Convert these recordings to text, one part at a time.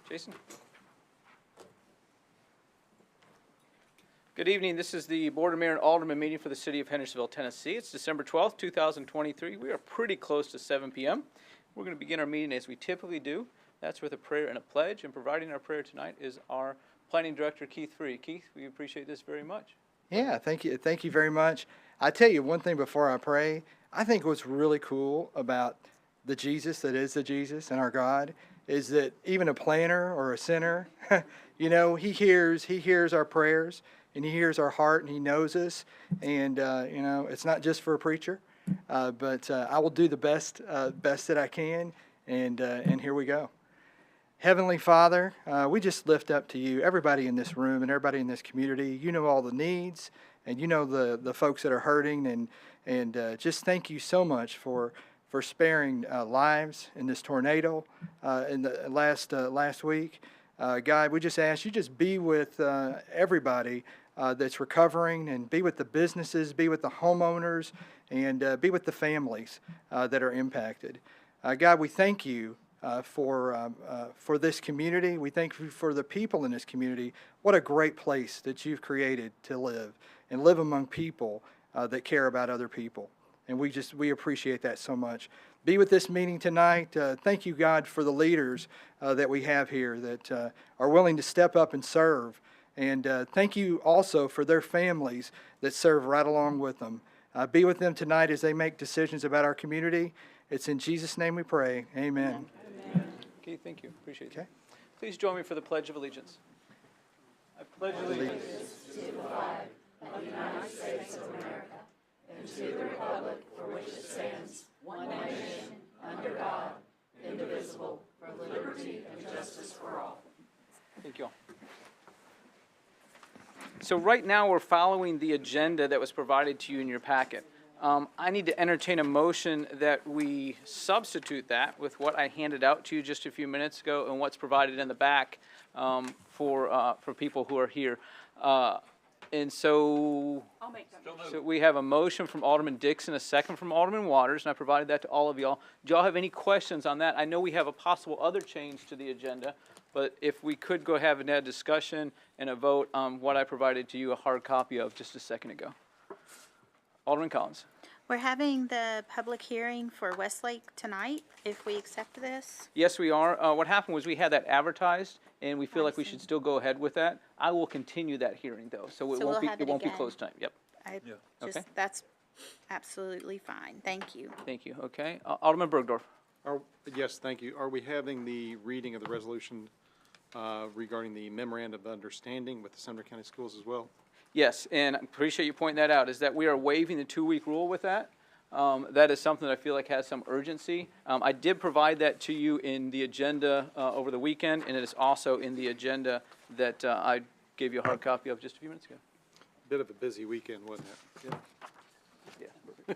Jason? Good evening. This is the Board of Mayor and Aldermen meeting for the City of Hendersonville, Tennessee. It's December 12th, 2023. We are pretty close to 7 p.m. We're going to begin our meeting as we typically do. That's with a prayer and a pledge. And providing our prayer tonight is our Planning Director, Keith Free. Keith, we appreciate this very much. Yeah, thank you. Thank you very much. I tell you one thing before I pray. I think what's really cool about the Jesus that is the Jesus and our God is that even a planner or a sinner, you know, he hears our prayers and he hears our heart and he knows us. And, you know, it's not just for a preacher, but I will do the best that I can. And here we go. Heavenly Father, we just lift up to you everybody in this room and everybody in this community. You know all the needs and you know the folks that are hurting and just thank you so much for sparing lives in this tornado in the last week. God, we just ask you just be with everybody that's recovering and be with the businesses, be with the homeowners, and be with the families that are impacted. God, we thank you for this community. We thank you for the people in this community. What a great place that you've created to live and live among people that care about other people. And we appreciate that so much. Be with this meeting tonight. Thank you, God, for the leaders that we have here that are willing to step up and serve. And thank you also for their families that serve right along with them. Be with them tonight as they make decisions about our community. It's in Jesus' name we pray. Amen. Amen. Okay, thank you. Appreciate it. Please join me for the Pledge of Allegiance. I pledge allegiance to the flag of the United States of America and to the republic for which it stands, one nation, under God, indivisible, for liberty and justice for all. Thank you all. So right now we're following the agenda that was provided to you in your packet. I need to entertain a motion that we substitute that with what I handed out to you just a few minutes ago and what's provided in the back for people who are here. And so, I'll make that motion. So we have a motion from Alderman Dixon, a second from Alderman Waters, and I provided that to all of y'all. Do y'all have any questions on that? I know we have a possible other change to the agenda, but if we could go have a discussion and a vote on what I provided to you a hard copy of just a second ago. Alderman Collins. We're having the public hearing for Westlake tonight, if we accept this. Yes, we are. What happened was we had that advertised, and we feel like we should still go ahead with that. I will continue that hearing, though, so it won't be closed time. Yep. Okay. That's absolutely fine. Thank you. Thank you. Okay. Alderman Bergdorf. Yes, thank you. Are we having the reading of the resolution regarding the memorandum of understanding with the Sumner County Schools as well? Yes, and I appreciate you pointing that out, is that we are waiving the 2-week rule with that. That is something that I feel like has some urgency. I did provide that to you in the agenda over the weekend, and it is also in the agenda that I gave you a hard copy of just a few minutes ago. Bit of a busy weekend, wasn't it? Yeah.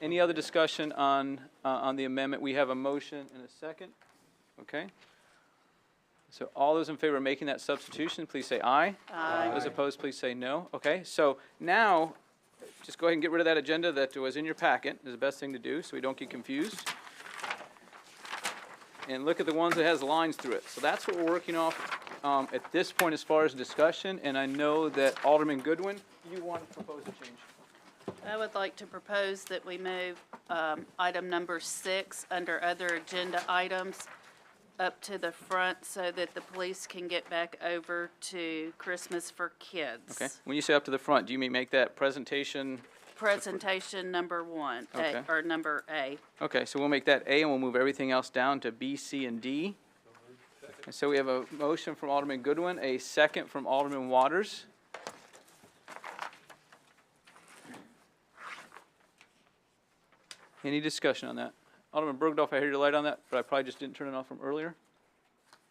Any other discussion on the amendment? We have a motion and a second. Okay. So all those in favor of making that substitution, please say aye. Aye. Those opposed, please say no. Okay, so now, just go ahead and get rid of that agenda that was in your packet. Is the best thing to do so we don't get confused. And look at the ones that has lines through it. So that's what we're working off at this point as far as discussion. And I know that Alderman Goodwin, you want to propose a change. I would like to propose that we move item number 6 under other agenda items up to the front so that the police can get back over to Christmas for Kids. Okay. When you say up to the front, do you mean make that presentation? Presentation number 1, Okay. or number A. Okay, so we'll make that A and we'll move everything else down to B, C, and D. And so we have a motion from Alderman Goodwin, a second from Alderman Waters. Any discussion on that? Alderman Bergdorf, I hear your light on that, but I probably just didn't turn it off from earlier.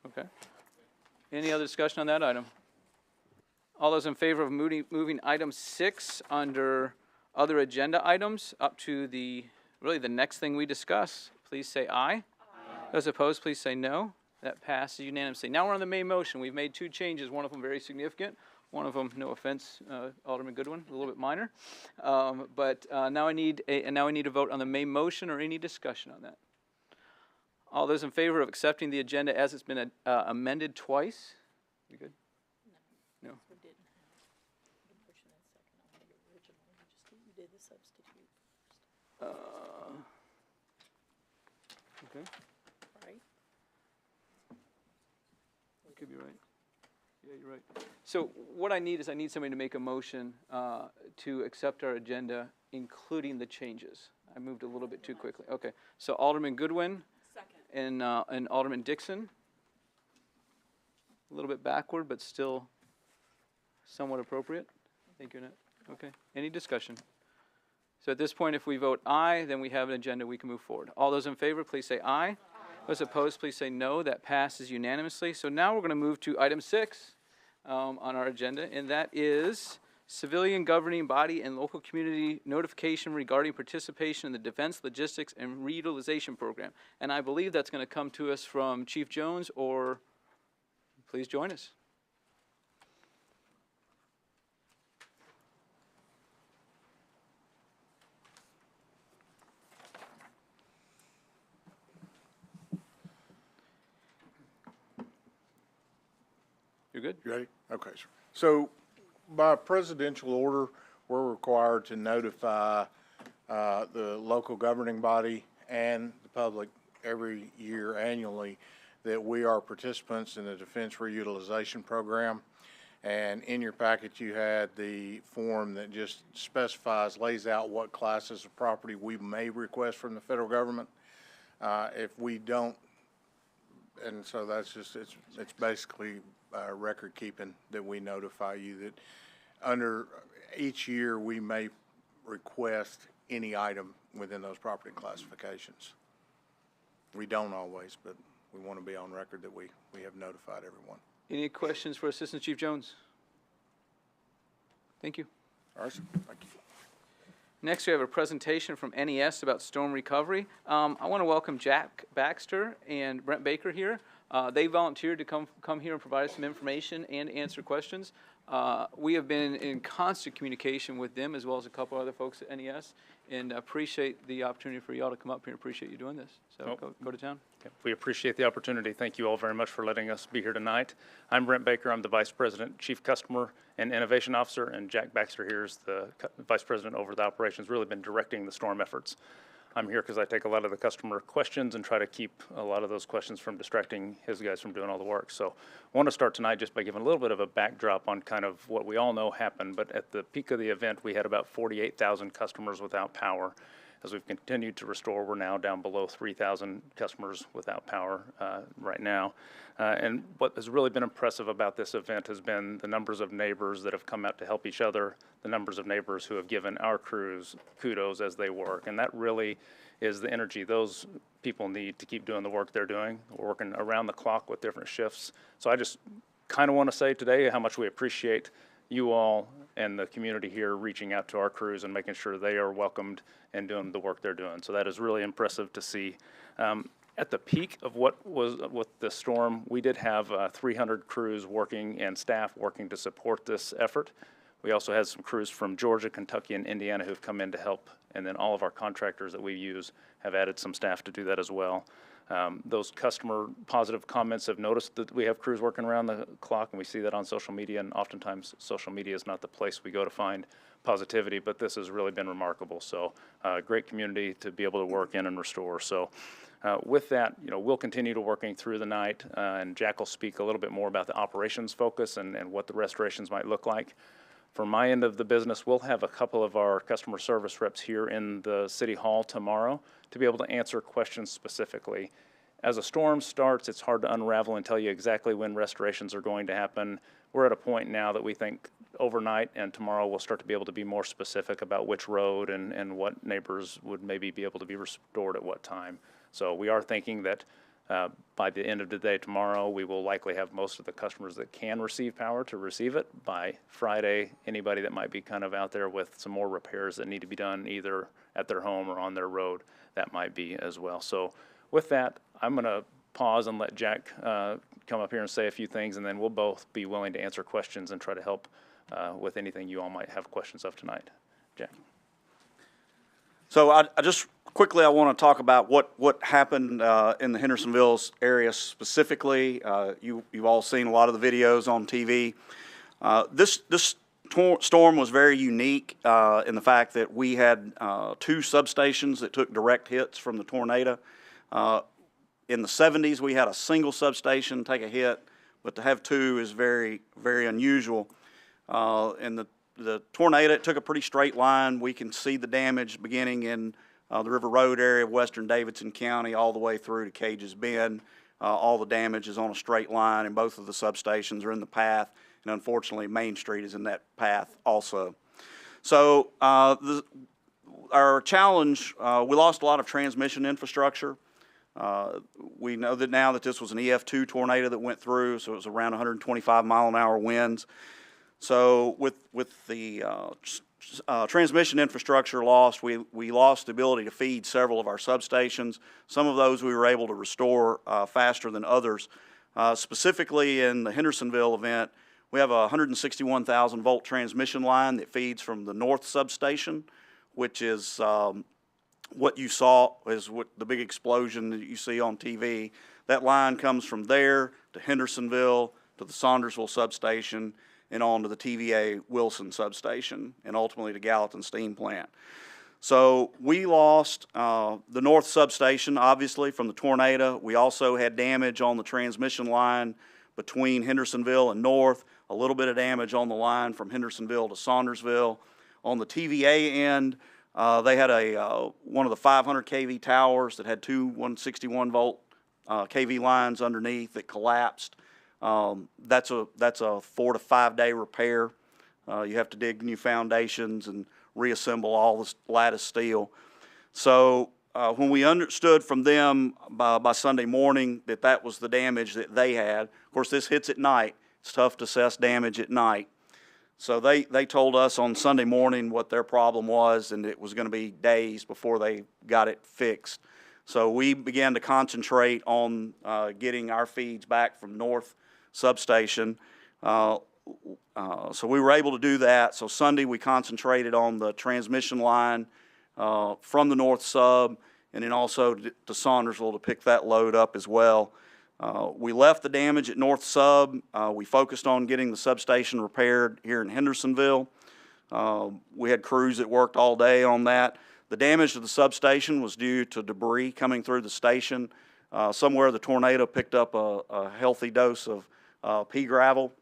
Okay. Any other discussion on that item? All those in favor of moving item 6 under other agenda items up to the next thing we discuss, please say aye. Aye. Those opposed, please say no. That passes unanimously. Now we're on the main motion. We've made 2 changes, one of them very significant. One of them, no offense, Alderman Goodwin, a little bit minor. But now I need a vote on the main motion or any discussion on that. All those in favor of accepting the agenda as it's been amended twice? You good? No. We didn't have the motion and second on the original, you did the substitute Okay, first, right? could be right. Yeah, you're right. So what I need is I need somebody to make a motion to accept our agenda, including the changes. I moved a little bit too quickly. Okay, so Alderman Goodwin. Second. And Alderman Dixon. A little bit backward, but still somewhat appropriate. Thank you, Annette. Okay, any discussion? So at this point, if we vote aye, then we have an agenda, we can move forward. All those in favor, please say aye. Aye. Those opposed, please say no. That passes unanimously. So now we're going to move to item 6 on our agenda, and that is civilian governing body and local community notification regarding participation in the Defense Logistics and Reutilization Program. And I believe that's going to come to us from Chief Jones, or please join us. You're good? You ready? Okay, sir. So by presidential order, we're required to notify the local governing body and the public every year annually that we are participants in the Defense Reutilization Program. And in your packet, you had the form that just specifies, lays out what classes of property we may request from the federal government. If we don't, and so that's just, it's basically record keeping that we notify you that under each year we may request any item within those property classifications. We don't always, but we want to be on record that we have notified everyone. Any questions for Assistant Chief Jones? Thank you. All right, sir. Thank you. Next, we have a presentation from NES about storm recovery. I want to welcome Jack Baxter and Brent Baker here. They volunteered to come here and provide us some information and answer questions. We have been in constant communication with them as well as a couple other folks at NES, and appreciate the opportunity for y'all to come up here. Appreciate you doing this. So go to town. Okay. We appreciate the opportunity. Thank you all very much for letting us be here tonight. I'm Brent Baker. I'm the Vice President, Chief Customer and Innovation Officer, and Jack Baxter here is the Vice President over the operations, really been directing the storm efforts. I'm here because I take a lot of the customer questions and try to keep a lot of those questions from distracting his guys from doing all the work. So I want to start tonight just by giving a little bit of a backdrop on kind of what we all know happened. But at the peak of the event, we had about 48,000 customers without power. As we've continued to restore, we're now down below 3,000 customers without power right now. And what has really been impressive about this event has been the numbers of neighbors that have come out to help each other, the numbers of neighbors who have given our crews kudos as they work. And that really is the energy those people need to keep doing the work they're doing. We're working around the clock with different shifts. So I just kind of want to say today how much we appreciate you all and the community here reaching out to our crews and making sure they are welcomed and doing the work they're doing. So that is really impressive to see. At the peak of what was with the storm, we did have 300 crews working and staff working to support this effort. We also had some crews from Georgia, Kentucky, and Indiana who've come in to help, and then all of our contractors that we use have added some staff to do that as well. Those customer positive comments have noticed that we have crews working around the clock, and we see that on social media, and oftentimes social media is not the place we go to find positivity, but this has really been remarkable. So great community to be able to work in and restore. So with that, we'll continue to working through the night, and Jack will speak a little bit more about the operations focus and what the restorations might look like. For my end of the business, we'll have a couple of our customer service reps here in the City Hall tomorrow to be able to answer questions specifically. As a storm starts, it's hard to unravel and tell you exactly when restorations are going to happen. We're at a point now that we think overnight and tomorrow we'll start to be able to be more specific about which road and what neighbors would maybe be able to be restored at what time. So we are thinking that by the end of the day tomorrow, we will likely have most of the customers that can receive power to receive it. By Friday, anybody that might be kind of out there with some more repairs that need to be done either at their home or on their road, that might be as well. So with that, I'm going to pause and let Jack come up here and say a few things, and then we'll both be willing to answer questions and try to help with anything you all might have questions of tonight. Jack. So I just quickly, I want to talk about what happened in the Hendersonville area specifically. You've all seen a lot of the videos on TV. This storm was very unique in the fact that we had 2 substations that took direct hits from the tornado. In the 70s, we had a single substation take a hit, but to have 2 is very, very unusual. And the tornado, it took a pretty straight line. We can see the damage beginning in the River Road area of western Davidson County all the way through to Cage's Bend. All the damage is on a straight line, and both of the substations are in the path, and unfortunately Main Street is in that path also. So our challenge, we lost a lot of transmission infrastructure. We know that now that this was an EF2 tornado that went through, so it was around 125-mile-an-hour winds. So with the transmission infrastructure lost, we lost the ability to feed several of our substations. Some of those we were able to restore faster than others. Specifically in the Hendersonville event, we have a 161,000-volt transmission line that feeds from the north substation, which is what you saw is what the big explosion that you see on TV. That line comes from there to Hendersonville to the Saundersville substation and on to the TVA Wilson substation and ultimately to Gallatin Steam Plant. So we lost the north substation, obviously, from the tornado. We also had damage on the transmission line between Hendersonville and North, a little bit of damage on the line from Hendersonville to Saundersville. On the TVA end, they had one of the 500 kV towers that had 2 161-volt kV lines underneath that collapsed. That's a 4 to 5 day repair. You have to dig new foundations and reassemble all this lattice steel. So when we understood from them by Sunday morning that was the damage that they had, of course this hits at night. It's tough to assess damage at night. So they told us on Sunday morning what their problem was, and it was going to be days before they got it fixed. So we began to concentrate on getting our feeds back from North Substation. So we were able to do that. So Sunday we concentrated on the transmission line from the North Sub, and then also to Saundersville to pick that load up as well. We left the damage at North Sub. We focused on getting the substation repaired here in Hendersonville. We had crews that worked all day on that. The damage to the substation was due to debris coming through the station. Somewhere the tornado picked up a healthy dose of pea gravel,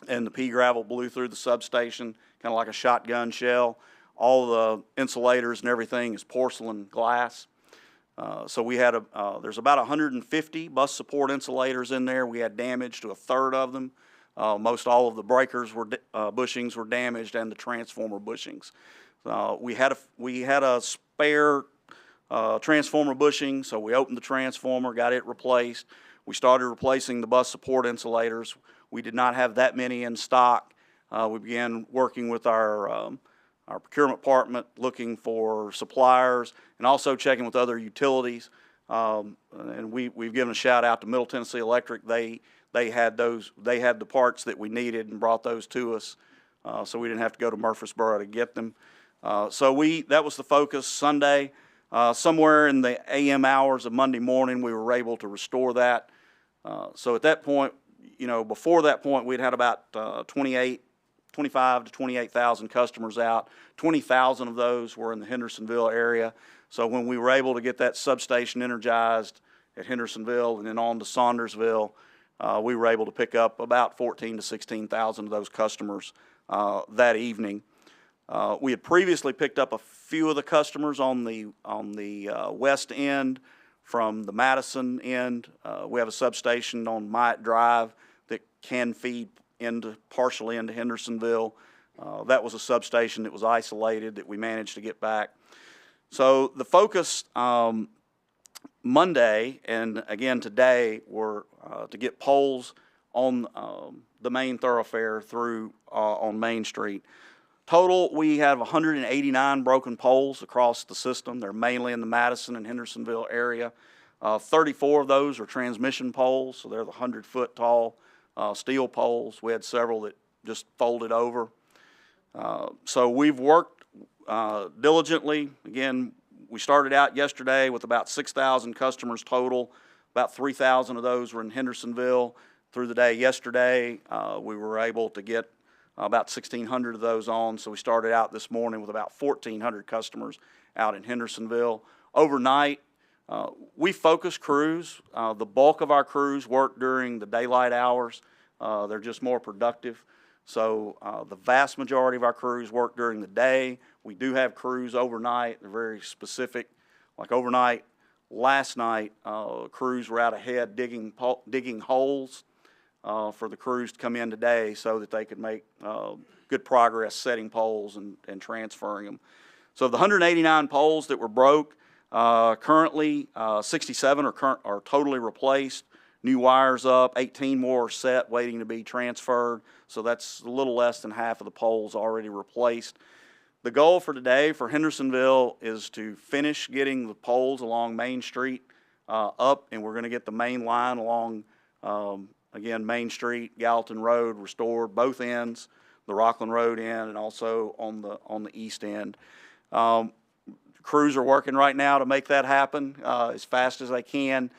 and the pea gravel blew through the substation, kind of like a shotgun shell. All the insulators and everything is porcelain glass. So we had there's about 150 bus support insulators in there. We had damage to a third of them. Most all of the breakers bushings were damaged, and the transformer bushings. We had a spare transformer bushing, so we opened the transformer, got it replaced. We started replacing the bus support insulators. We did not have that many in stock. We began working with our procurement department, looking for suppliers, and also checking with other utilities. And we've given a shout out to Middle Tennessee Electric. They had the parts that we needed and brought those to us, so we didn't have to go to Murfreesboro to get them. So that was the focus Sunday. Somewhere in the AM hours of Monday morning, we were able to restore that. So at that point, before that point, we'd had about 25 to 28,000 customers out. 20,000 of those were in the Hendersonville area. So when we were able to get that substation energized at Hendersonville and then on to Saundersville, we were able to pick up about 14 to 16,000 of those customers that evening. We had previously picked up a few of the customers on the west end from the Madison end. We have a substation on Myatt Drive that can feed partially into Hendersonville. That was a substation that was isolated that we managed to get back. So the focus Monday and again today were to get poles on the main thoroughfare through on Main Street. Total, we have 189 broken poles across the system. They're mainly in the Madison and Hendersonville area. 34 of those are transmission poles, so they're the 100-foot tall steel poles. We had several that just folded over. So we've worked diligently. Again, we started out yesterday with about 6,000 customers total. About 3,000 of those were in Hendersonville. Through the day yesterday, we were able to get about 1,600 of those on. So we started out this morning with about 1,400 customers out in Hendersonville. Overnight, we focus crews. The bulk of our crews work during the daylight hours. They're just more productive. So the vast majority of our crews work during the day. We do have crews overnight. They're very specific. Like overnight, last night, crews were out ahead digging holes for the crews to come in today so that they could make good progress setting poles and transferring them. So of the 189 poles that were broke, currently 67 are totally replaced. New wires up, 18 more are set waiting to be transferred. So that's a little less than half of the poles already replaced. The goal for today for Hendersonville is to finish getting the poles along Main Street up, and we're going to get the main line along, again, Main Street, Gallatin Road restored, both ends, the Rockland Road end and also on the east end. Crews are working right now to make that happen as fast as they can.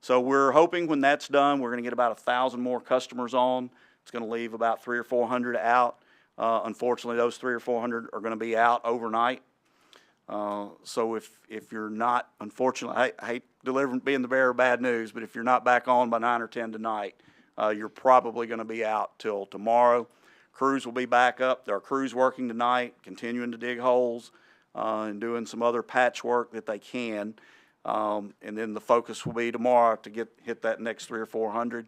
So we're hoping when that's done, we're going to get about 1,000 more customers on. It's going to leave about 300 or 400 out. Unfortunately, those 300 or 400 are going to be out overnight. So if you're not, unfortunately, I hate being the bearer of bad news, but if you're not back on by 9 or 10 tonight, you're probably going to be out till tomorrow. Crews will be back up. There are crews working tonight, continuing to dig holes and doing some other patchwork that they can. And then the focus will be tomorrow to hit that next 300 or 400.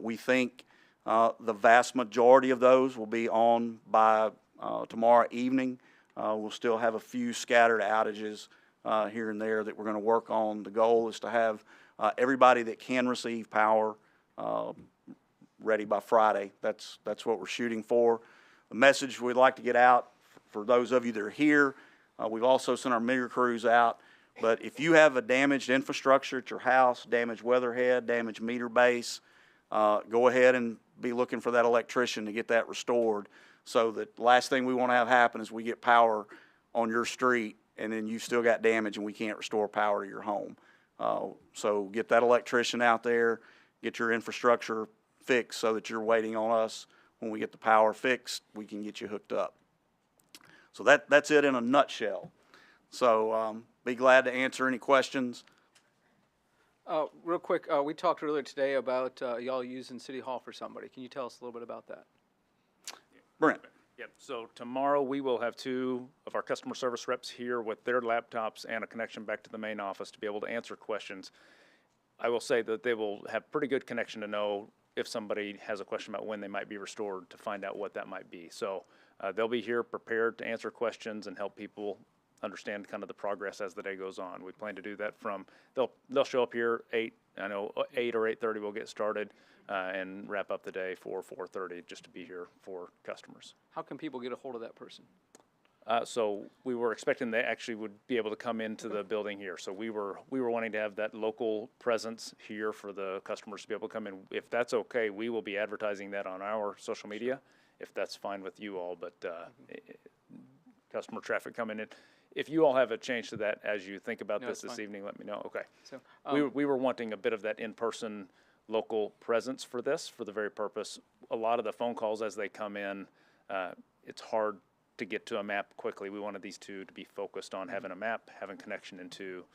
We think the vast majority of those will be on by tomorrow evening. We'll still have a few scattered outages here and there that we're going to work on. The goal is to have everybody that can receive power ready by Friday. That's what we're shooting for. The message we'd like to get out for those of you that are here, we've also sent our meter crews out. But if you have a damaged infrastructure at your house, damaged weatherhead, damaged meter base, go ahead and be looking for that electrician to get that restored, so that the last thing we want to have happen is we get power on your street and then you've still got damage and we can't restore power to your home. So get that electrician out there, get your infrastructure fixed so that you're waiting on us. When we get the power fixed, we can get you hooked up. So that's it in a nutshell. So be glad to answer any questions. Real quick, we talked earlier today about y'all using City Hall for somebody. Can you tell us a little bit about that? Brent. Yep, so tomorrow we will have 2 of our customer service reps here with their laptops and a connection back to the main office to be able to answer questions. I will say that they will have pretty good connection to know if somebody has a question about when they might be restored, to find out what that might be. So they'll be here prepared to answer questions and help people understand kind of the progress as the day goes on. We plan to do that they'll show up here 8 or 8:30 we'll get started and wrap up the day for 4:30 just to be here for customers. How can people get a hold of that person? So we were expecting they actually would be able to come into the building here. So we were wanting to have that local presence here for the customers to be able to come in. If that's okay, we will be advertising that on our social media, if that's fine with you all. But customer traffic coming in. If you all have a change to that as you think about this evening, let me know. Okay. So, We were wanting a bit of that in-person local presence for this, for the very purpose. A lot of the phone calls as they come in, it's hard to get to a map quickly. We wanted these 2 to be focused on having a map, having connection into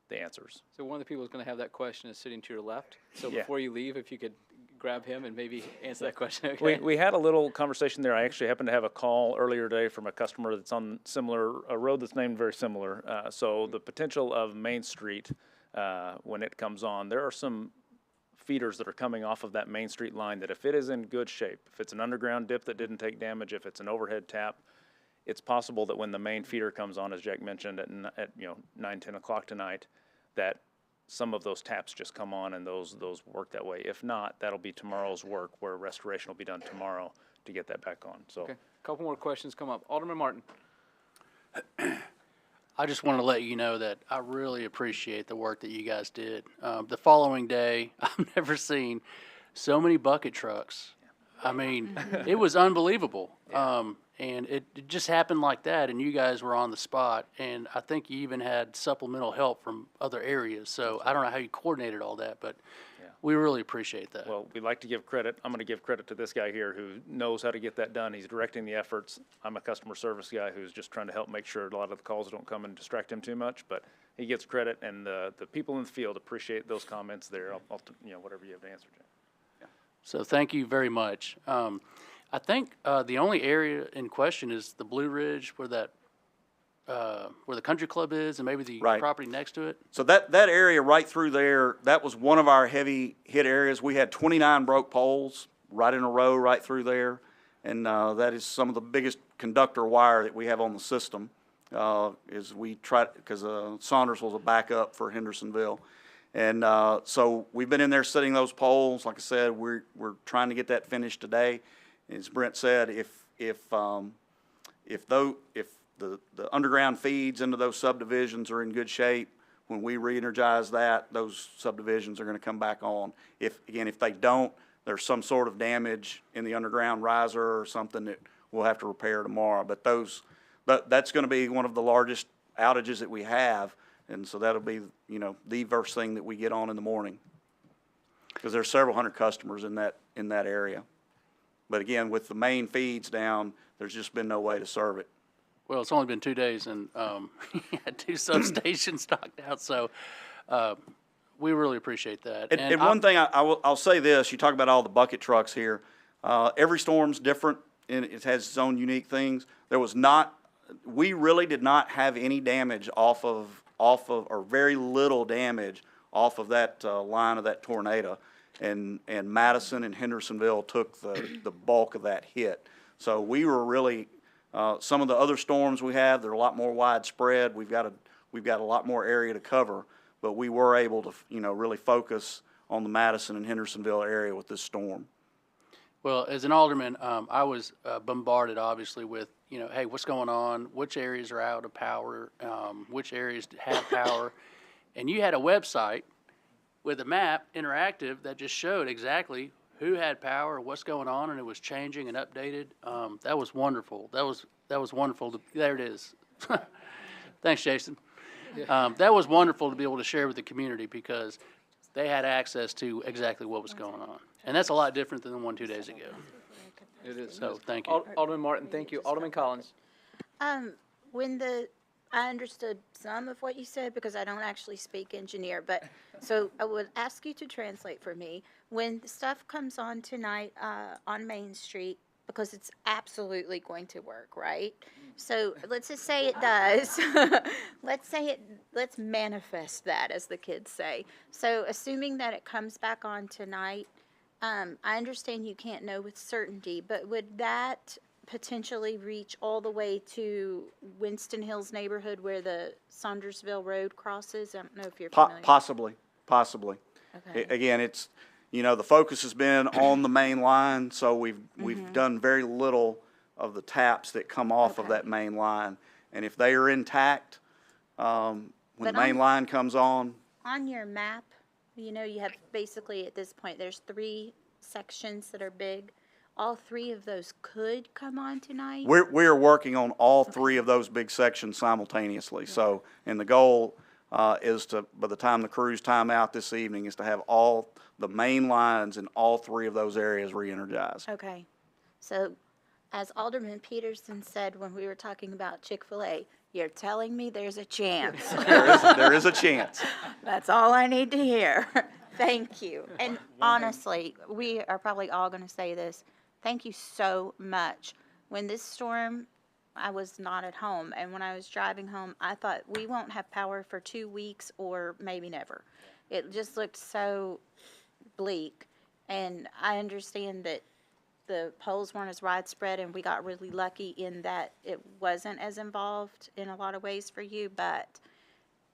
the answers. So one of the people who's going to have that question is sitting to your left. So Yeah. before you leave, if you could grab him and maybe answer that question. Okay. We had a little conversation there. I actually happened to have a call earlier today from a customer that's on a road that's named very similar. So the potential of Main Street, when it comes on, there are some feeders that are coming off of that Main Street line that if it is in good shape, if it's an underground dip that didn't take damage, if it's an overhead tap, it's possible that when the main feeder comes on, as Jack mentioned, at 9, 10 o'clock tonight, that some of those taps just come on and those work that way. If not, that'll be tomorrow's work where restoration will be done tomorrow to get that back on. So, Okay. A couple more questions come up. Alderman Martin. I just want to let you know that I really appreciate the work that you guys did. The following day, I've never seen so many bucket trucks. I mean, it was unbelievable. And it just happened like that, and you guys were on the spot. And I think you even had supplemental help from other areas. So I don't know how you coordinated all that, but we really appreciate that. Well, we like to give credit. I'm going to give credit to this guy here who knows how to get that done. He's directing the efforts. I'm a customer service guy who's just trying to help make sure a lot of the calls don't come and distract him too much, but he gets credit, and the people in the field appreciate those comments there. I'll whatever you have to answer, Jim. So thank you very much. I think the only area in question is the Blue Ridge where the country club is and maybe the Right. property next to it. So that area right through there, that was one of our heavy hit areas. We had 29 broke poles right in a row right through there. And that is some of the biggest conductor wire that we have on the system. Is we try, because Saunders was a backup for Hendersonville. And so we've been in there setting those poles. Like I said, we're trying to get that finished today. As Brent said, if the underground feeds into those subdivisions are in good shape, when we re-energize that, those subdivisions are going to come back on. If they don't, there's some sort of damage in the underground riser or something that we'll have to repair tomorrow. But that's going to be one of the largest outages that we have, and so that'll be, the first thing that we get on in the morning, because there's several hundred customers in that area. But again, with the main feeds down, there's just been no way to serve it. Well, it's only been 2 days, and you had 2 substations knocked out, so we really appreciate that. And one thing I'll say this: you talk about all the bucket trucks here. Every storm's different, and it has its own unique things. We really did not have any damage off of, or very little damage off of that line of that tornado. And Madison and Hendersonville took the bulk of that hit. So we were really, some of the other storms we have, they're a lot more widespread. We've got a lot more area to cover, but we were able to, really focus on the Madison and Hendersonville area with this storm. Well, as an alderman, I was bombarded, obviously, with, hey, what's going on? Which areas are out of power? Which areas have power? And you had a website with a map, interactive, that just showed exactly who had power, what's going on, and it was changing and updated. That was wonderful. That was wonderful. There it is. Thanks, Jason. That was wonderful to be able to share with the community because they had access to exactly what was going on. And that's a lot different than the one 2 days ago. It is. So, thank you. Alderman Martin, thank you. Alderman Collins. I understood some of what you said because I don't actually speak engineer, but so I would ask you to translate for me. When the stuff comes on tonight on Main Street, because it's absolutely going to work, right? So let's just say it does. Let's manifest that, as the kids say. So assuming that it comes back on tonight, I understand you can't know with certainty, but would that potentially reach all the way to Winston Hills neighborhood where the Saundersville Road crosses? I don't know if you're familiar. Possibly. Okay. Again, it's, the focus has been on the main line, so we've done very little of the taps that come off of that main line. And if they are intact, when the main line comes on. On your map, you have basically at this point, there's 3 sections that are big. All 3 of those could come on tonight? We are working on all 3 of those big sections simultaneously. So, and the goal is to, by the time the crews time out this evening, is to have all the main lines in all 3 of those areas re-energized. Okay. So, as Alderman Peterson said when we were talking about Chick-fil-A, you're telling me there's a chance. There is a chance. That's all I need to hear. Thank you. And honestly, we are probably all going to say this. Thank you so much. When this storm, I was not at home, and when I was driving home, I thought we won't have power for 2 weeks or maybe never. It just looked so bleak, and I understand that the poles weren't as widespread, and we got really lucky in that it wasn't as involved in a lot of ways for you, but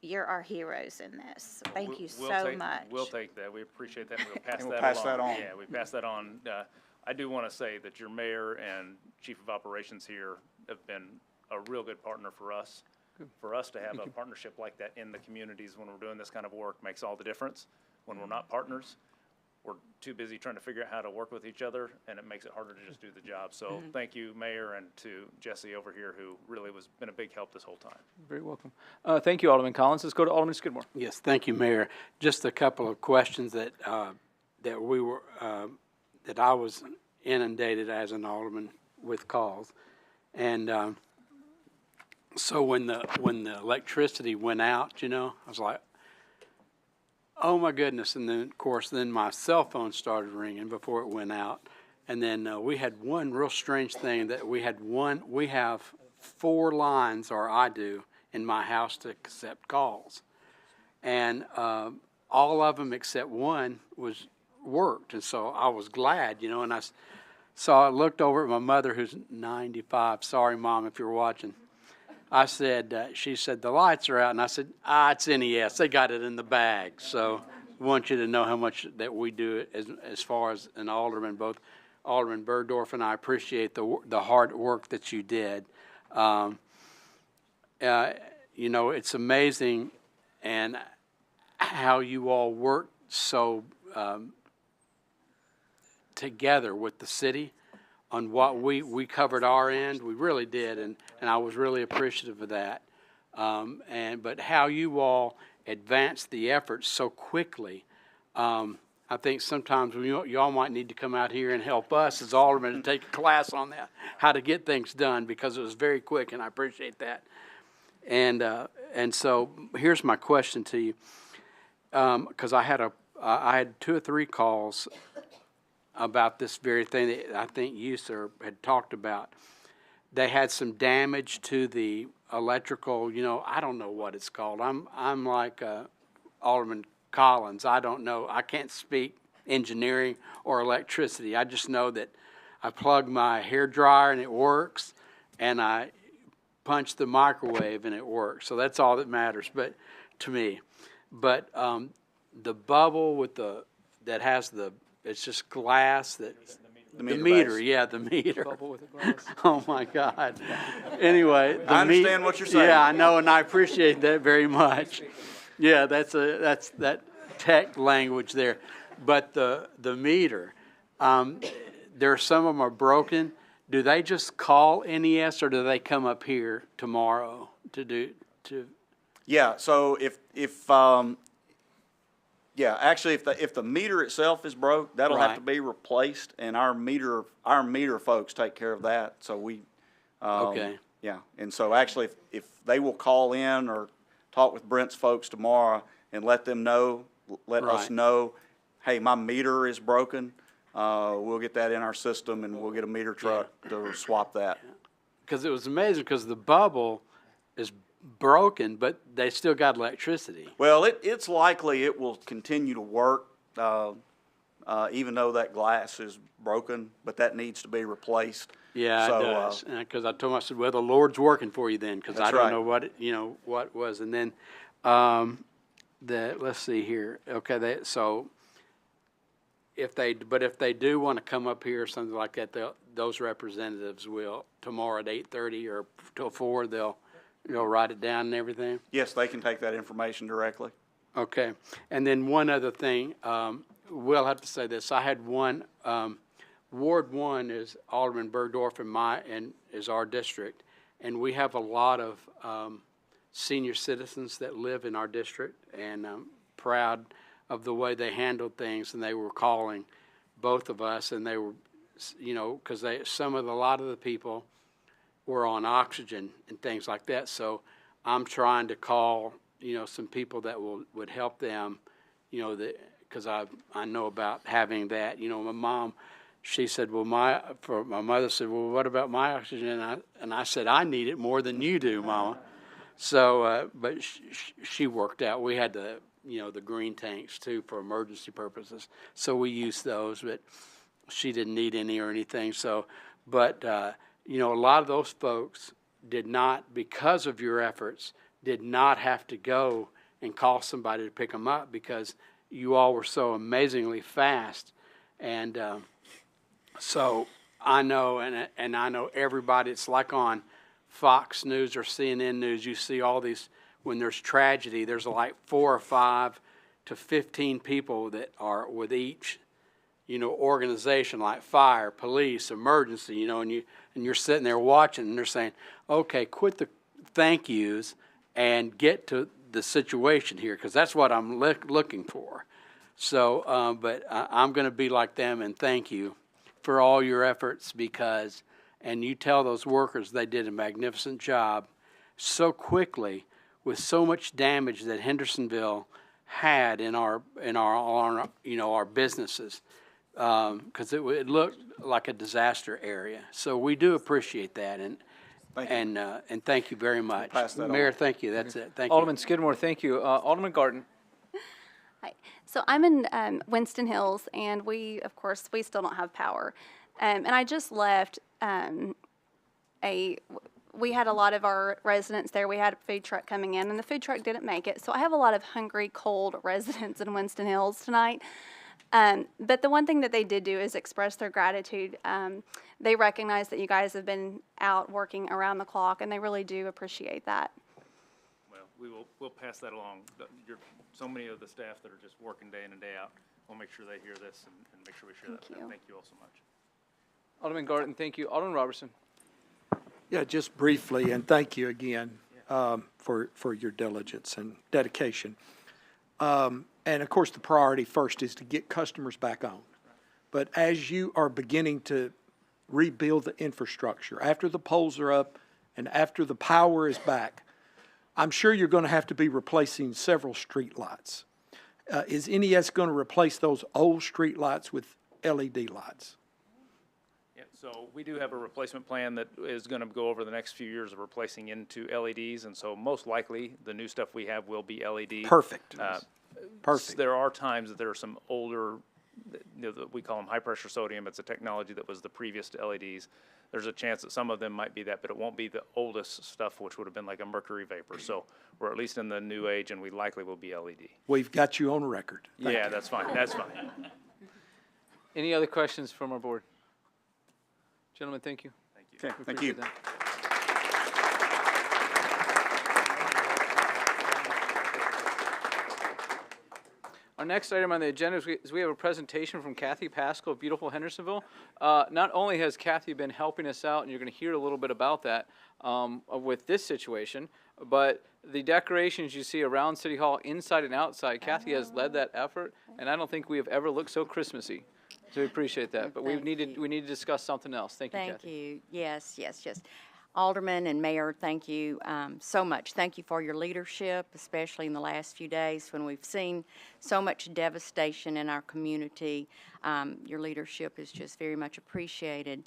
you're our heroes in this. Thank you so much. We'll take that. We appreciate that. And We'll pass that on. Yeah, we pass that on. I do want to say that your mayor and chief of operations here have been a real good partner for us. For us to have a partnership like that in the communities when we're doing this kind of work makes all the difference. When we're not partners, we're too busy trying to figure out how to work with each other, and it makes it harder to just do the job. So thank you, Mayor, and to Jesse over here, who really been a big help this whole time. Very welcome. Thank you, Alderman Collins. Let's go to Alderman Skidmore. Yes, thank you, Mayor. Just a couple of questions that that I was inundated as an alderman with calls, and so when the electricity went out, I was like, oh my goodness! And then of course, then my cell phone started ringing before it went out, and then we had one real strange thing that we have 4 lines, or I do, in my house to accept calls, and all of them except one worked, and so I was glad, and I looked over at my mother, who's 95. Sorry, Mom, if you're watching. I said, she said, the lights are out, and I said, it's NES. They got it in the bag. So I want you to know how much that we do as far as an alderman. Both Alderman Berdorf and I appreciate the hard work that you did. It's amazing and how you all worked so together with the city on what we covered our end. We really did, and I was really appreciative of that. But how you all advanced the efforts so quickly, I think sometimes y'all might need to come out here and help us as aldermen and take a class on that, how to get things done, because it was very quick, and I appreciate that. And so here's my question to you, because I had 2 or 3 calls about this very thing that I think you, sir, had talked about. They had some damage to the electrical, I don't know what it's called. I'm like Alderman Collins. I don't know. I can't speak engineering or electricity. I just know that I plug my hair dryer and it works, and I punch the microwave and it works. So that's all that matters, but to me. But the bubble that has it's just glass that the meter, yeah, the meter. Oh my God. Anyway, I understand what you're saying. Yeah, I know, and I appreciate that very much. Yeah, that's that tech language there. But the meter, some of them are broken. Do they just call NES, or do they come up here tomorrow to? Yeah. So actually, if the meter itself is broke, that'll have to be replaced, and our meter folks take care of that. So we, Okay. Yeah, and so actually, if they will call in or talk with Brent's folks tomorrow and let us know, hey, my meter is broken, we'll get that in our system, and we'll get a meter truck to swap that. Because it was amazing, because the bubble is broken, but they still got electricity. Well, it's likely it will continue to work, even though that glass is broken, but that needs to be replaced. Yeah, it does. Because I told him, I said, well, the Lord's working for you then, because I don't know what what it was. And then, let's see here. Okay, so if they do want to come up here or something like that, those representatives will tomorrow at 8:30 or till 4. They'll write it down and everything? Yes, they can take that information directly. Okay. And then one other thing, we'll have to say this. I had one, Ward 1 is Alderman Berdorf and is our district. And we have a lot of senior citizens that live in our district, and I'm proud of the way they handled things. And they were calling both of us, and they were, because a lot of the people were on oxygen and things like that. So I'm trying to call, some people that would help them, because I know about having that. My mom, she said, my mother said, well, what about my oxygen? And I said, I need it more than you do, Mama. So, but she worked out. We had the green tanks too for emergency purposes. So we used those, but she didn't need any or anything. So, but, a lot of those folks did not, because of your efforts, did not have to go and call somebody to pick them up, because you all were so amazingly fast. And so I know, and I know everybody, it's like on Fox News or CNN News, you see all these, when there's tragedy, there's like 4 or 5 to 15 people that are with each organization like fire, police, emergency, and you're sitting there watching, and they're saying, okay, quit the thank yous and get to the situation here, because that's what I'm looking for. So, but I'm going to be like them, and thank you for all your efforts, and you tell those workers they did a magnificent job so quickly with so much damage that Hendersonville had in our businesses, because it looked like a disaster area. So we do appreciate that, and thank you very much. pass that Mayor, on. thank you. That's it. Thank you. Alderman Skidmore, thank you. Alderman Garden. Hi. So I'm in Winston Hills, and we still don't have power. And I just left we had a lot of our residents there. We had a food truck coming in, and the food truck didn't make it. So I have a lot of hungry, cold residents in Winston Hills tonight. But the one thing that they did do is express their gratitude. They recognize that you guys have been out working around the clock, and they really do appreciate that. Well, we'll pass that along. So many of the staff that are just working day in and day out, we'll make sure they hear this and make sure we share that with them. Thank you all so much. Alderman Garden, thank you. Alderman Robertson. Yeah, just briefly, and thank you again for your diligence and dedication. And of course, the priority first is to get customers back on. But as you are beginning to rebuild the infrastructure, after the poles are up and after the power is back, I'm sure you're going to have to be replacing several street lights. Is NES going to replace those old street lights with LED lights? Yeah, so we do have a replacement plan that is going to go over the next few years of replacing into LEDs, and so most likely the new stuff we have will be LED. Perfect. Perfect. There are times that there are some older, we call them high-pressure sodium. It's a technology that was the previous to LEDs. There's a chance that some of them might be that, but it won't be the oldest stuff, which would have been like a mercury vapor. So we're at least in the new age, and we likely will be LED. We've got you on record. Thank Yeah, you. that's fine. That's fine. Any other questions from our board? Gentlemen, thank you. Thank you. Okay, thank you. Appreciate that. Our next item on the agenda is we have a presentation from Kathy Pascal of beautiful Hendersonville. Not only has Kathy been helping us out, and you're going to hear a little bit about that with this situation, but the decorations you see around City Hall, inside and outside, Kathy has led that effort, and I don't think we have ever looked so Christmassy. So we appreciate that. But we need to discuss something else. Thank you, Kathy. Thank you. Yes. Alderman and Mayor, thank you so much. Thank you for your leadership, especially in the last few days when we've seen so much devastation in our community. Your leadership is just very much appreciated.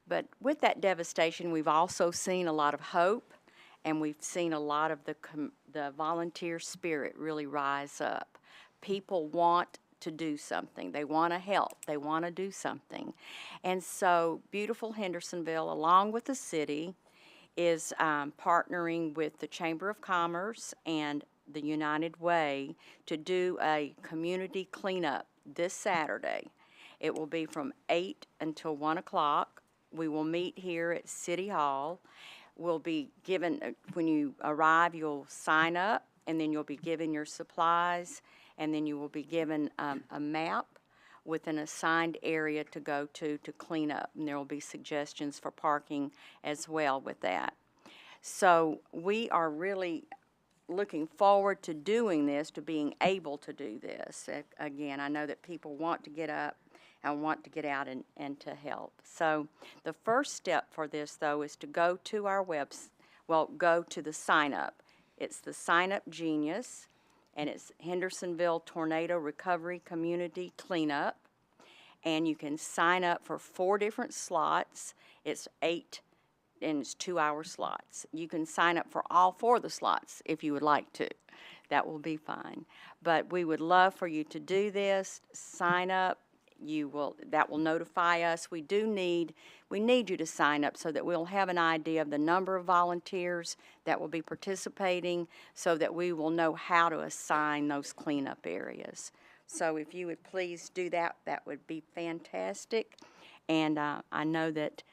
But with that devastation, we've also seen a lot of hope, and we've seen a lot of the volunteer spirit really rise up. People want to do something. They want to help. They want to do something. And so beautiful Hendersonville, along with the city, is partnering with the Chamber of Commerce and the United Way to do a community cleanup this Saturday. It will be from 8 until 1 o'clock. We will meet here at City Hall. We'll be given, when you arrive, you'll sign up, and then you'll be given your supplies, and then you will be given a map with an assigned area to go to clean up. And there will be suggestions for parking as well with that. So we are really looking forward to doing this, to being able to do this. Again, I know that people want to get up and want to get out and to help. So the first step for this, though, is to go to our go to the sign up. It's the Sign Up Genius, and it's Hendersonville Tornado Recovery Community Cleanup. And you can sign up for 4 different slots. It's 8 and it's 2-hour slots. You can sign up for all 4 of the slots if you would like to. That will be fine. But we would love for you to do this. Sign up. That will notify us. We need you to sign up so that we'll have an idea of the number of volunteers that will be participating, so that we will know how to assign those cleanup areas. So if you would please do that, that would be fantastic. And I know that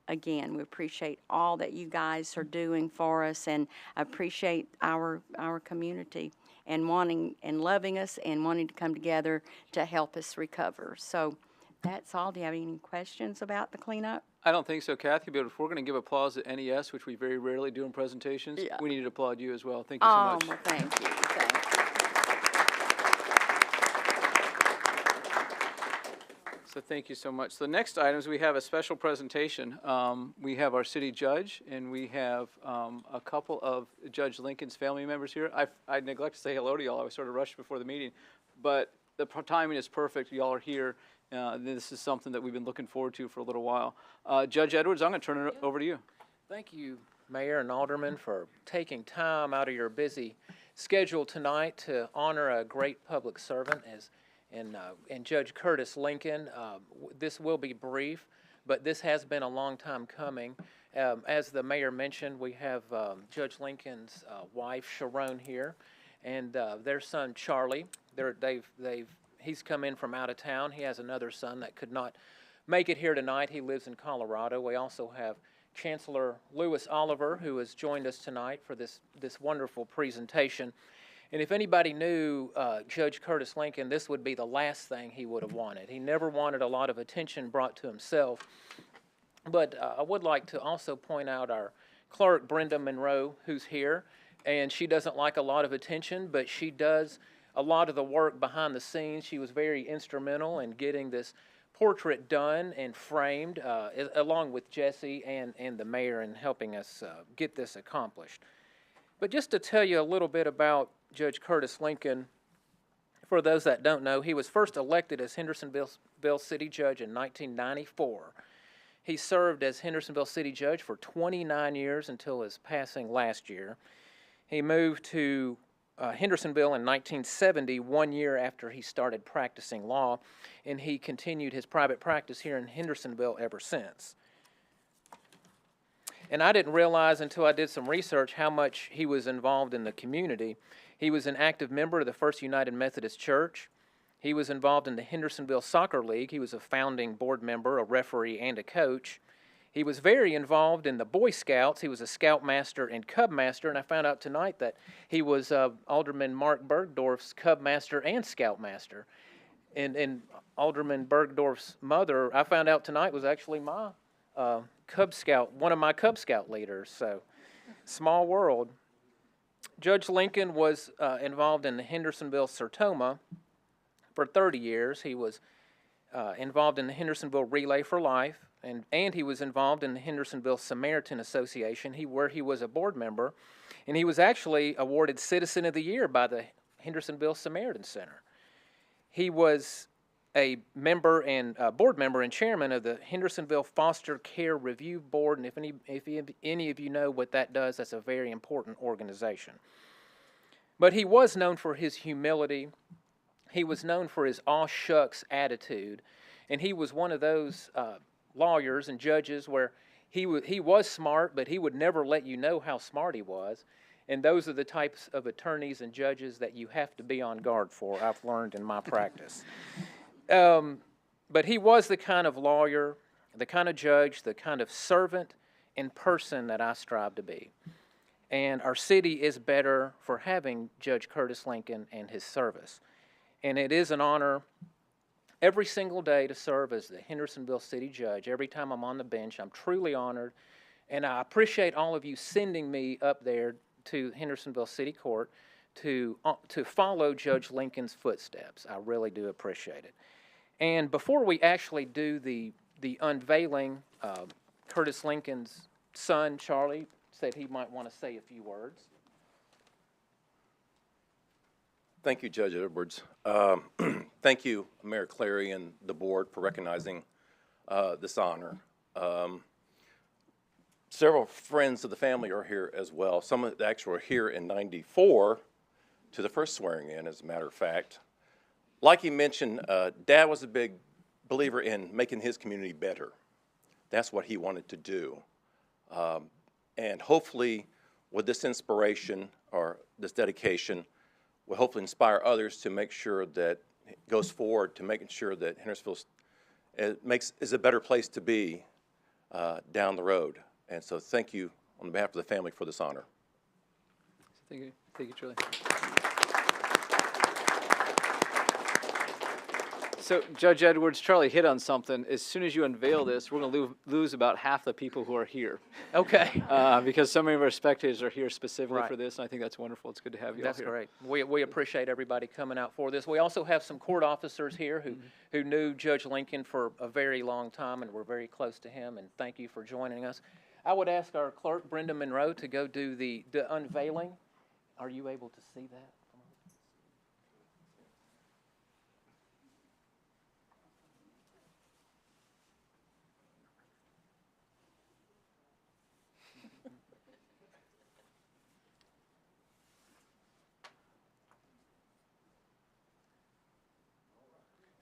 again, we appreciate all that you guys are doing for us, and appreciate our community. and wanting and loving us and wanting to come together to help us recover. So that's all. Do you have any questions about the cleanup? I don't think so, Kathy, but if we're going to give applause to NES, which we very rarely do in presentations, Yeah. we need to applaud you as well. Thank you so Oh, much. well, thank you. Thank you. So thank you so much. So the next items, we have a special presentation. We have our city judge, and we have a couple of Judge Lincoln's family members here. I neglected to say hello to y'all. I was sort of rushed before the meeting, but the timing is perfect. Y'all are here. This is something that we've been looking forward to for a little while. Judge Edwards, I'm going to turn it over to you. Thank you, Mayor and Aldermen, for taking time out of your busy schedule tonight to honor a great public servant and Judge Curtis Lincoln. This will be brief, but this has been a long time coming. As the mayor mentioned, we have Judge Lincoln's wife, Sharon, here, and their son, Charlie. He's come in from out of town. He has another son that could not make it here tonight. He lives in Colorado. We also have Chancellor Lewis Oliver, who has joined us tonight for this wonderful presentation. And if anybody knew Judge Curtis Lincoln, this would be the last thing he would have wanted. He never wanted a lot of attention brought to himself. But I would like to also point out our clerk, Brenda Monroe, who's here. And she doesn't like a lot of attention, but she does a lot of the work behind the scenes. She was very instrumental in getting this portrait done and framed, along with Jesse and the mayor, in helping us get this accomplished. But just to tell you a little bit about Judge Curtis Lincoln, for those that don't know, he was first elected as Hendersonville City Judge in 1994. He served as Hendersonville City Judge for 29 years until his passing last year. He moved to Hendersonville in 1970, 1 year after he started practicing law, and he continued his private practice here in Hendersonville ever since. And I didn't realize until I did some research how much he was involved in the community. He was an active member of the First United Methodist Church. He was involved in the Hendersonville Soccer League. He was a founding board member, a referee, and a coach. He was very involved in the Boy Scouts. He was a Scoutmaster and Cub Master, and I found out tonight that he was Alderman Mark Bergdorf's Cub Master and Scoutmaster. And Alderman Bergdorf's mother, I found out tonight, was actually my Cub Scout, one of my Cub Scout leaders, so small world. Judge Lincoln was involved in the Hendersonville Sertoma for 30 years. He was involved in the Hendersonville Relay for Life, and he was involved in the Hendersonville Samaritan Association, where he was a board member, and he was actually awarded Citizen of the Year by the Hendersonville Samaritan Center. He was a member and board member and chairman of the Hendersonville Foster Care Review Board, and if any of you know what that does, that's a very important organization. But he was known for his humility. He was known for his aw shucks attitude, and he was one of those lawyers and judges where he was smart, but he would never let you know how smart he was. And those are the types of attorneys and judges that you have to be on guard for, I've learned in my practice. But he was the kind of lawyer, the kind of judge, the kind of servant and person that I strive to be. And our city is better for having Judge Curtis Lincoln and his service. And it is an honor every single day to serve as the Hendersonville City Judge. Every time I'm on the bench, I'm truly honored. And I appreciate all of you sending me up there to Hendersonville City Court to follow Judge Lincoln's footsteps. I really do appreciate it. And before we actually do the unveiling, Curtis Lincoln's son, Charlie, said he might want to say a few words. Thank you, Judge Edwards. Thank you, Mayor Clary and the board for recognizing this honor. Several friends of the family are here as well. Some of the actual were here in '94 to the first swearing in, as a matter of fact. Like he mentioned, Dad was a big believer in making his community better. That's what he wanted to do. And hopefully with this inspiration or this dedication, will hopefully inspire others to make sure that it goes forward to making sure that Hendersonville is a better place to be down the road. And so thank you on behalf of the family for this honor. Thank you, Charlie. So Judge Edwards, Charlie hit on something. As soon as you unveil this, we're going to lose about half the people who are here. Okay. Because so many of our spectators are here specifically Right. for this, and I think that's wonderful. It's good to have you That's all here. great. We appreciate everybody coming out for this. We also have some court officers here who knew Judge Lincoln for a very long time and were very close to him, and thank you for joining us. I would ask our clerk, Brenda Monroe, to go do the unveiling. Are you able to see that?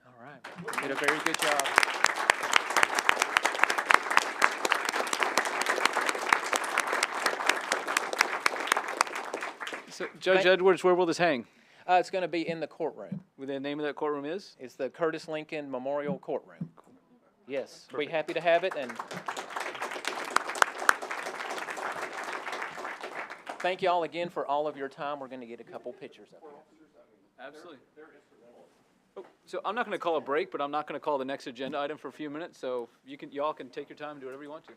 All right. You did a very good job. So Judge Edwards, where will this hang? It's going to be in the courtroom. The name of that courtroom is? It's the Curtis Lincoln Memorial Courtroom. Yes, we'll be happy to have it, and thank you all again for all of your time. We're going to get a couple pictures up here. Absolutely. Oh, so I'm not going to call a break, but I'm not going to call the next agenda item for a few minutes, so you all can take your time and do whatever you want to.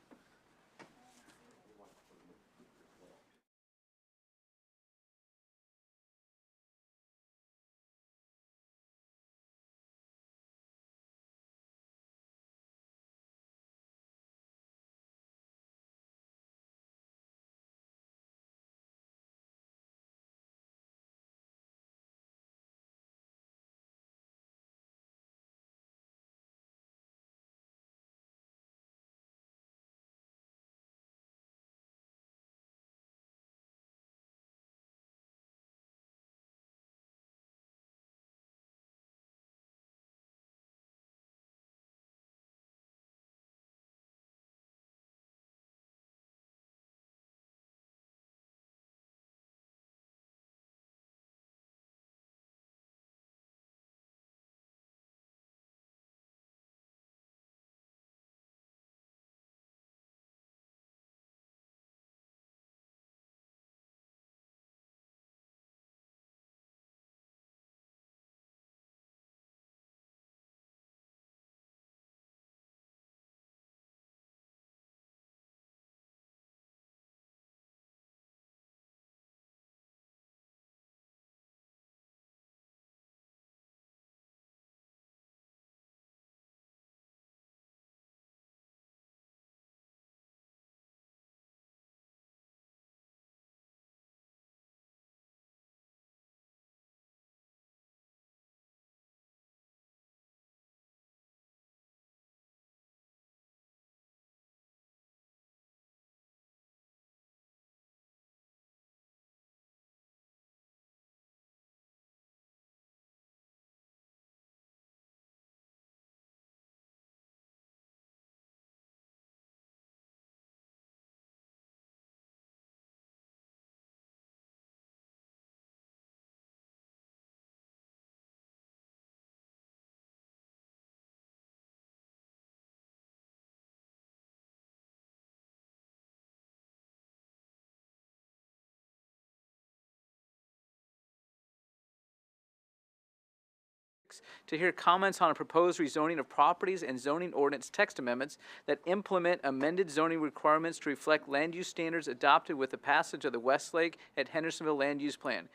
To hear comments on a proposed rezoning of properties and zoning ordinance text amendments that implement amended zoning requirements to reflect land use standards adopted with the passage of the Westlake at Hendersonville Land Use Plan.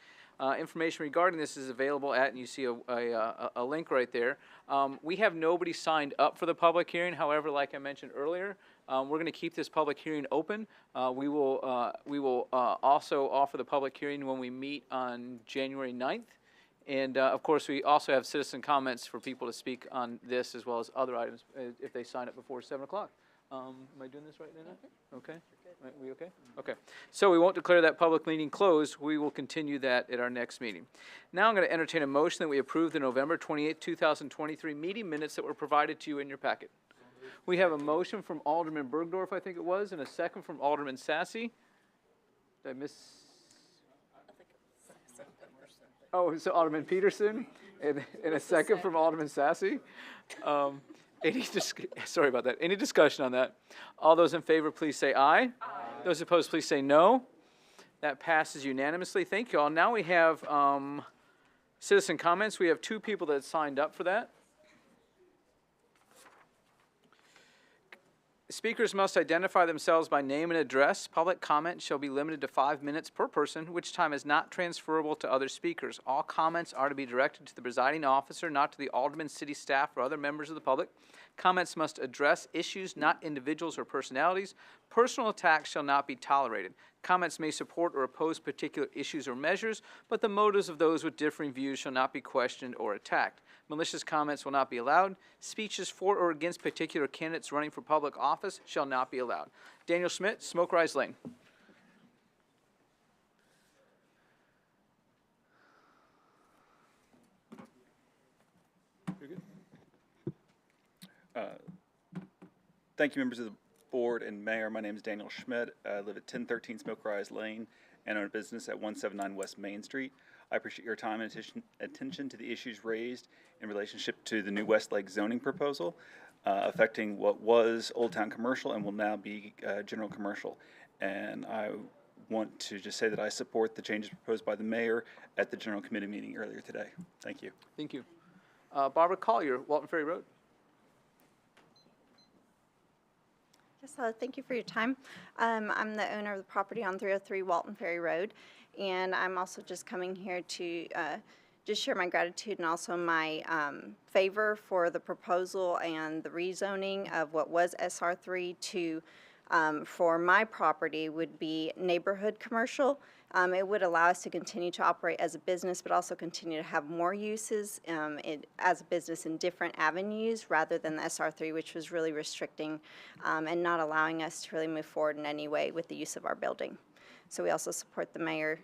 Information regarding this is available at, and you see a link right there. We have nobody signed up for the public hearing. However, like I mentioned earlier, we're going to keep this public hearing open. We will also offer the public hearing when we meet on January 9th. And, of course, we also have citizen comments for people to speak on this as well as other items if they sign up before 7 o'clock. Am I doing this right now? Okay. Right, we okay? Okay. So we won't declare that public meeting closed. We will continue that at our next meeting. Now I'm going to entertain a motion that we approve the November 28, 2023 meeting minutes that were provided to you in your packet. We have a motion from Alderman Bergdorf, I think it was, and a second from Alderman Sassy. Did I miss? Oh, so Alderman Peterson, and a second from Alderman Sassy. Sorry about that. Any discussion on that? All those in favor, please say aye. Aye. Those opposed, please say no. That passes unanimously. Thank you all. Now we have citizen comments. We have two people that signed up for that. Speakers must identify themselves by name and address. Public comment shall be limited to 5 minutes per person, which time is not transferable to other speakers. All comments are to be directed to the presiding officer, not to the alderman, city staff, or other members of the public. Comments must address issues, not individuals or personalities. Personal attacks shall not be tolerated. Comments may support or oppose particular issues or measures, but the motives of those with differing views shall not be questioned or attacked. Malicious comments will not be allowed. Speeches for or against particular candidates running for public office shall not be allowed. Daniel Schmidt, Smoke Rise Lane. Thank you, members of the board and mayor. My name is Daniel Schmidt. I live at 1013 Smoke Rise Lane and own a business at 179 West Main Street. I appreciate your time and attention to the issues raised in relationship to the new Westlake zoning proposal affecting what was Old Town Commercial and will now be general commercial. And I want to just say that I support the changes proposed by the mayor at the general committee meeting earlier today. Thank you. Thank you. Barbara Collier, Walton Ferry Road. Yes, thank you for your time. I'm the owner of the property on 303 Walton Ferry Road, and I'm also just coming here to just share my gratitude and also my favor for the proposal and the rezoning of what was SR3 to, for my property, would be neighborhood commercial. It would allow us to continue to operate as a business, but also continue to have more uses as a business in different avenues rather than the SR3, which was really restricting and not allowing us to really move forward in any way with the use of our building. So we also support the mayor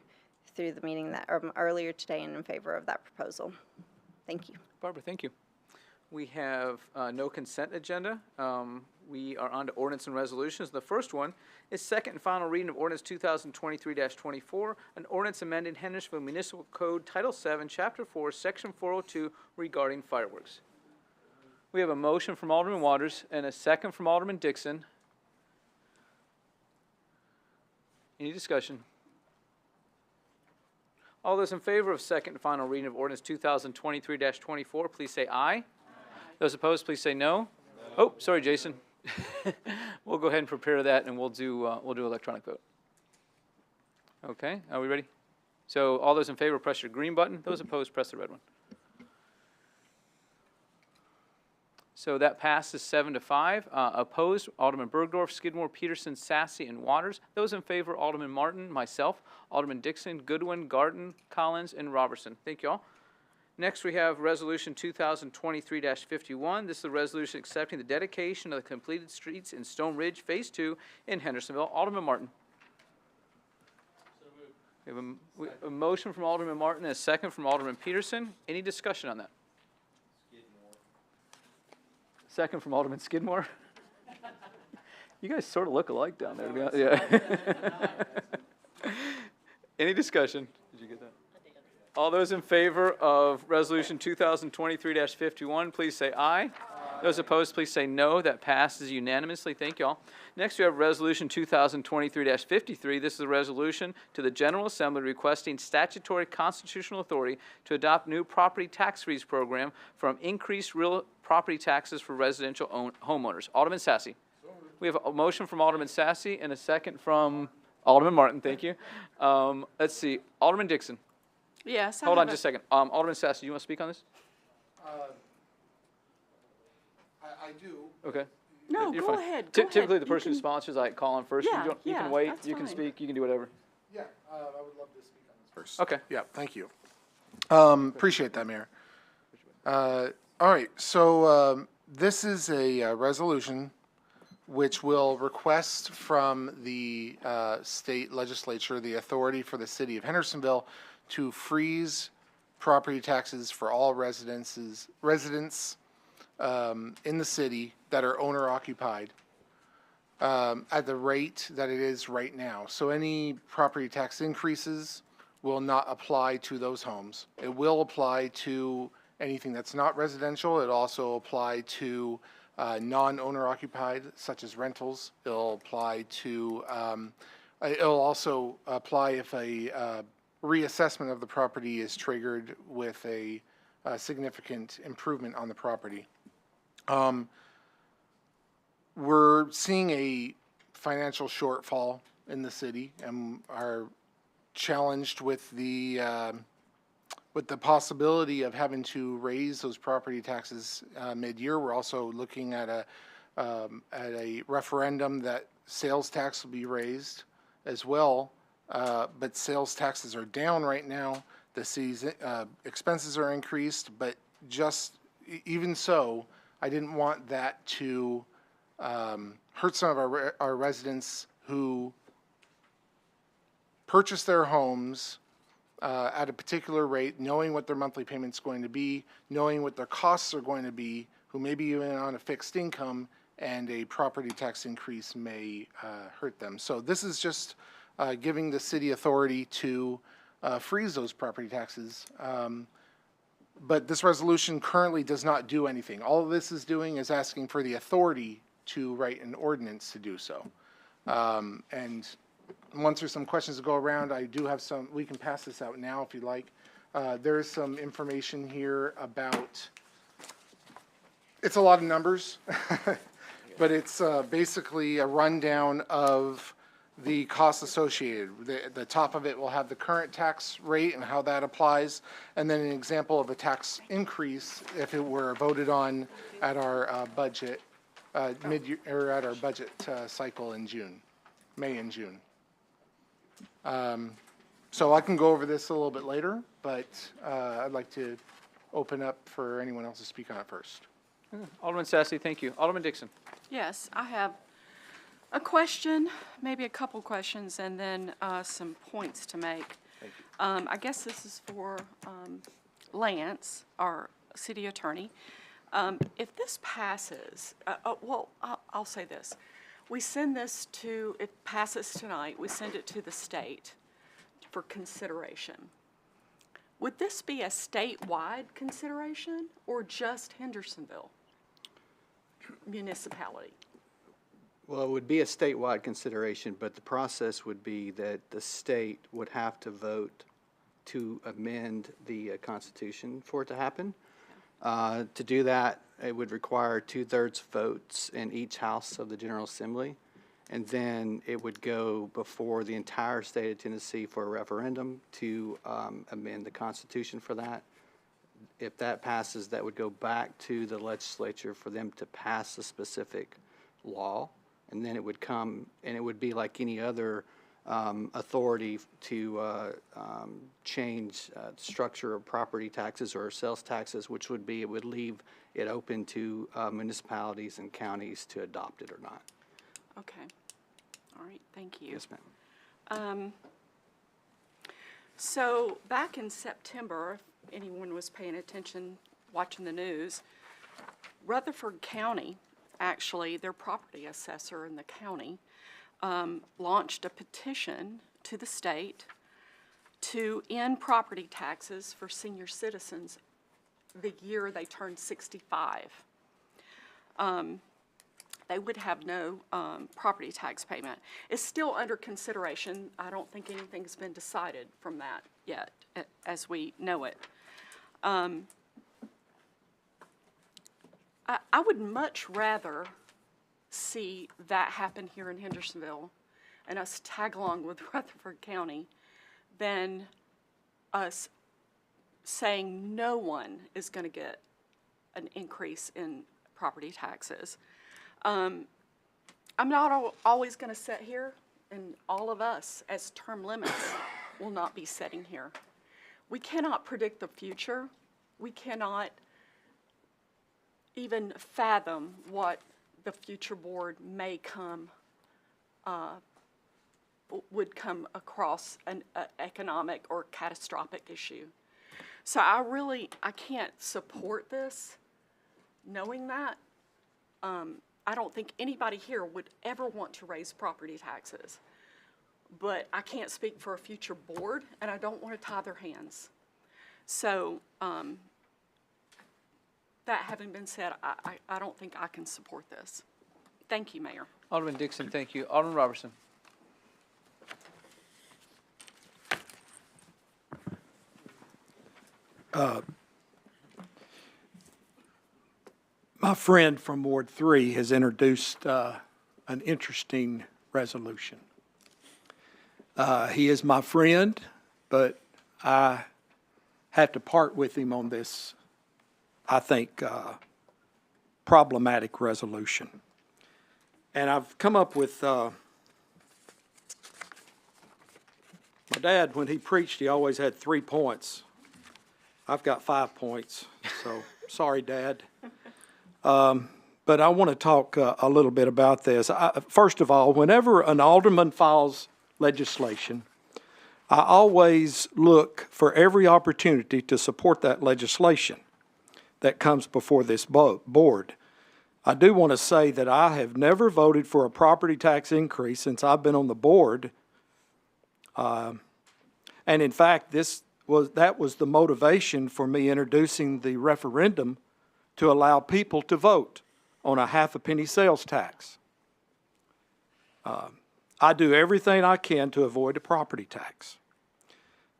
through the meeting that earlier today and in favor of that proposal. Thank you. Barbara, thank you. We have no consent agenda. We are on to ordinance and resolutions. The first one is second and final reading of ordinance 2023-24, an ordinance amending Hendersonville Municipal Code Title 7, Chapter 4, Section 402 regarding fireworks. We have a motion from Alderman Waters and a second from Alderman Dixon. Any discussion? All those in favor of second and final reading of ordinance 2023-24, please say aye. Those opposed, please say no. Oh, sorry, Jason. We'll go ahead and prepare that, and we'll do electronic vote. Okay, are we ready? So all those in favor, press your green button. Those opposed, press the red one. So that passes 7-5. Opposed, Alderman Bergdorf, Skidmore, Peterson, Sassy, and Waters. Those in favor, Alderman Martin, myself, Alderman Dixon, Goodwin, Garten, Collins, and Robertson. Thank you all. Next, we have Resolution 2023-51. This is the resolution accepting the dedication of the completed streets in Stone Ridge Phase 2 in Hendersonville. Alderman Martin. We have a motion from Alderman Martin and a second from Alderman Peterson. Any discussion on that? Second from Alderman Skidmore. You guys sort of look alike down there, to be honest. Yeah. Any discussion? Did you get that? All those in favor of Resolution 2023-51, please say aye. Those opposed, please say no. That passes unanimously. Thank you all. Next, we have Resolution 2023-53. This is a resolution to the General Assembly requesting statutory constitutional authority to adopt new property tax freeze program from increased real property taxes for residential homeowners. Alderman Sassy. We have a motion from Alderman Sassy and a second from Alderman Martin. Thank you. Let's see. Alderman Dixon. Yes. Hold on just a second. Alderman Sassy, do you want to speak on this? I do. Okay. No, You're go fine. ahead. Go Typically, ahead. the person who sponsors, I call on first. Yeah, You can yeah, wait. that's You can fine. speak. You can do whatever. Yeah, I would love to speak on this first. Okay. Yeah, thank you. Appreciate that, Mayor. All right, so this is a resolution which will request from the state legislature the authority for the city of Hendersonville to freeze property taxes for all residents in the city that are owner occupied at the rate that it is right now. So any property tax increases will not apply to those homes. It will apply to anything that's not residential. It also apply to non-owner occupied, such as rentals. It'll apply to, it'll also apply if a reassessment of the property is triggered with a significant improvement on the property. we're seeing a financial shortfall in the city and are challenged with the possibility of having to raise those property taxes mid-year. We're also looking at a referendum that sales tax will be raised as well, but sales taxes are down right now. The city's expenses are increased, but even so, I didn't want that to hurt some of our residents who purchase their homes at a particular rate, knowing what their monthly payment's going to be, knowing what their costs are going to be, who may be even on a fixed income, and a property tax increase may hurt them. So this is just giving the city authority to freeze those property taxes. But this resolution currently does not do anything. All this is doing is asking for the authority to write an ordinance to do so. And once there's some questions to go around, I do have some, we can pass this out now if you'd like. There is some information here about, it's a lot of numbers, but it's basically a rundown of the costs associated. The top of it will have the current tax rate and how that applies, and then an example of a tax increase if it were voted on at our budget mid-year, or at our budget cycle in June, May and June. So I can go over this a little bit later, but I'd like to open up for anyone else to speak on it first. Alderman Sassy, thank you. Alderman Dixon. Yes, I have a question, maybe a couple questions, and then some points to make. I guess this is for Lance, our city attorney. If this passes, well, I'll say this. We send this to, it passes tonight, we send it to the state for consideration. Would this be a statewide consideration or just Hendersonville municipality? Well, it would be a statewide consideration, but the process would be that the state would have to vote to amend the Constitution for it to happen. To do that, it would require 2/3 votes in each house of the General Assembly, and then it would go before the entire state of Tennessee for a referendum to amend the Constitution for that. If that passes, that would go back to the legislature for them to pass a specific law, and then it would come, and it would be like any other authority to change structure of property taxes or sales taxes, which would be, it would leave it open to municipalities and counties to adopt it or not. Okay. All right, thank you. Yes, ma'am. So back in September, if anyone was paying attention, watching the news, Rutherford County, actually, their property assessor in the county, launched a petition to the state to end property taxes for senior citizens the year they turn 65. They would have no property tax payment. It's still under consideration. I don't think anything's been decided from that yet, as we know it. I would much rather see that happen here in Hendersonville and us tag along with Rutherford County than us saying no one is going to get an increase in property taxes. I'm not always going to sit here, and all of us as term limits will not be sitting here. We cannot predict the future. We cannot even fathom what the future board may come, would come across an economic or catastrophic issue. So I can't support this knowing that. I don't think anybody here would ever want to raise property taxes. But I can't speak for a future board, and I don't want to tie their hands. So that having been said, I don't think I can support this. Thank you, Mayor. Alderman Dixon, thank you. Alderman Robertson. my friend from Ward 3 has introduced an interesting resolution. He is my friend, but I have to part with him on this, I think, problematic resolution. And I've come up with, my dad, when he preached, he always had 3 points. I've got 5 points, so sorry, Dad. But I want to talk a little bit about this. First of all, whenever an alderman files legislation, I always look for every opportunity to support that legislation that comes before this board. I do want to say that I have never voted for a property tax increase since I've been on the board. And in fact, that was the motivation for me introducing the referendum to allow people to vote on a half a penny sales tax. I do everything I can to avoid a property tax.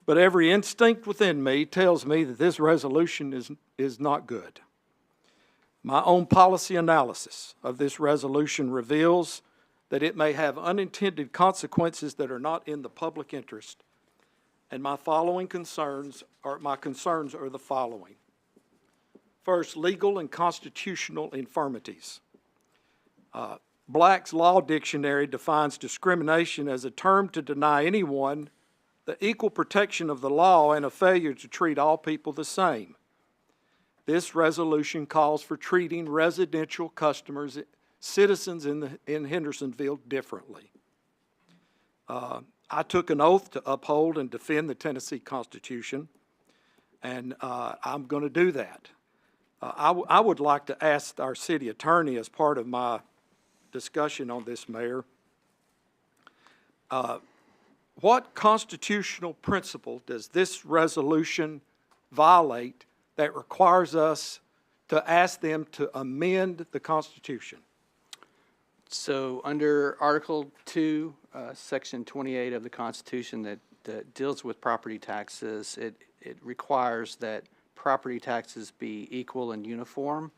But every instinct within me tells me that this resolution is not good. My own policy analysis of this resolution reveals that it may have unintended consequences that are not in the public interest. And my concerns are the following. First, legal and constitutional infirmities. Black's Law Dictionary defines discrimination as a term to deny anyone the equal protection of the law and a failure to treat all people the same. This resolution calls for treating residential customers, citizens in Hendersonville differently. I took an oath to uphold and defend the Tennessee Constitution, and I'm going to do that. I would like to ask our city attorney, as part of my discussion on this, Mayor, what constitutional principle does this resolution violate that requires us to ask them to amend the Constitution? So under Article 2, Section 28 of the Constitution that deals with property taxes, it requires that property taxes be equal and uniform,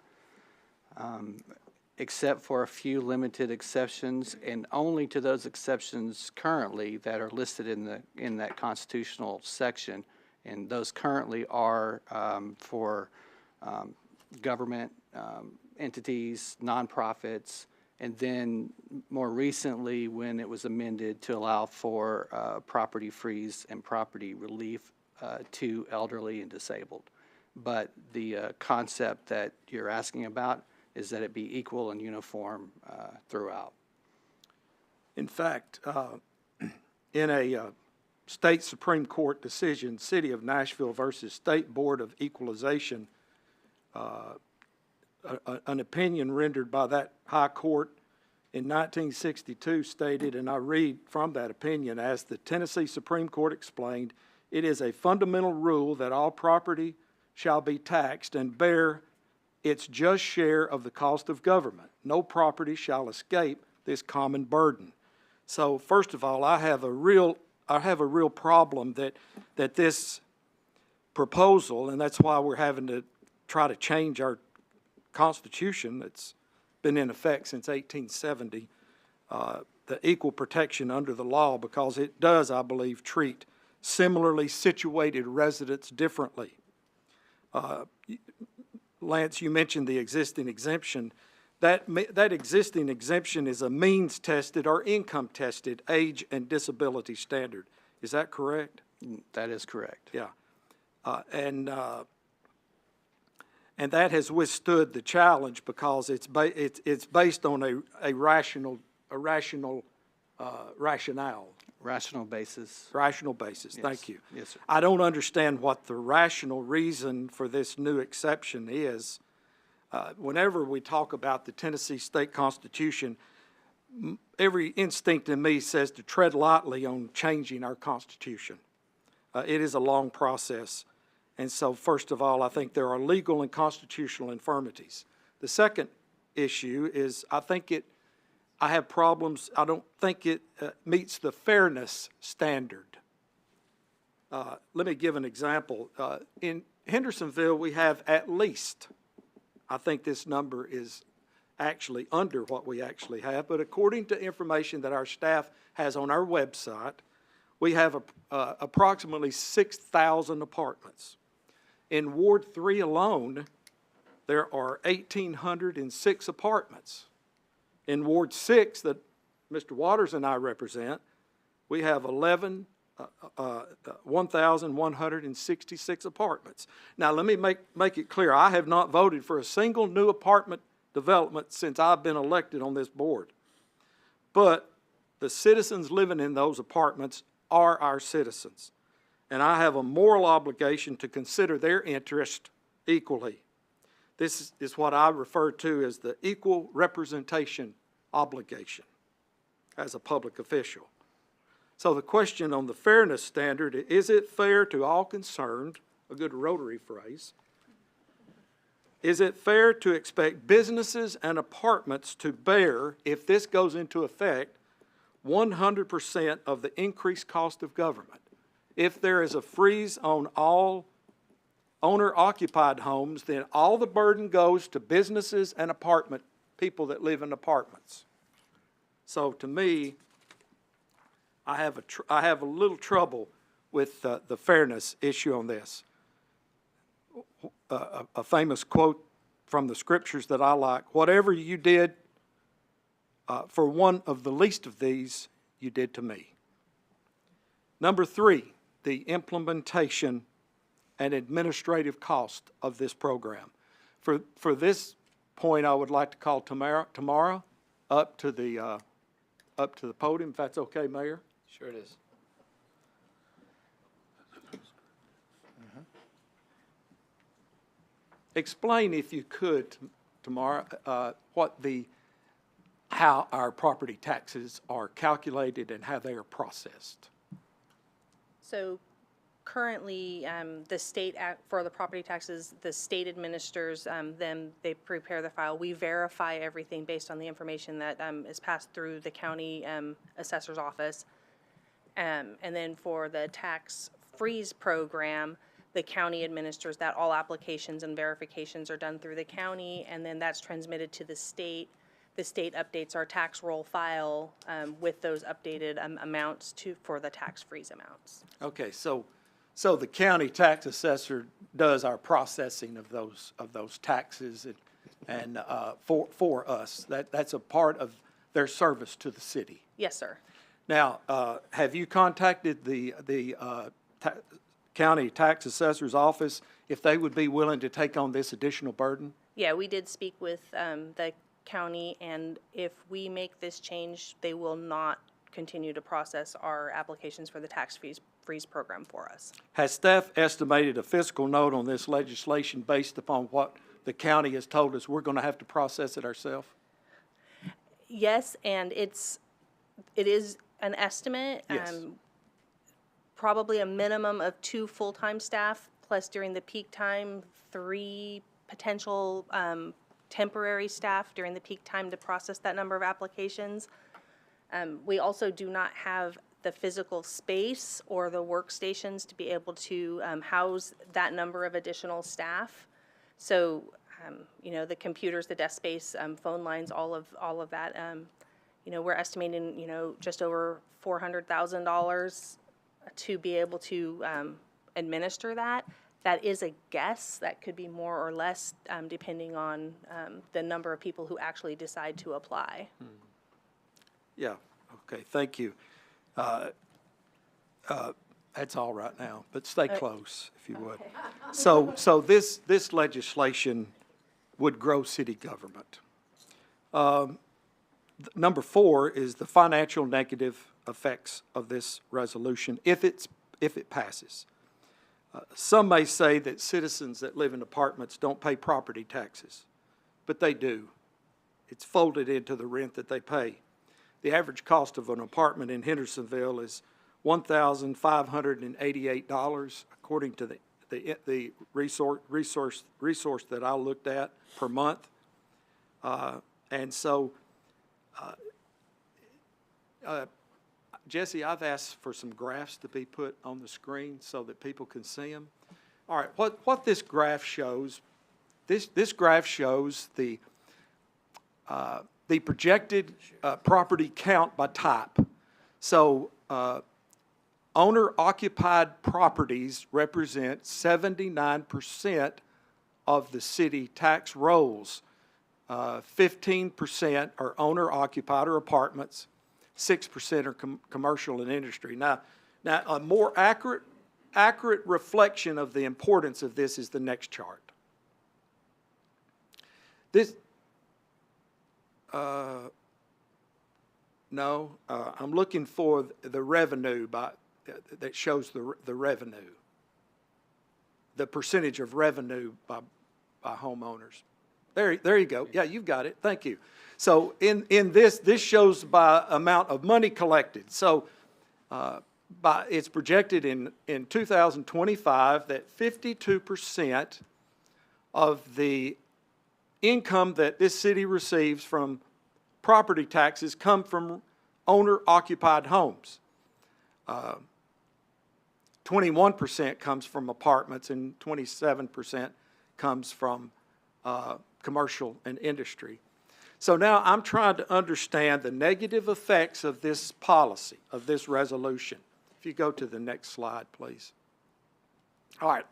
except for a few limited exceptions, and only to those exceptions currently that are listed in that constitutional section. And those currently are for government entities, nonprofits, and then more recently when it was amended to allow for property freeze and property relief to elderly and disabled. But the concept that you're asking about is that it be equal and uniform throughout. In fact, in a state Supreme Court decision, City of Nashville versus State Board of Equalization, an opinion rendered by that high court in 1962 stated, and I read from that opinion, as the Tennessee Supreme Court explained, it is a fundamental rule that all property shall be taxed and bear its just share of the cost of government. No property shall escape this common burden. So first of all, I have a real problem that this proposal, and that's why we're having to try to change our Constitution that's been in effect since 1870, the equal protection under the law, because it does, I believe, treat similarly situated residents differently. Lance, you mentioned the existing exemption. That existing exemption is a means-tested or income-tested age and disability standard. Is that correct? That is correct. Yeah. And that has withstood the challenge because it's based on a rational rationale. Rational basis. Rational basis, Yes. Thank you. Yes, sir. I don't understand what the rational reason for this new exception is. Whenever we talk about the Tennessee State Constitution, every instinct in me says to tread lightly on changing our Constitution. It is a long process. And so, first of all, I think there are legal and constitutional infirmities. The second issue is I have problems. I don't think it meets the fairness standard. Let me give an example. In Hendersonville, we have at least I think this number is actually under what we actually have, but according to information that our staff has on our website, we have approximately 6,000 apartments. In Ward 3 alone, there are 1,806 apartments. In Ward 6 that Mr. Waters and I represent, we have 1,166 apartments. Now, let me make it clear, I have not voted for a single new apartment development since I've been elected on this board. But the citizens living in those apartments are our citizens. And I have a moral obligation to consider their interest equally. This is what I refer to as the equal representation obligation as a public official. So the question on the fairness standard, is it fair to all concerned, a good rotary phrase, is it fair to expect businesses and apartments to bear, if this goes into effect, 100% of the increased cost of government? If there is a freeze on all owner-occupied homes, then all the burden goes to businesses and apartment people that live in apartments. So to me, I have a little trouble with the fairness issue on this. A famous quote from the scriptures that I like: "Whatever you did for one of the least of these, you did to me." Number 3, the implementation and administrative cost of this program. For this point, I would like to call Tamara up to the podium, if that's okay, Mayor. Sure it is. Explain, if you could, Tamara, how our property taxes are calculated and how they are processed. So currently, the state, for the property taxes, the state administers them, they prepare the file. We verify everything based on the information that is passed through the county assessor's office. And then for the tax freeze program, the county administers that. All applications and verifications are done through the county, and then that's transmitted to the state. The state updates our tax roll file with those updated amounts for the tax freeze amounts. Okay, so the county tax assessor does our processing of those taxes and for us. That's a part of their service to the city. Yes, sir. Now, have you contacted the county tax assessor's office if they would be willing to take on this additional burden? Yeah, we did speak with the county, and if we make this change, they will not continue to process our applications for the tax freeze program for us. Has staff estimated a fiscal note on this legislation based upon what the county has told us we're going to have to process it ourselves? Yes, and it is an estimate. Yes. Probably a minimum of 2 full-time staff, plus during the peak time, 3 potential temporary staff during the peak time to process that number of applications. We also do not have the physical space or the workstations to be able to house that number of additional staff. So, the computers, the desk space, phone lines, all of that, we're estimating, just over $400,000 to be able to administer that. That is a guess. That could be more or less depending on the number of people who actually decide to apply. Yeah, okay, thank you. That's all right now, but stay close if you would. So this legislation would grow city government. Number 4 is the financial negative effects of this resolution if it passes. Some may say that citizens that live in apartments don't pay property taxes, but they do. It's folded into the rent that they pay. The average cost of an apartment in Hendersonville is $1,588, according to the resource that I looked at, per month. And so, Jesse, I've asked for some graphs to be put on the screen so that people can see them. All right, what this graph shows this graph shows the projected property count by type. So owner-occupied properties represent 79% of the city tax rolls. 15% are owner-occupied or apartments. 6% are commercial and industry. Now, a more accurate reflection of the importance of this is the next chart. This, I'm looking for the revenue that shows the revenue, the percentage of revenue by homeowners. There you go. Yeah, you've got it. Thank you. So in this shows by amount of money collected. So it's projected in 2025 that 52% of the income that this city receives from property taxes come from owner-occupied homes. 21% comes from apartments and 27% comes from commercial and industry. So now I'm trying to understand the negative effects of this policy, of this resolution. If you go to the next slide, please. All right.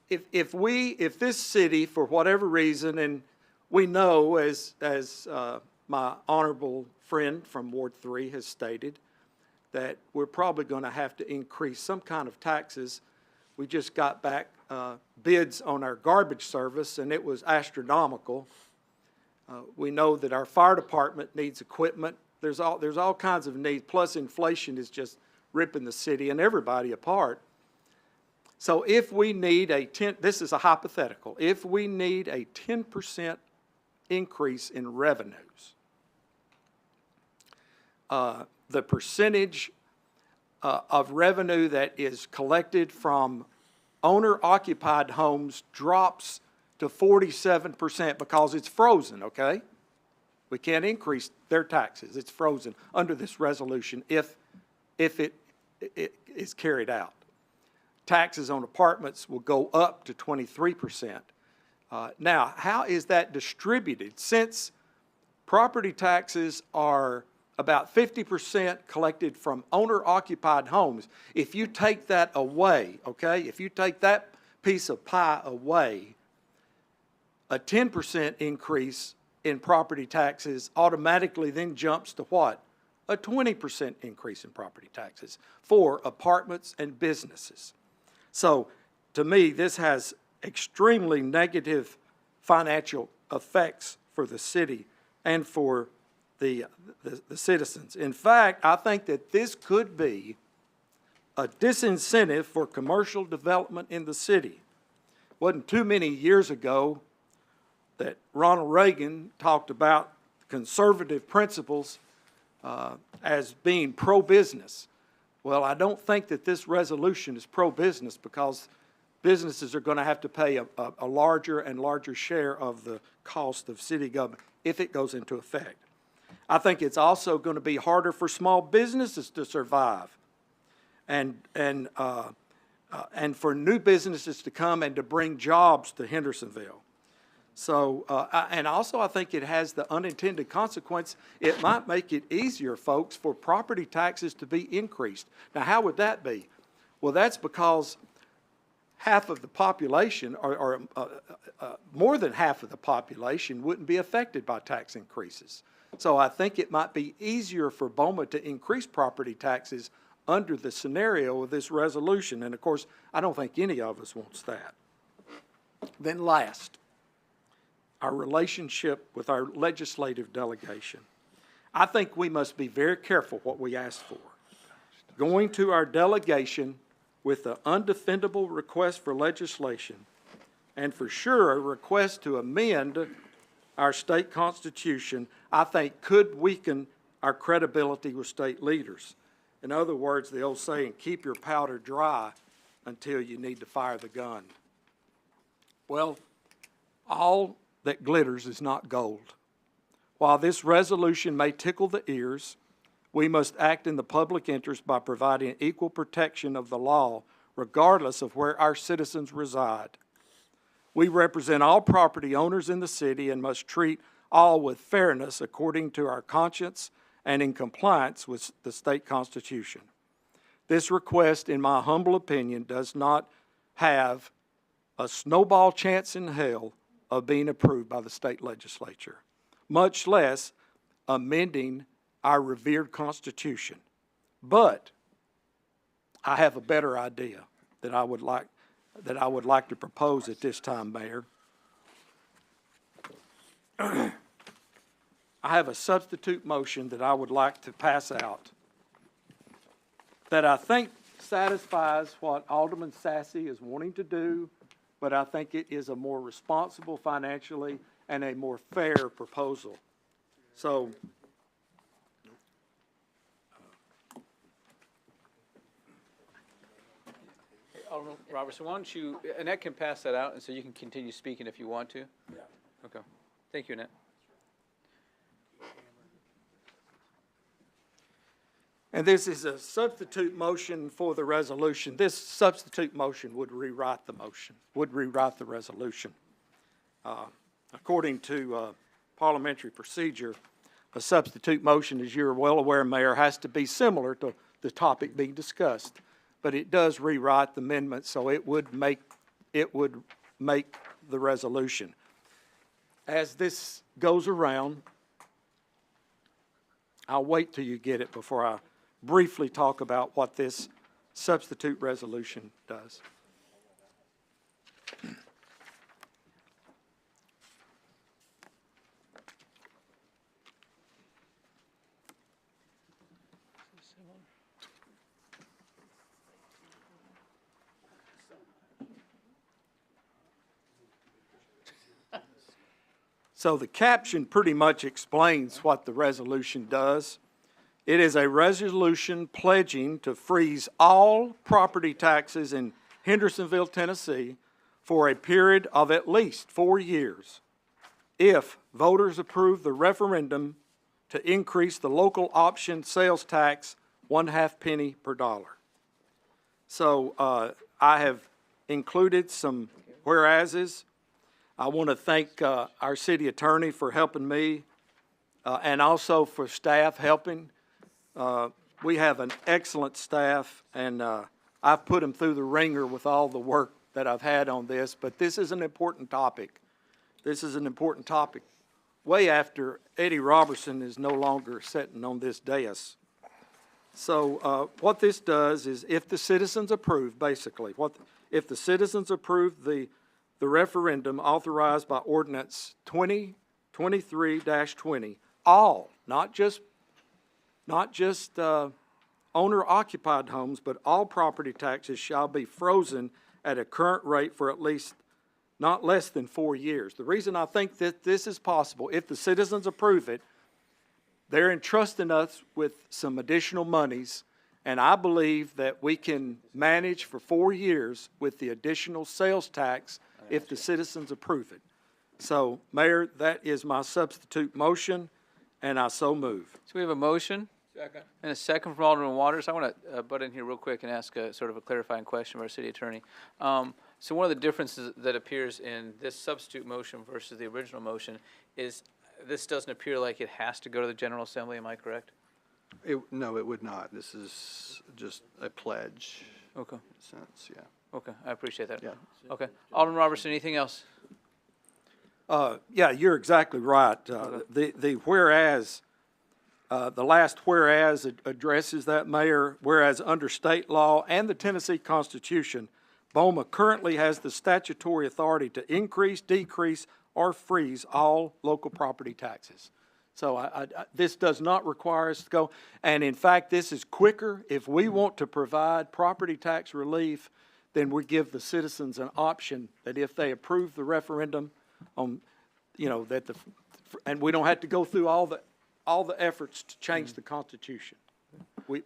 If this city, for whatever reason, and we know as my honorable friend from Ward 3 has stated, that we're probably going to have to increase some kind of taxes. We just got back bids on our garbage service, and it was astronomical. We know that our fire department needs equipment. There's all kinds of needs, plus inflation is just ripping the city and everybody apart. So if we need this is a hypothetical, if we need a 10% increase in revenues, the percentage of revenue that is collected from owner-occupied homes drops to 47% because it's frozen, okay? We can't increase their taxes. It's frozen under this resolution if it is carried out. Taxes on apartments will go up to 23%. Now, how is that distributed? Since property taxes are about 50% collected from owner-occupied homes, if you take that away, okay, if you take that piece of pie away, a 10% increase in property taxes automatically then jumps to what? A 20% increase in property taxes for apartments and businesses. So, to me, this has extremely negative financial effects for the city and for the citizens. In fact, I think that this could be a disincentive for commercial development in the city. It wasn't too many years ago that Ronald Reagan talked about conservative principles as being pro-business. Well, I don't think that this resolution is pro-business because businesses are going to have to pay a larger and larger share of the cost of city government if it goes into effect. I think it's also going to be harder for small businesses to survive and for new businesses to come and to bring jobs to Hendersonville. So, and also I think it has the unintended consequence. It might make it easier, folks, for property taxes to be increased. Now, how would that be? Well, that's because half of the population, or more than half of the population, wouldn't be affected by tax increases. So I think it might be easier for BOMA to increase property taxes under the scenario of this resolution. And, of course, I don't think any of us wants that. Then last, our relationship with our legislative delegation. I think we must be very careful what we ask for. Going to our delegation with an undefendable request for legislation, and for sure a request to amend our state constitution, I think could weaken our credibility with state leaders. In other words, the old saying, keep your powder dry until you need to fire the gun. Well, all that glitters is not gold. While this resolution may tickle the ears, we must act in the public interest by providing equal protection of the law regardless of where our citizens reside. We represent all property owners in the city and must treat all with fairness according to our conscience and in compliance with the state constitution. This request, in my humble opinion, does not have a snowball chance in hell of being approved by the state legislature, much less amending our revered Constitution. But I have a better idea that I would like to propose at this time, Mayor. I have a substitute motion that I would like to pass out that I think satisfies what Alderman Sassy is wanting to do, but I think it is a more responsible financially and a more fair proposal. So, Alderman Robertson, why don't you, Annette can pass that out, and so you can continue speaking if you want to. Yeah. Okay. Thank you, Annette. and this is a substitute motion for the resolution. This substitute motion would rewrite the resolution. According to parliamentary procedure, a substitute motion, as you're well aware, Mayor, has to be similar to the topic being discussed. But it does rewrite the amendment, so it would make the resolution. As this goes around, I'll wait till you get it before I briefly talk about what this substitute resolution does. So the caption pretty much explains what the resolution does. It is a resolution pledging to freeze all property taxes in Hendersonville, Tennessee for a period of at least 4 years if voters approve the referendum to increase the local option sales tax 1/2 penny per dollar. So I have included some whereases. I want to thank our city attorney for helping me and also for staff helping. We have an excellent staff, and I've put them through the ringer with all the work that I've had on this, but this is an important topic. This is an important topic way after Eddie Robertson is no longer sitting on this dais. So what this does is if the citizens approve, basically, if the citizens approve the referendum authorized by Ordinance 2023-20, all, not just owner-occupied homes, but all property taxes shall be frozen at a current rate for at least not less than 4 years. The reason I think that this is possible, if the citizens approve it, they're entrusting us with some additional monies, and I believe that we can manage for 4 years with the additional sales tax if the citizens approve it. So, Mayor, that is my substitute motion, and I so move. So we have a motion. Second. And a second from Alderman Waters. I want to butt in here real quick and ask sort of a clarifying question of our city attorney. So one of the differences that appears in this substitute motion versus the original motion is this doesn't appear like it has to go to the General Assembly. Am I correct? No, it would not. This is just a pledge. Okay. In a sense, yeah. Okay, I appreciate that. Yeah. Okay. Alderman Robertson, anything else? Yeah, you're exactly right. The whereas, the last whereas addresses that, Mayor, whereas under state law and the Tennessee Constitution, BOMA currently has the statutory authority to increase, decrease, or freeze all local property taxes. So this does not require us to go, and in fact, this is quicker. If we want to provide property tax relief, then we give the citizens an option that if they approve the referendum on, and we don't have to go through all the efforts to change the Constitution. We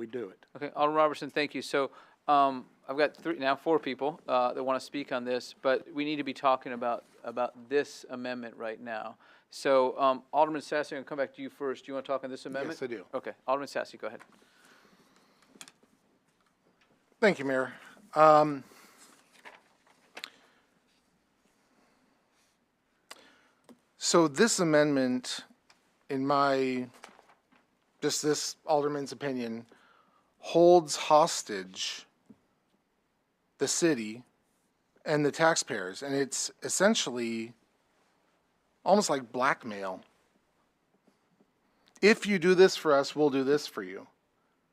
do it. Okay, Alderman Robertson, thank you. So I've got four people that want to speak on this, but we need to be talking about this amendment right now. So Alderman Sassy, I'm going to come back to you first. Do you want to talk on this amendment? Yes, I do. Okay, Alderman Sassy, go ahead. Thank you, Mayor. So this amendment, in this alderman's opinion, holds hostage the city and the taxpayers, and it's essentially almost like blackmail. If you do this for us, we'll do this for you.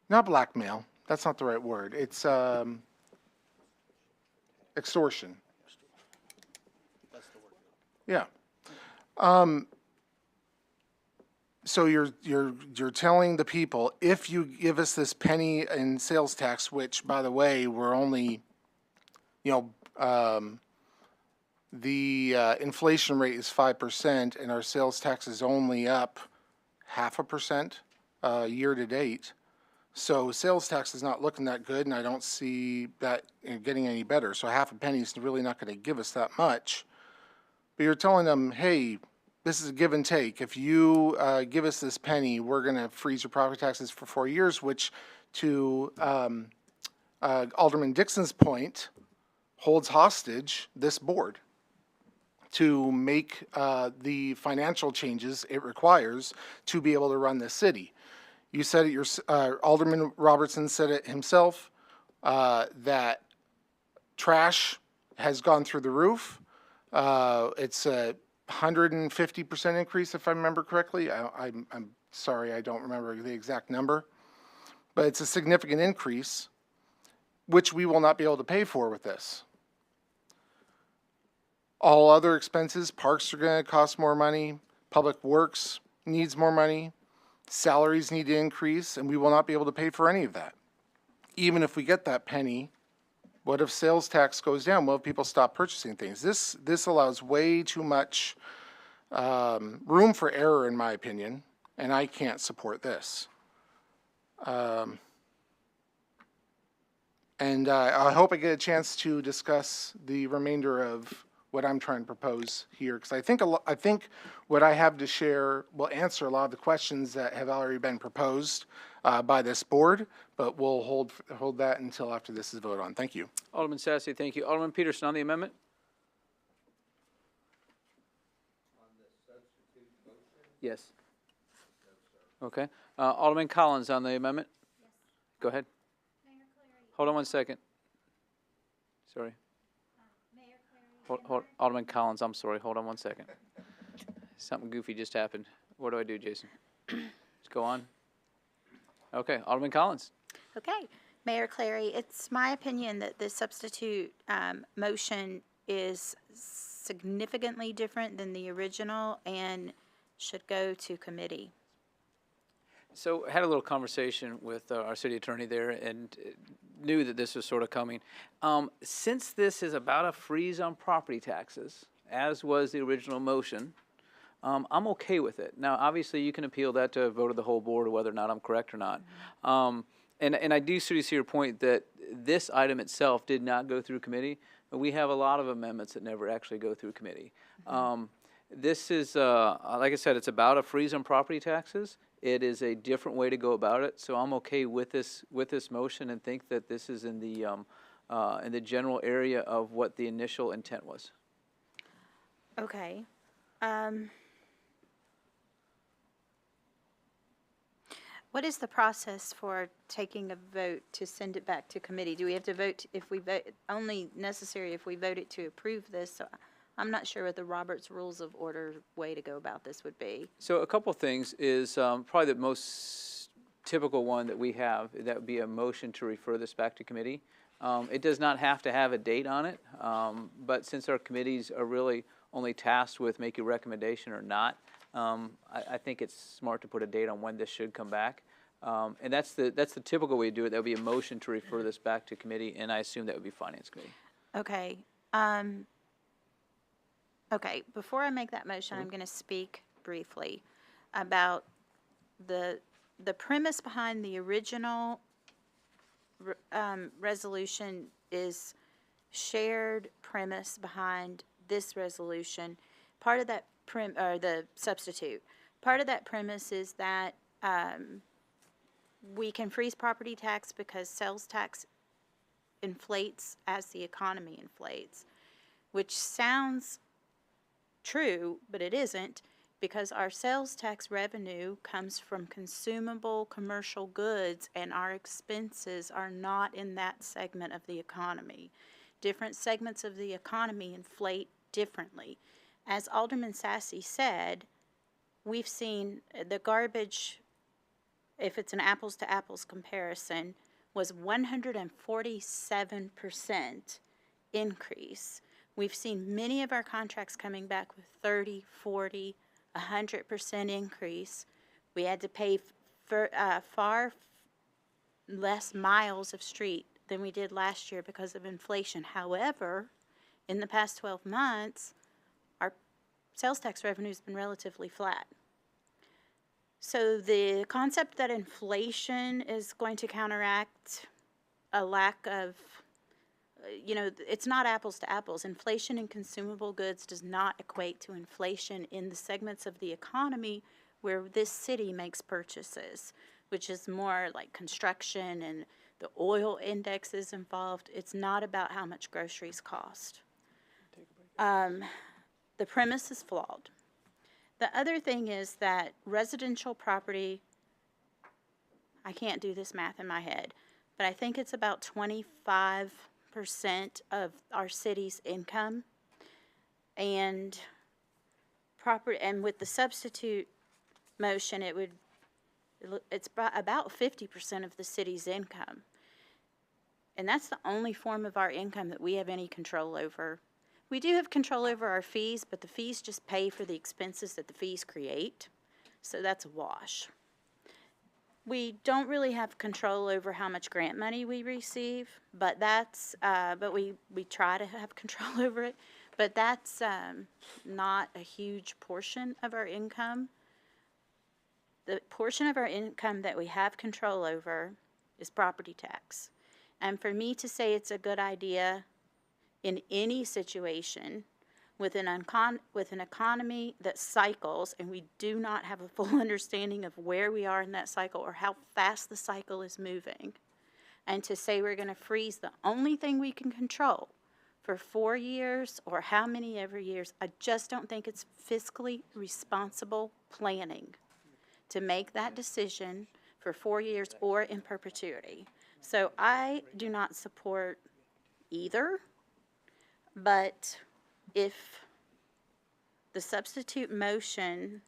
Not blackmail. That's not the right word. It's extortion. Yeah. So you're telling the people, if you give us this penny in sales tax, which, by the way, we're only, the inflation rate is 5%, and our sales tax is only up 0.5% year to date. So sales tax is not looking that good, and I don't see that getting any better. So half a penny is really not going to give us that much. But you're telling them, hey, this is a give and take. If you give us this penny, we're going to freeze your property taxes for 4 years, which, to Alderman Dixon's point, holds hostage this board to make the financial changes it requires to be able to run this city. You said it, Alderman Robertson said it himself, that trash has gone through the roof. It's a 150% increase, if I remember correctly. I'm sorry, I don't remember the exact number. But it's a significant increase, which we will not be able to pay for with this. All other expenses, parks are going to cost more money, public works needs more money, salaries need to increase, and we will not be able to pay for any of that. Even if we get that penny, what if sales tax goes down? What if people stop purchasing things? This allows way too much room for error, in my opinion, and I can't support this. And I hope I get a chance to discuss the remainder of what I'm trying to propose here, because I think what I have to share will answer a lot of the questions that have already been proposed by this board, but we'll hold that until after this is voted on. Thank you. Alderman Sassy, thank you. Alderman Peterson on the amendment? Yes. Okay. Alderman Collins on the amendment? Yes. Go ahead. Hold on one second. Sorry. Alderman Collins, I'm sorry. Hold on one second. Something goofy just happened. What do I do, Jason? Let's go on. Okay, Alderman Collins. Okay, Mayor Clary, it's my opinion that the substitute motion is significantly different than the original and should go to committee. So had a little conversation with our city attorney there and knew that this was sort of coming. Since this is about a freeze on property taxes, as was the original motion, I'm okay with it. Now, obviously, you can appeal that to a vote of the whole board, or whether or not I'm correct or not. And I do see your point that this item itself did not go through committee, but we have a lot of amendments that never actually go through committee. This is, like I said, it's about a freeze on property taxes. It is a different way to go about it, so I'm okay with this motion and think that this is in the general area of what the initial intent was. Okay. What is the process for taking a vote to send it back to committee? Do we have to vote if we vote, only necessary if we voted to approve this? So I'm not sure what the Robert's Rules of Order way to go about this would be. So a couple things is probably the most typical one that we have, that would be a motion to refer this back to committee. It does not have to have a date on it, but since our committees are really only tasked with making a recommendation or not, I think it's smart to put a date on when this should come back. And that's the typical way to do it. That would be a motion to refer this back to committee, and I assume that would be Finance Committee. Okay. Okay, before I make that motion, I'm going to speak briefly about the premise behind the original resolution is shared premise behind this resolution. Part of that the substitute. Part of that premise is that we can freeze property tax because sales tax inflates as the economy inflates, which sounds true, but it isn't, because our sales tax revenue comes from consumable commercial goods, and our expenses are not in that segment of the economy. Different segments of the economy inflate differently. As Alderman Sassy said, we've seen the garbage, if it's an apples to apples comparison, was 147% increase. We've seen many of our contracts coming back with 30, 40, 100% increase. We had to pay far less miles of street than we did last year because of inflation. However, in the past 12 months, our sales tax revenue has been relatively flat. So the concept that inflation is going to counteract a lack of, it's not apples to apples. Inflation in consumable goods does not equate to inflation in the segments of the economy where this city makes purchases, which is more like construction and the oil index is involved. It's not about how much groceries cost. The premise is flawed. The other thing is that residential property, I can't do this math in my head, but I think it's about 25% of our city's income. And with the substitute motion, it's about 50% of the city's income. And that's the only form of our income that we have any control over. We do have control over our fees, but the fees just pay for the expenses that the fees create. So that's a wash. We don't really have control over how much grant money we receive, but we try to have control over it. But that's not a huge portion of our income. The portion of our income that we have control over is property tax. And for me to say it's a good idea in any situation with an economy that cycles, and we do not have a full understanding of where we are in that cycle or how fast the cycle is moving, and to say we're going to freeze the only thing we can control for 4 years or how many ever years, I just don't think it's fiscally responsible planning to make that decision for 4 years or in perpetuity. So I do not support either, but if the substitute motion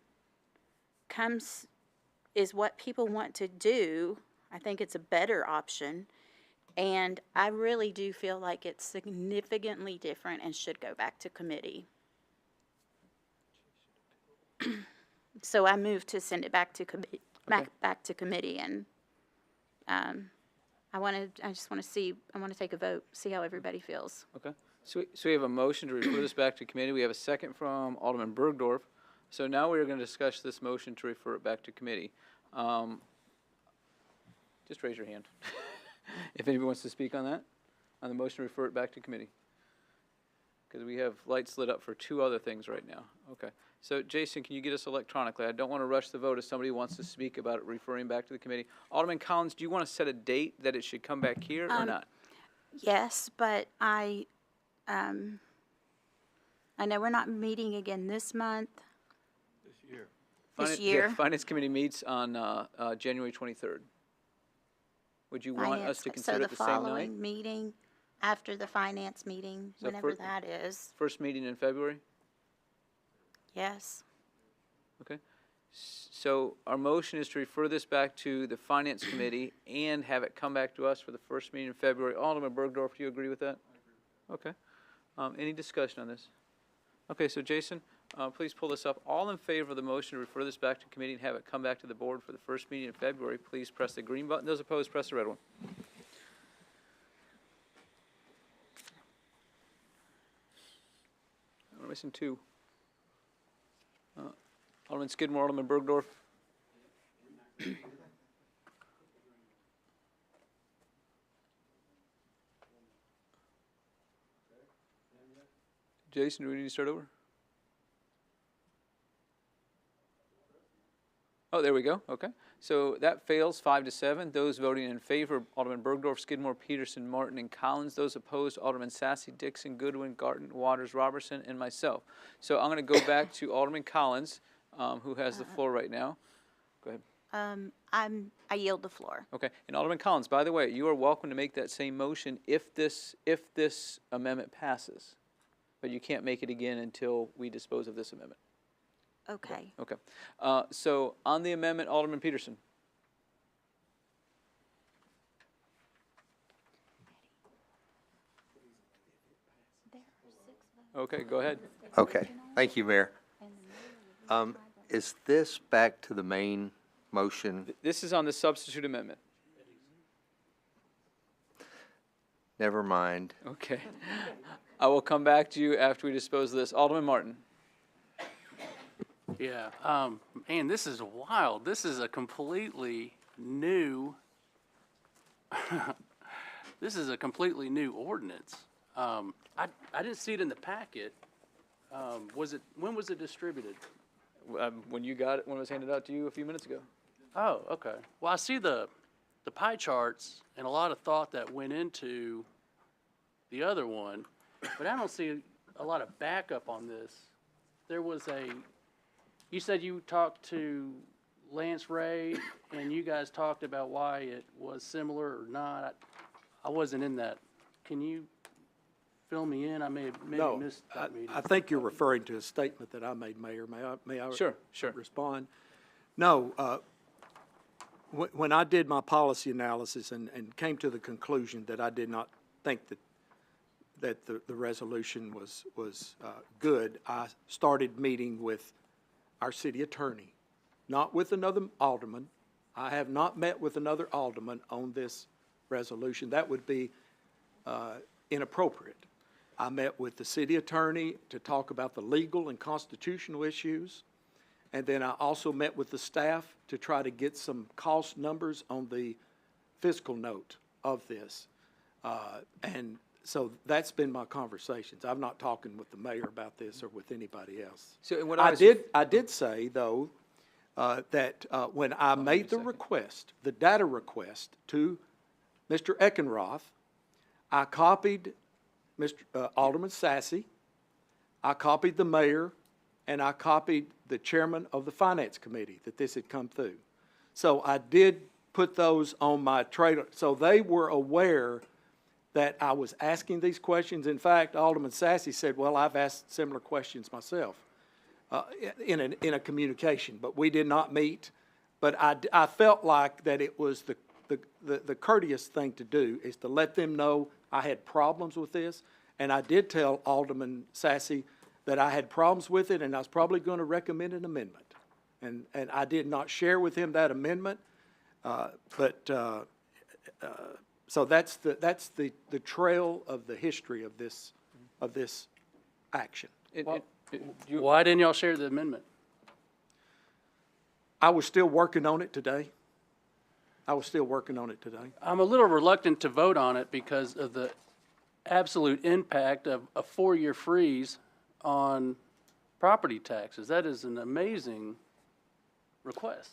is what people want to do, I think it's a better option. And I really do feel like it's significantly different and should go back to committee. So I move to send it back to back to committee, and I just want to take a vote, see how everybody feels. Okay. So we have a motion to refer this back to committee. We have a second from Alderman Bergdorf. So now we are going to discuss this motion to refer it back to committee. Just raise your hand if anybody wants to speak on that, on the motion to refer it back to committee. Because we have lights lit up for two other things right now. Okay. So Jason, can you get us electronically? I don't want to rush the vote if somebody wants to speak about it referring back to the committee. Alderman Collins, do you want to set a date that it should come back here or not? Yes, but I know we're not meeting again this month. This year. Yeah, Finance Committee meets on January 23rd. Would you want us to consider it the same night? So the following meeting after the finance meeting, So whenever that is. First meeting in February? Yes. Okay. So our motion is to refer this back to the Finance Committee and have it come back to us for the first meeting in February. Alderman Bergdorf, do you agree with that? Okay. Any discussion on this? Okay, so Jason, please pull this up. All in favor of the motion to refer this back to committee and have it come back to the board for the first meeting in February, please press the green button. Those opposed, press the red one. We're missing two. Alderman Skidmore, Alderman Bergdorf. Jason, do we need to start over? Oh, there we go, okay. So that fails 5-7. Those voting in favor, Alderman Bergdorf, Skidmore, Peterson, Martin, and Collins. Those opposed, Alderman Sassy, Dixon, Goodwin, Garten, Waters, Robertson, and myself. So I'm going to go back to Alderman Collins, who has the floor right now. Go ahead. I yield the floor. Okay, and Alderman Collins, by the way, you are welcome to make that same motion if this amendment passes. But you can't make it again until we dispose of this amendment. Okay. Okay. So on the amendment, Alderman Peterson. Okay, go ahead. Okay, thank you, Mayor. Is this back to the main motion? This is on the substitute amendment. Never mind. Okay. I will come back to you after we dispose of this. Alderman Martin. Yeah, man, this is wild. This is a completely new, this is a completely new ordinance. I didn't see it in the packet. When was it distributed? When you got it, when it was handed out to you a few minutes ago. Oh, okay. Well, I see the pie charts and a lot of thought that went into the other one, but I don't see a lot of backup on this. There was you said you talked to Lance Ray, and you guys talked about why it was similar or not. I wasn't in that. Can you fill me in? I may have missed that meeting. I think you're referring to a statement that I made, Mayor. May I Sure. respond? No, when I did my policy analysis and came to the conclusion that I did not think that the resolution was good, I started meeting with our city attorney, not with another alderman. I have not met with another alderman on this resolution. That would be inappropriate. I met with the city attorney to talk about the legal and constitutional issues. And then I also met with the staff to try to get some cost numbers on the fiscal note of this. And so that's been my conversations. I'm not talking with the mayor about this or with anybody else. So what I did say, though, that when I made the request, the data request to Mr. Eckenroth, I copied Alderman Sassy, I copied the mayor, and I copied the chairman of the finance committee that this had come through. So I did put those on my trailer. So they were aware that I was asking these questions. In fact, Alderman Sassy said, well, I've asked similar questions myself in a communication, but we did not meet. But I felt like that it was the courteous thing to do is to let them know I had problems with this. And I did tell Alderman Sassy that I had problems with it and I was probably going to recommend an amendment. And I did not share with him that amendment, so that's the trail of the history of this action. Why didn't y'all share the amendment? I was still working on it today. I'm a little reluctant to vote on it because of the absolute impact of a 4-year freeze on property taxes. That is an amazing request.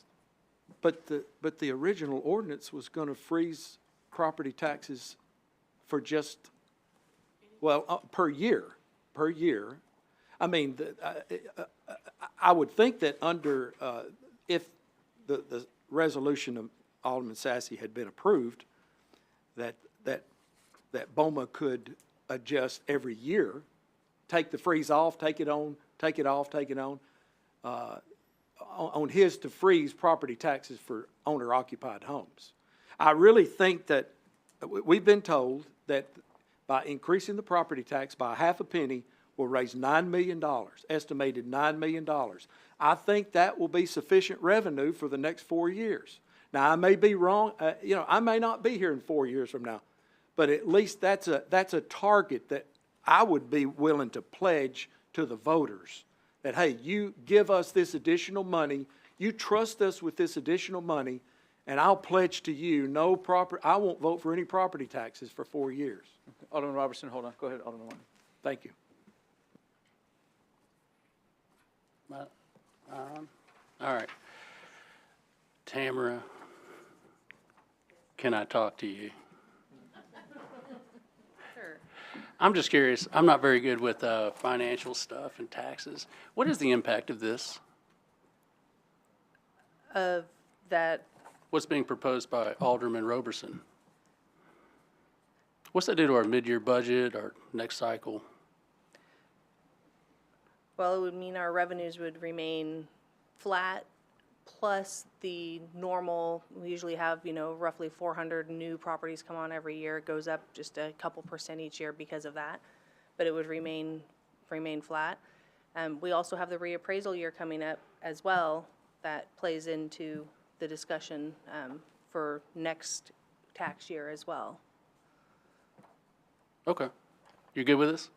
But the original ordinance was going to freeze property taxes for just, per year. I mean, I would think that under, if the resolution of Alderman Sassy had been approved, that BOMA could adjust every year, take the freeze off, take it on, take it off, take it on his to freeze property taxes for owner-occupied homes. I really think that we've been told that by increasing the property tax by half a penny will raise $9 million, estimated $9 million. I think that will be sufficient revenue for the next 4 years. Now, I may be wrong. I may not be here in 4 years from now, but at least that's a target that I would be willing to pledge to the voters that, hey, you give us this additional money, you trust us with this additional money, and I'll pledge to you I won't vote for any property taxes for 4 years. Okay. Alderman Robertson, hold on. Go ahead, Alderman Martin. Thank you. All right. Tamara, can I talk to you? Sure. I'm just curious. I'm not very good with financial stuff and taxes. What is the impact of this? Of that, What's being proposed by Alderman Roberson? What's that do to our mid-year budget, our next cycle? well, it would mean our revenues would remain flat, plus the normal, we usually have, roughly 400 new properties come on every year. It goes up just a couple % each year because of that, but it would remain flat. We also have the reappraisal year coming up as well. That plays into the discussion for next tax year as well. Okay. You're good with this?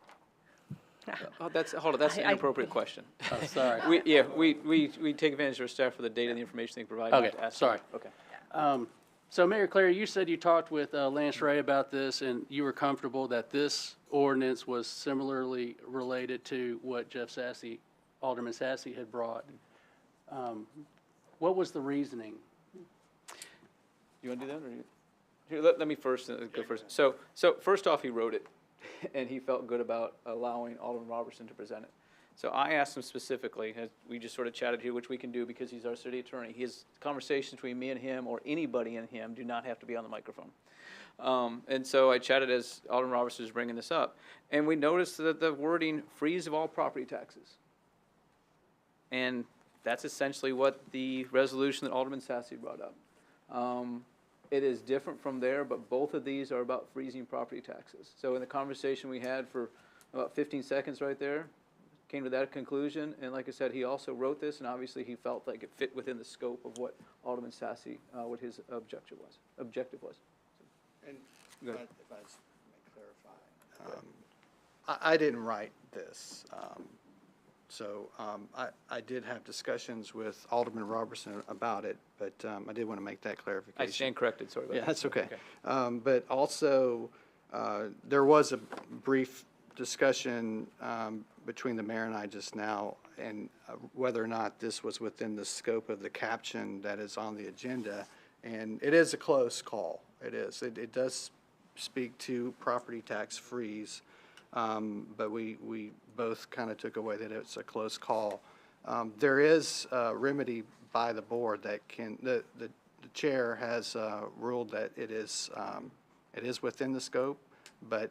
Oh, hold on, that's an inappropriate question. Oh, sorry. We take advantage of our staff for the data and the information they provide. not Okay, to ask sorry. them. Okay. So Mayor Clary, you said you talked with Lance Ray about this, and you were comfortable that this ordinance was similarly related to what Alderman Sassy had brought. What was the reasoning? You want to do that, or you? Here, let me first go first. So first off, he wrote it, and he felt good about allowing Alderman Robertson to present it. So I asked him specifically, as we just sort of chatted here, which we can do because he's our city attorney. His conversations between me and him, or anybody and him, do not have to be on the microphone. And so I chatted as Alderman Robertson was bringing this up, and we noticed that the wording "freeze of all property taxes," and that's essentially what the resolution that Alderman Sassy brought up. It is different from there, but both of these are about freezing property taxes. So in the conversation we had for about 15 seconds right there, came to that conclusion. And like I said, he also wrote this, and obviously he felt like it fit within the scope of what Alderman Sassy, what his objective was. And Go ahead. if I just may clarify, I didn't write this. I did have discussions with Alderman Robertson about it, but I did want to make that clarification. I stand corrected, sorry about that. Yeah, that's okay. But also, there was a brief discussion between the mayor and I just now, and whether or not this was within the scope of the caption that is on the agenda. And it is a close call. It is. It does speak to property tax freeze, but we both kind of took away that it's a close call. There is a remedy by the board that can, the chair has ruled that it is within the scope, but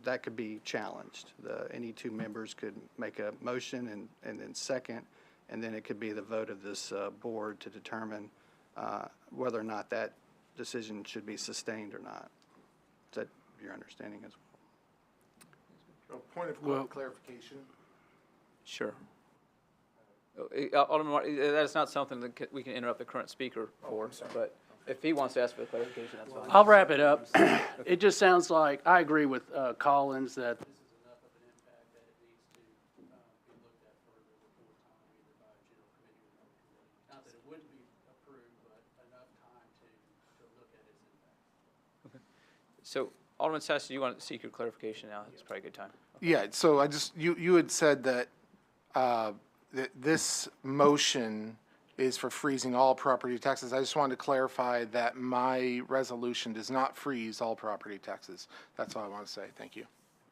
that could be challenged. Any two members could make a motion and then second, and then it could be the vote of this board to determine whether or not that decision should be sustained or not. Is that your understanding as well? A point of clarification. Sure. Alderman Martin, that is not something that we can interrupt the current speaker for, but if he wants to ask for a clarification, that's fine. I'll wrap it up. It just sounds like, I agree with Collins that this is enough of an impact that it needs to be looked at further before time, either by a general committee or another committee. Not that it wouldn't be approved, but enough time to look at its impact. Okay. So Alderman Sassy, do you want to seek your clarification now? It's probably a good time. Yeah, so you had said that, that this motion is for freezing all property taxes. I just wanted to clarify that my resolution does not freeze all property taxes. That's all I want to say. Thank you.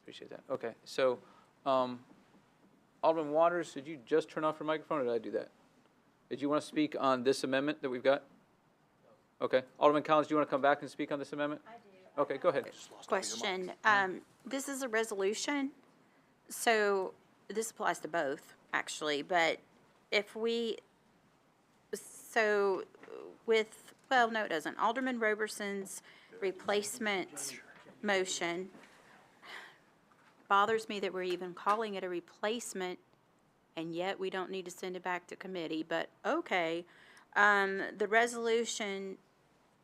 Appreciate that. Okay, so Alderman Waters, did you just turn off your microphone, or did I do that? Did you want to speak on this amendment that we've got? Okay. Alderman Collins, do you want to come back and speak on this amendment? I do. Okay, go ahead. Question. This is a resolution, so this applies to both, actually, but if we, so with, well, no, it doesn't. Alderman Roberson's replacement motion bothers me that we're even calling it a replacement, and yet we don't need to send it back to committee, but okay. The resolution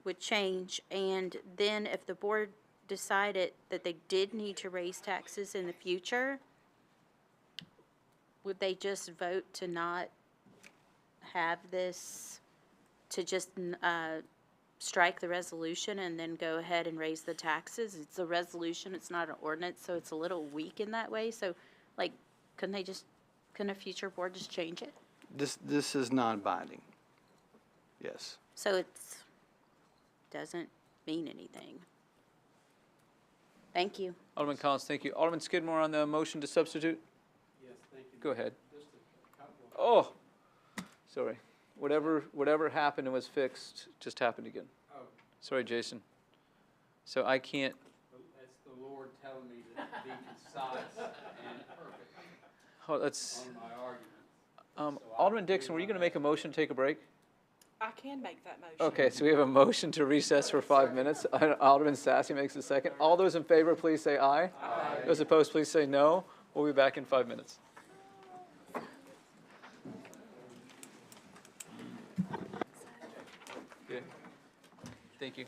would change, and then if the board decided that they did need to raise taxes in the future, would they just vote to not have this, to just strike the resolution and then go ahead and raise the taxes? It's a resolution, it's not an ordinance, so it's a little weak in that way. So, like, couldn't a future board just change it? This is non-binding. Yes. So it's, doesn't mean anything. Thank you. Alderman Collins, thank you. Alderman Skidmore on the motion to substitute? Yes, thank you. Go ahead. Just a couple of Oh, sorry. Whatever happened and was fixed just happened again. Oh. Sorry, Jason. So I can't, That's the Lord telling me to be concise and perfect oh, that's, on my argument. Alderman Dixon, were you going to make a motion to take a break? I can make that motion. Okay, so we have a motion to recess for 5 minutes. Alderman Sassy makes a second. All those in favor, please say aye. Aye. Those opposed, please say no. We'll be back in 5 minutes. Okay. Thank you.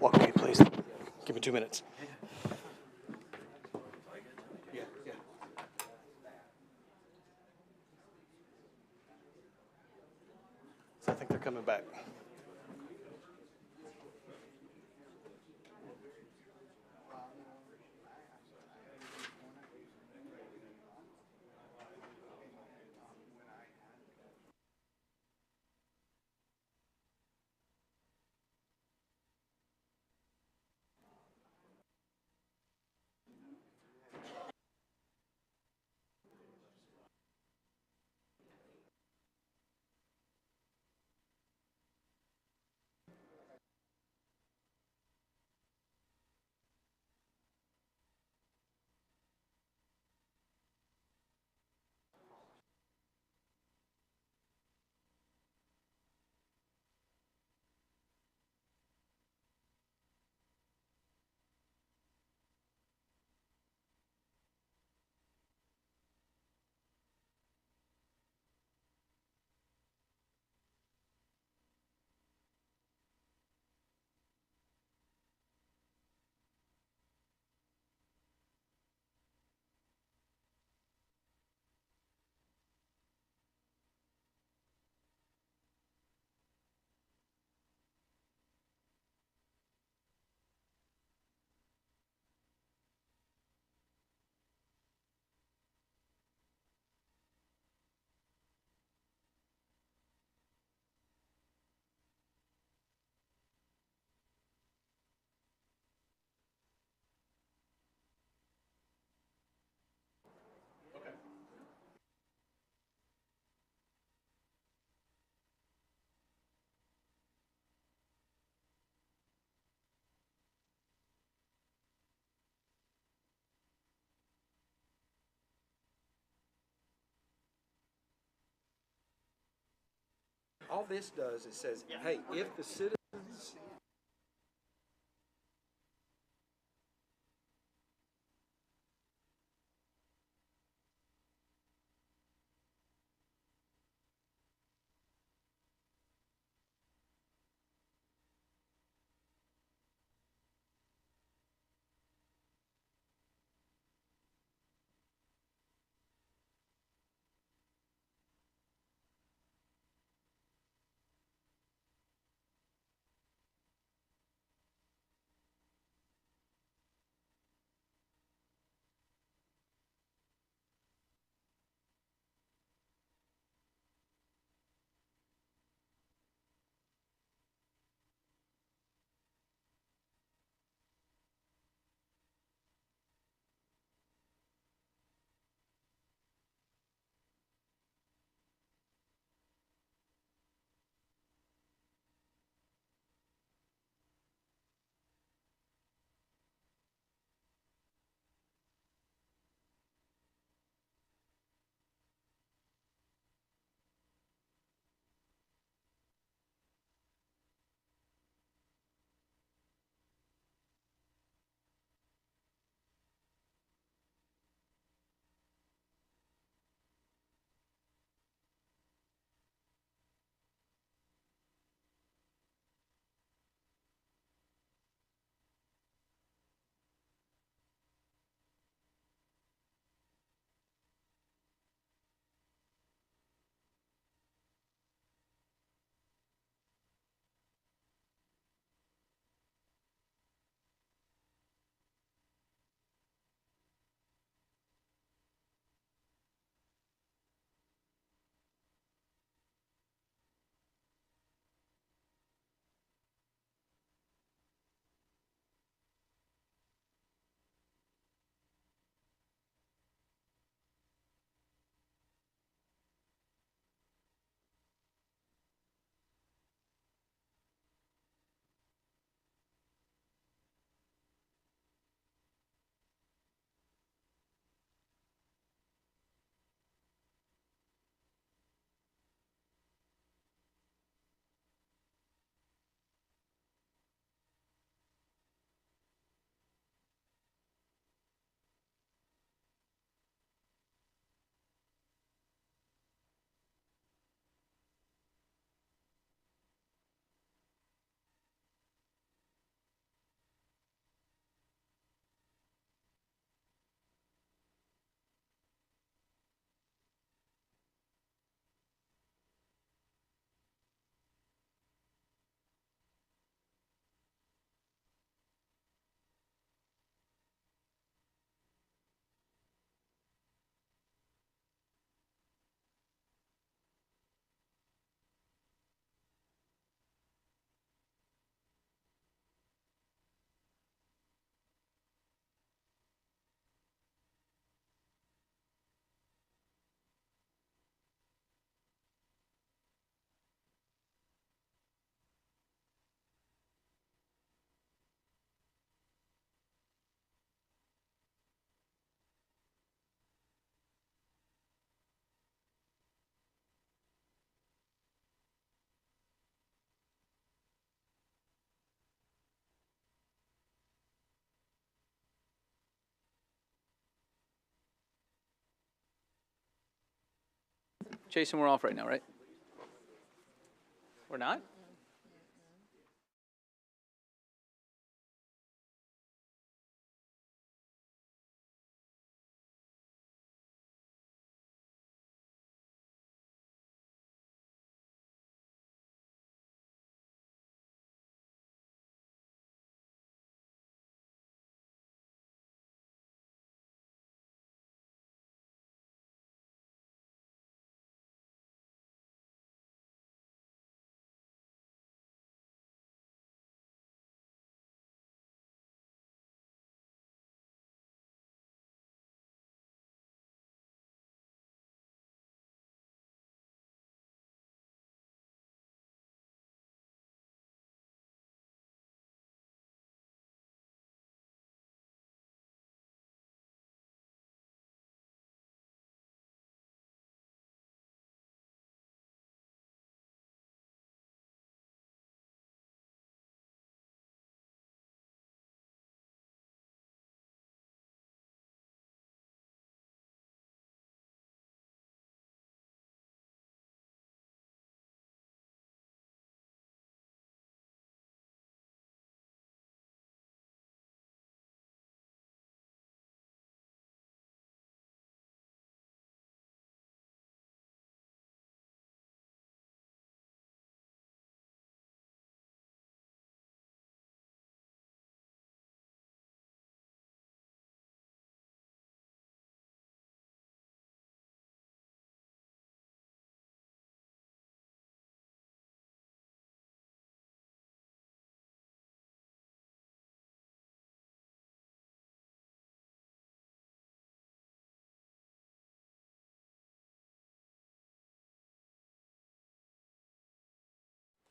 Walk away, please. Give me 2 minutes. Yeah, yeah. I think they're coming back. all this does is says, hey, if the citizens Jason, we're off right now, right? We're not?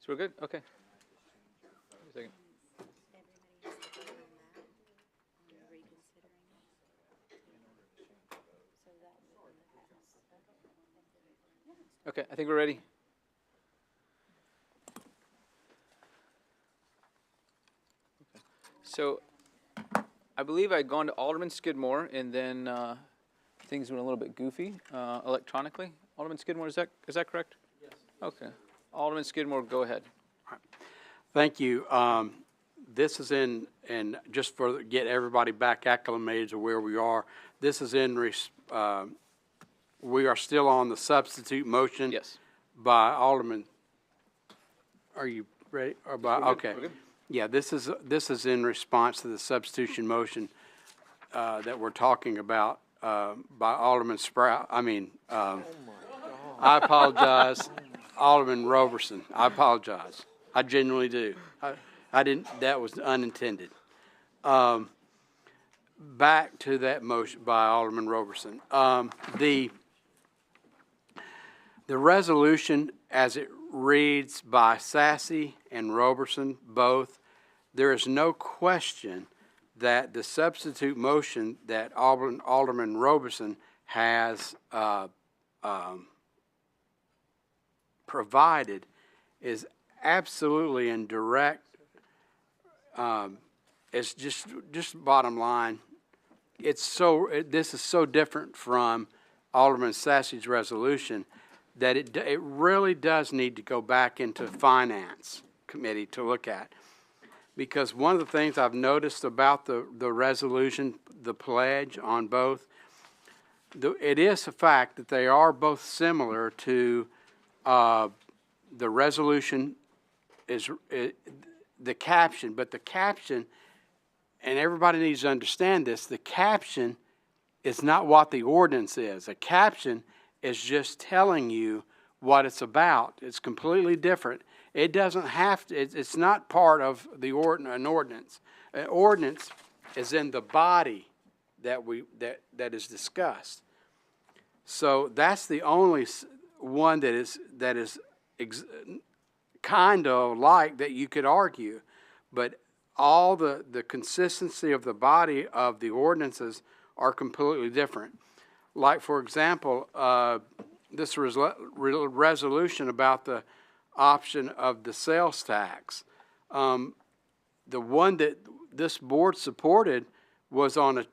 So we're good? Okay. Wait a second. Okay, I think we're ready. Okay. So I believe I'd gone to Alderman Skidmore, and then things went a little bit goofy electronically. Alderman Skidmore, is that correct? Yes. Okay. Alderman Skidmore, go ahead. Thank you. This is in, and just for get everybody back acclimated to where we are, this is in, we are still on the substitute motion. Yes. By Alderman. Are you ready? Or by, We're good. okay. We're good. Yeah, this is in response to the substitution motion that we're talking about by Alderman Sprout. I apologize, Alderman Roberson. I apologize. I genuinely do. I didn't. That was unintended. Back to that motion by Alderman Roberson. The resolution, as it reads by Sassy and Roberson both, there is no question that the substitute motion that Alderman Roberson has provided is absolutely in direct, it's just bottom line. This is so different from Alderman Sassy's resolution that it really does need to go back into Finance Committee to look at. Because one of the things I've noticed about the resolution, the pledge on both, it is a fact that they are both similar to the resolution is the caption, but the caption, and everybody needs to understand this, the caption is not what the ordinance is. A caption is just telling you what it's about. It's completely different. It doesn't have to, it's not part of the an ordinance. An ordinance is in the body that is discussed. So that's the only one that is kind of like that you could argue, but all the consistency of the body of the ordinances are completely different. Like, for example, this resolution about the option of the sales tax. The one that this board supported was on I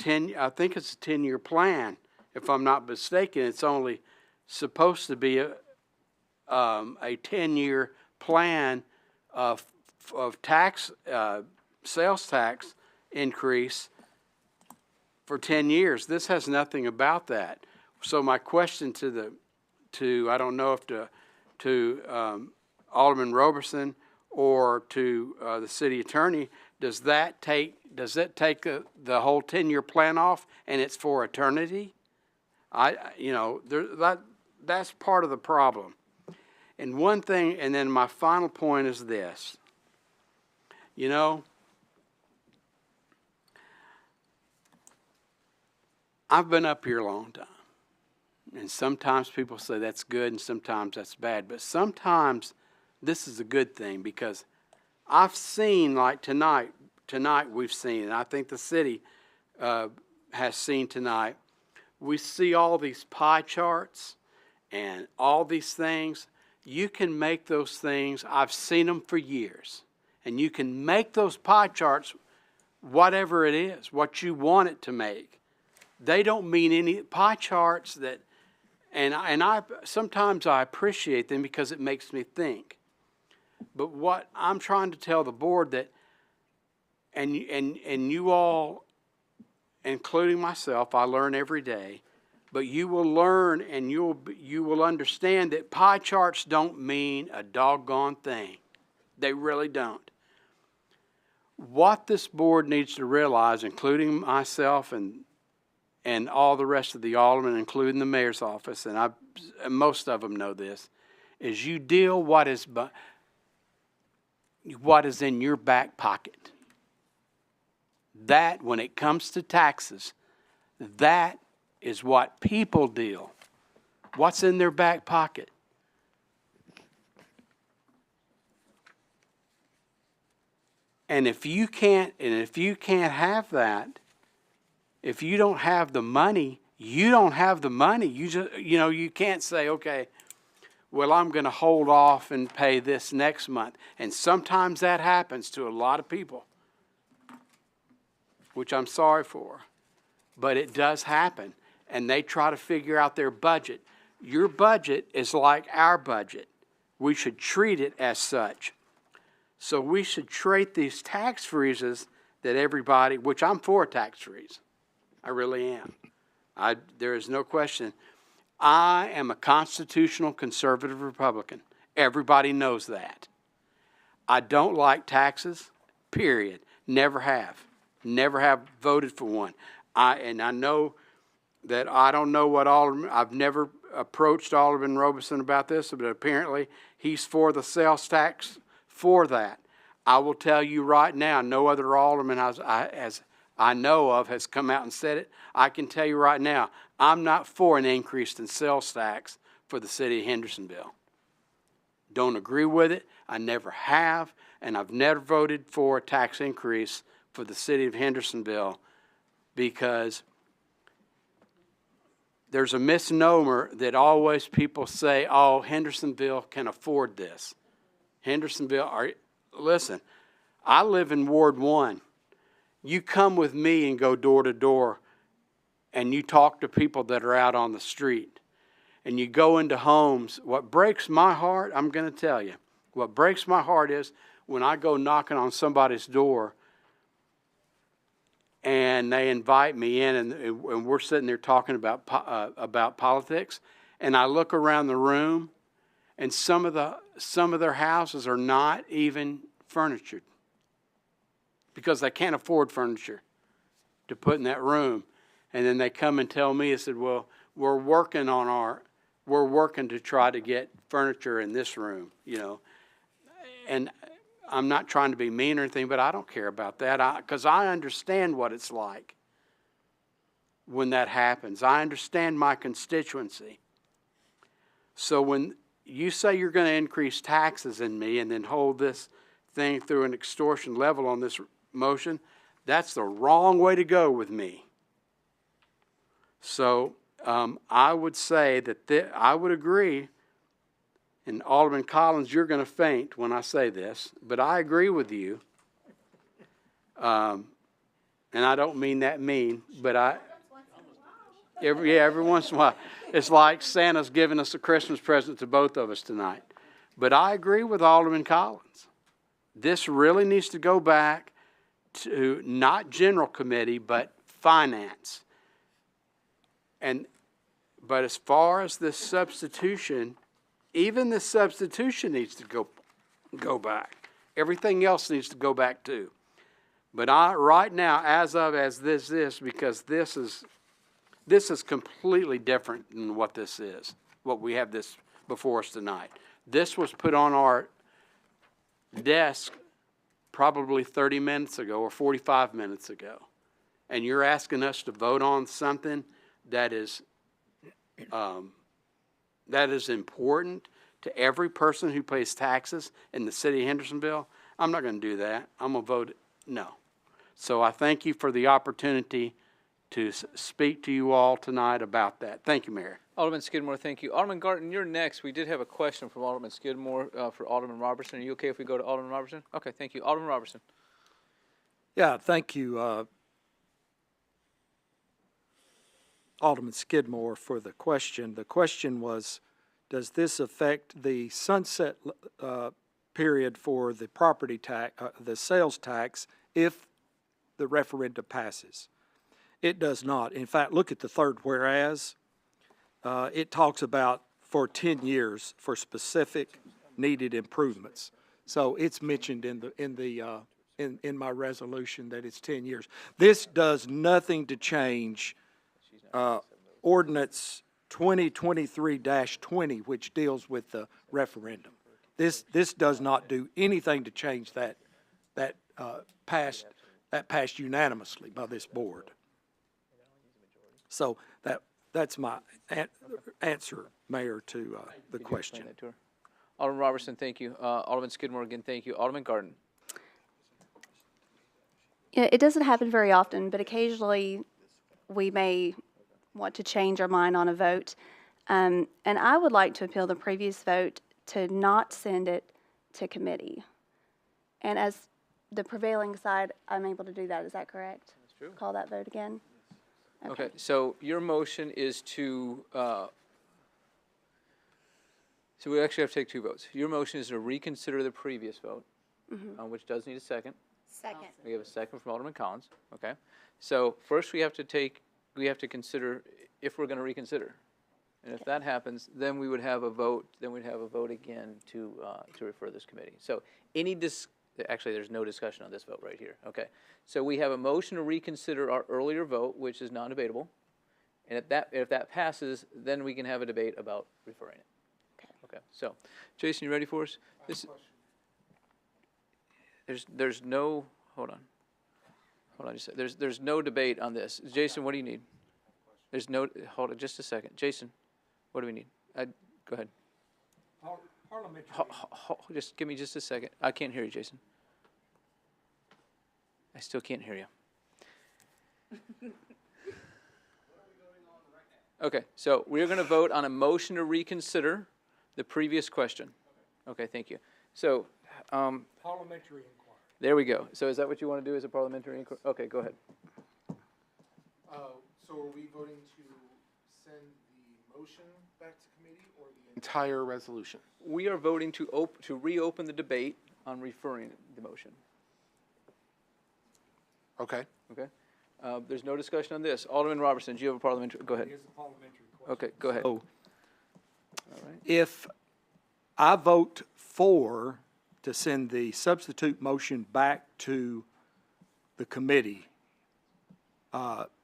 think it's a 10-year plan. If I'm not mistaken, it's only supposed to be a 10-year plan of tax, sales tax increase for 10 years. This has nothing about that. So my question to I don't know if to Alderman Roberson or to the city attorney, does that take the whole 10-year plan off and it's for eternity? That's part of the problem. And one thing, and then my final point is this. I've been up here a long time. And sometimes people say that's good and sometimes that's bad. But sometimes this is a good thing because I've seen, like tonight we've seen, and I think the city has seen tonight, we see all these pie charts and all these things. You can make those things, I've seen them for years, and you can make those pie charts whatever it is, what you want it to make. They don't mean any pie charts that, and I sometimes I appreciate them because it makes me think. But what I'm trying to tell the board that, and you all, including myself, I learn every day, but you will learn and you will understand that pie charts don't mean a doggone thing. They really don't. What this board needs to realize, including myself and all the rest of the aldermen, including the mayor's office, and most of them know this, is you deal what is in your back pocket. That, when it comes to taxes, that is what people deal. What's in their back pocket? And if you can't have that, if you don't have the money, you don't have the money. You just, you can't say, okay, well, I'm going to hold off and pay this next month. And sometimes that happens to a lot of people, which I'm sorry for. But it does happen. And they try to figure out their budget. Your budget is like our budget. We should treat it as such. So we should treat these tax freezes that everybody, which I'm for a tax freeze. I really am. There is no question. I am a constitutional conservative Republican. Everybody knows that. I don't like taxes, period. Never have. Never have voted for one. I know that I don't know what Alderman, I've never approached Alderman Robeson about this, but apparently he's for the sales tax for that. I will tell you right now, no other Alderman as I know of has come out and said it. I can tell you right now, I'm not for an increase in sales tax for the city of Hendersonville. Don't agree with it. I never have, and I've never voted for a tax increase for the city of Hendersonville because there's a misnomer that always people say, oh, Hendersonville can afford this. Listen, I live in Ward 1. You come with me and go door to door and you talk to people that are out on the street and you go into homes. What breaks my heart, I'm going to tell you, what breaks my heart is when I go knocking on somebody's door and they invite me in and we're sitting there talking about politics, and I look around the room and some of their houses are not even furnitured because they can't afford furniture to put in that room. And then they come and tell me, I said, well, we're working to try to get furniture in this room, And I'm not trying to be mean or anything, but I don't care about that because I understand what it's like when that happens. I understand my constituency. So when you say you're going to increase taxes in me and then hold this thing through an extortion level on this motion, that's the wrong way to go with me. So I would say that I would agree, and Alderman Collins, you're going to faint when I say this, but I agree with you. And I don't mean that mean, but every once in a while. It's like Santa's giving us a Christmas present to both of us tonight. But I agree with Alderman Collins. This really needs to go back to not general committee, but finance. But as far as this substitution, even the substitution needs to go back. Everything else needs to go back too. But right now, as this is, because this is completely different than what this is, what we have this before us tonight. This was put on our desk probably 30 minutes ago or 45 minutes ago. And you're asking us to vote on something that is important to every person who pays taxes in the city of Hendersonville. I'm not going to do that. I'm going to vote no. So I thank you for the opportunity to speak to you all tonight about that. Thank you, Mayor. Alderman Skidmore, thank you. Alderman Garton, you're next. We did have a question from Alderman Skidmore for Alderman Robertson. Are you okay if we go to Alderman Robertson? Okay, thank you. Alderman Robertson. Yeah, thank you, Alderman Skidmore, for the question. The question was, does this affect the sunset period for the property tax, the sales tax, if the referendum passes? It does not. In fact, look at the third whereas. It talks about for 10 years for specific needed improvements. So it's mentioned in my resolution that it's 10 years. This does nothing to change Ordinance 2023-20, which deals with the referendum. This does not do anything to change that passed unanimously by this board. So that's my answer, Mayor, to the question. Alderman Robertson, thank you. Alderman Skidmore, again, thank you. Alderman Garden. It doesn't happen very often, but occasionally we may want to change our mind on a vote. And I would like to appeal the previous vote to not send it to committee. And as the prevailing side, I'm able to do that. Is that correct? That's true. Call that vote again? Okay, so your motion is to, so we actually have to take two votes. Your motion is to reconsider the previous vote, which does need a second. Second. We have a second from Alderman Collins, okay? So first we have to consider if we're going to reconsider. And if that happens, then we would have a vote, again to refer this committee. So actually, there's no discussion on this vote right here, okay? So we have a motion to reconsider our earlier vote, which is non-debatable. And if that passes, then we can have a debate about referring it. Okay, so, Jason, you ready for us? There's no, hold on just a second. There's no debate on this. Jason, what do you need? Hold on just a second. Jason, what do we need? Go ahead. Parliamentary. Just give me just a second. I can't hear you, Jason. I still can't hear you. Okay, so we're going to vote on a motion to reconsider the previous question. Okay, thank you. So, Parliamentary inquiry. there we go. So is that what you want to do as a parliamentary inquiry? Okay, go ahead. So are we voting to send the motion back to committee or the entire resolution? We are voting to reopen the debate on referring the motion. Okay. Okay? There's no discussion on this. Alderman Robertson, do you have a parliamentary? Go ahead. Here's the parliamentary question. Okay, go ahead. So, All right. if I vote for to send the substitute motion back to the committee,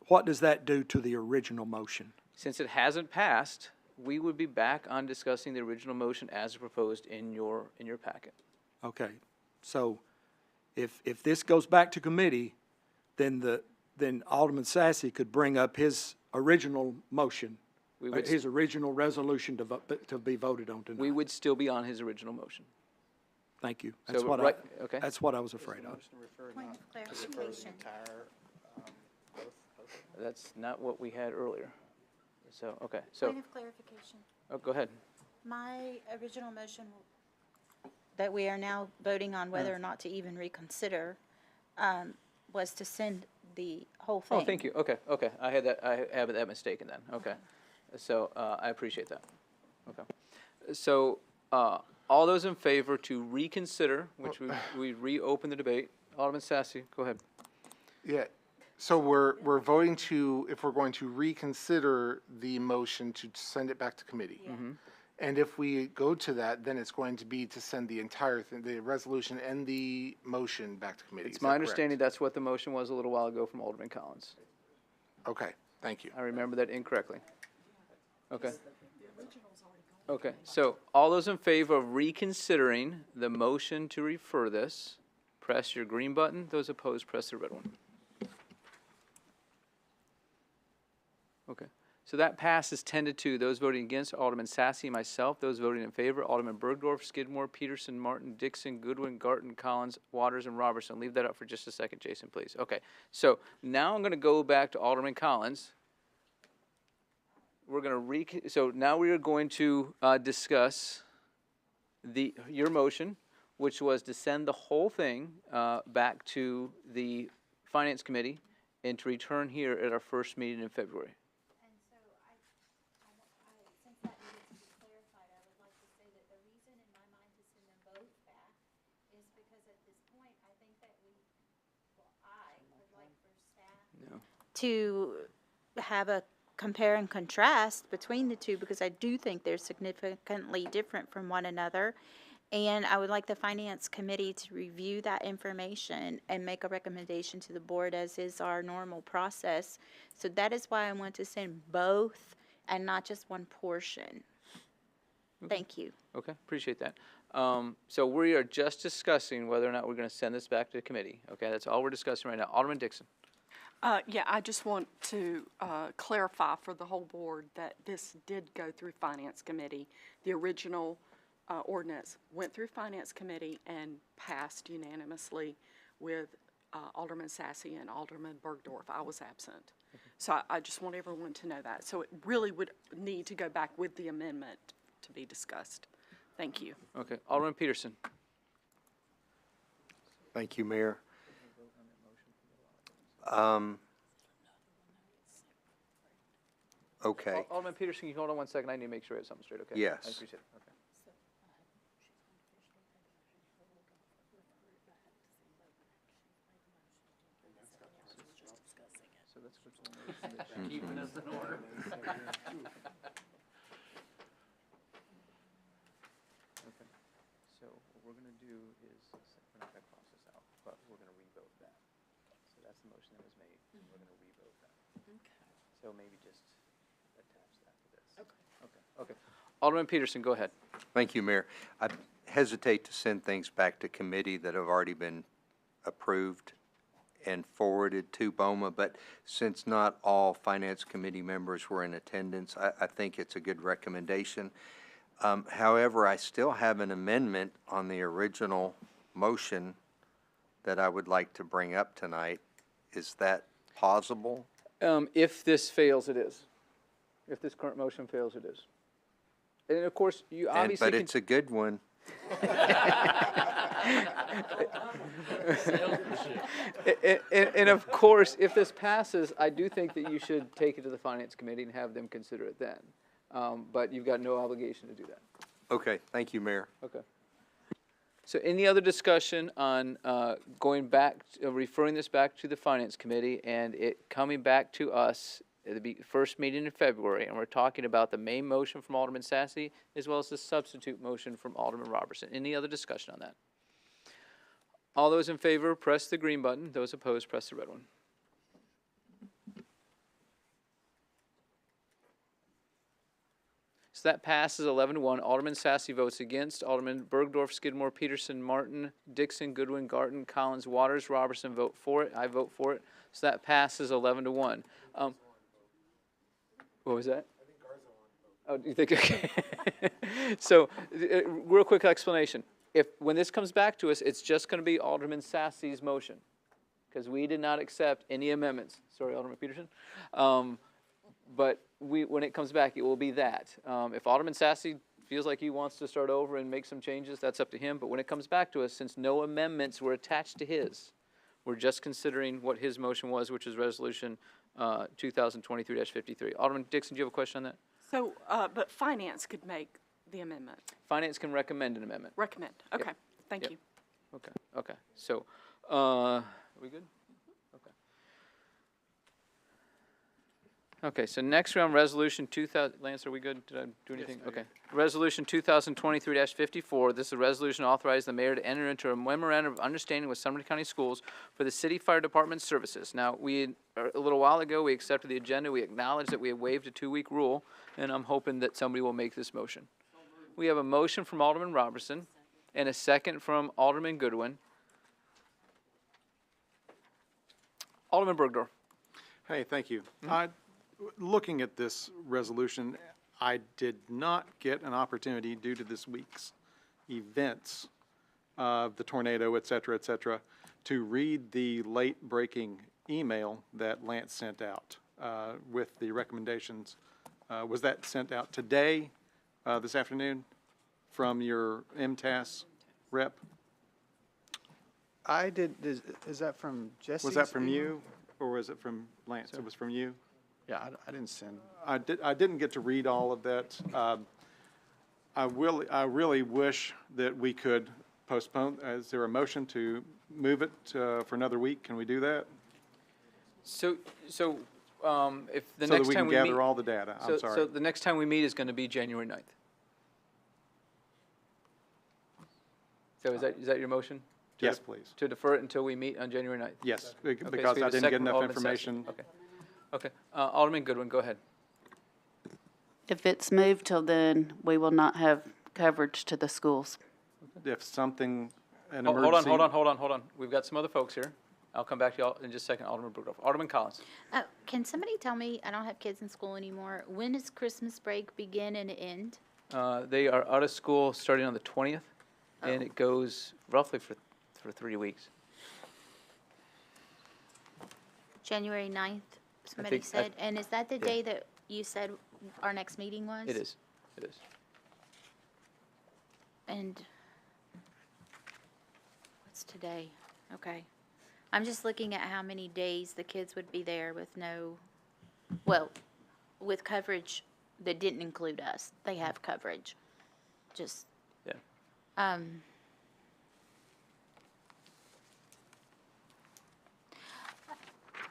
what does that do to the original motion? Since it hasn't passed, we would be back on discussing the original motion as proposed in your packet. Okay, so if this goes back to committee, then Alderman Sassy could bring up his original motion, his original resolution to be voted on tonight. We would still be on his original motion. Thank you. So, right, okay. That's what I was afraid of. Point of clarification. That's not what we had earlier. So, okay, so, Point of clarification. oh, go ahead. My original motion that we are now voting on whether or not to even reconsider was to send the whole thing. Oh, thank you. Okay. I have that mistaken then. Okay. So, I appreciate that. Okay. So, all those in favor to reconsider, which we reopen the debate. Alderman Sassy, go ahead. Yeah. So we're voting to, if we're going to reconsider the motion to send it back to committee. Mm-hmm. And if we go to that, then it's going to be to send the entire thing, the resolution and the motion back to committee. It's my understanding that's what the motion was a little while ago from Alderman Collins. Okay, thank you. I remember that incorrectly. Okay. Okay, so all those in favor of reconsidering the motion to refer this, press your green button. Those opposed, press the red one. Okay, so that passes 10-2. Those voting against, Alderman Sassy, myself. Those voting in favor, Alderman Bergdorf, Skidmore, Peterson, Martin, Dixon, Goodwin, Garten, Collins, Waters, and Robertson. Leave that up for just a second, Jason, please. Okay, so now I'm going to go back to Alderman Collins. We're going to so now we are going to discuss your motion, which was to send the whole thing back to the Finance Committee and to return here at our first meeting in February. And so since that needed to be clarified, I would like to say that the reason in my mind to send them both back is because at this point, I think that I would like for staff to have a compare and contrast between the two, because I do think they're significantly different from one another. And I would like the Finance Committee to review that information and make a recommendation to the board, as is our normal process. So that is why I want to send both and not just one portion. Thank you. Okay, appreciate that. So we are just discussing whether or not we're going to send this back to the committee. Okay, that's all we're discussing right now. Alderman Dixon. Yeah, I just want to clarify for the whole board that this did go through Finance Committee. The original ordinance went through Finance Committee and passed unanimously with Alderman Sassy and Alderman Bergdorf. I was absent. So I just want everyone to know that. So it really would need to go back with the amendment to be discussed. Thank you. Okay, Alderman Peterson. Thank you, Mayor. Okay. Alderman Peterson, can you hold on one second? I need to make sure I have something straight, okay? Yes. I appreciate it, okay. So that's what's on the motion that she's keeping us in order. Okay, so what we're gonna do is, we're not gonna cross this out, but we're gonna revote that. So that's the motion that was made, and we're gonna revote that. Okay. So maybe just attach that to this. Okay. Alderman Peterson, go ahead. Thank you, Mayor. I hesitate to send things back to committee that have already been approved and forwarded to BOMA, but since not all Finance Committee members were in attendance, I think it's a good recommendation. However, I still have an amendment on the original motion that I would like to bring up tonight. Is that possible? If this fails, it is. If this current motion fails, it is. And of course, you obviously But it's a good one. And of course, if this passes, I do think that you should take it to the Finance Committee and have them consider it then. But you've got no obligation to do that. Okay, thank you, Mayor. Okay. So any other discussion on going back, referring this back to the Finance Committee and it coming back to us at the first meeting in February, and we're talking about the main motion from Alderman Sassy as well as the substitute motion from Alderman Robertson. Any other discussion on that? All those in favor, press the green button. Those opposed, press the red one. So that passes 11-1. Alderman Sassy votes against. Alderman Bergdorf, Skidmore, Peterson, Martin, Dixon, Goodwin, Garten, Collins, Waters, Robertson vote for it. I vote for it. So that passes 11-1. What was that? Oh, do you think? Okay. So, real quick explanation. When this comes back to us, it's just going to be Alderman Sassy's motion, because we did not accept any amendments. Sorry, Alderman Peterson. But when it comes back, it will be that. If Alderman Sassy feels like he wants to start over and make some changes, that's up to him. But when it comes back to us, since no amendments were attached to his, we're just considering what his motion was, which is Resolution 2023-53. Alderman Dixon, do you have a question on that? So, but Finance could make the amendment. Finance can recommend an amendment. Recommend. Okay. Thank you. Okay. So, are we good? Okay, so next we're on Resolution 2000, Lance, are we good? Did I do anything? Yes, Okay. Resolution 2023-54, this is a resolution authorizing the mayor to enter into a memorandum of understanding with Sumner County Schools for the city fire department services. Now, a little while ago, we accepted the agenda, we acknowledged that we have waived a 2-week rule, and I'm hoping that somebody will make this motion. We have a motion from Alderman Robertson and a second from Alderman Goodwin. Alderman Bergdorf. Hey, thank you. Looking at this resolution, I did not get an opportunity due to this week's events of the tornado, et cetera, to read the late-breaking email that Lance sent out with the recommendations. Was that sent out today, this afternoon, from your MTAS rep? I did, is that from Jesse? Was that from you, or was it from Lance? It was from you? Yeah, I didn't send. I didn't get to read all of that. I really wish that we could postpone. Is there a motion to move it for another week? Can we do that? So if the So next that we time can we gather meet, all the data. I'm sorry. So the next time we meet is going to be January 9th. So is that your motion? Yes, please. To defer it until we meet on January 9th? Yes, Okay, because so we I have a didn't second get from enough Alderman Sassy. information. Okay. Alderman Goodwin, go ahead. If it's moved till then, we will not have coverage to the schools. If something, an Hold emergency. on. We've got some other folks here. I'll come back to y'all in just a second. Alderman Bergdorf. Alderman Collins. Can somebody tell me, I don't have kids in school anymore, when does Christmas break begin and end? They are out of school starting on the 20th, and it goes roughly for 3 weeks. January 9th, somebody think- said, and is that the yeah. day that you said our next meeting was? It is. It is. And what's today? Okay. I'm just looking at how many days the kids would be there with no, well, with coverage that didn't include us. They have coverage. Just, Yeah.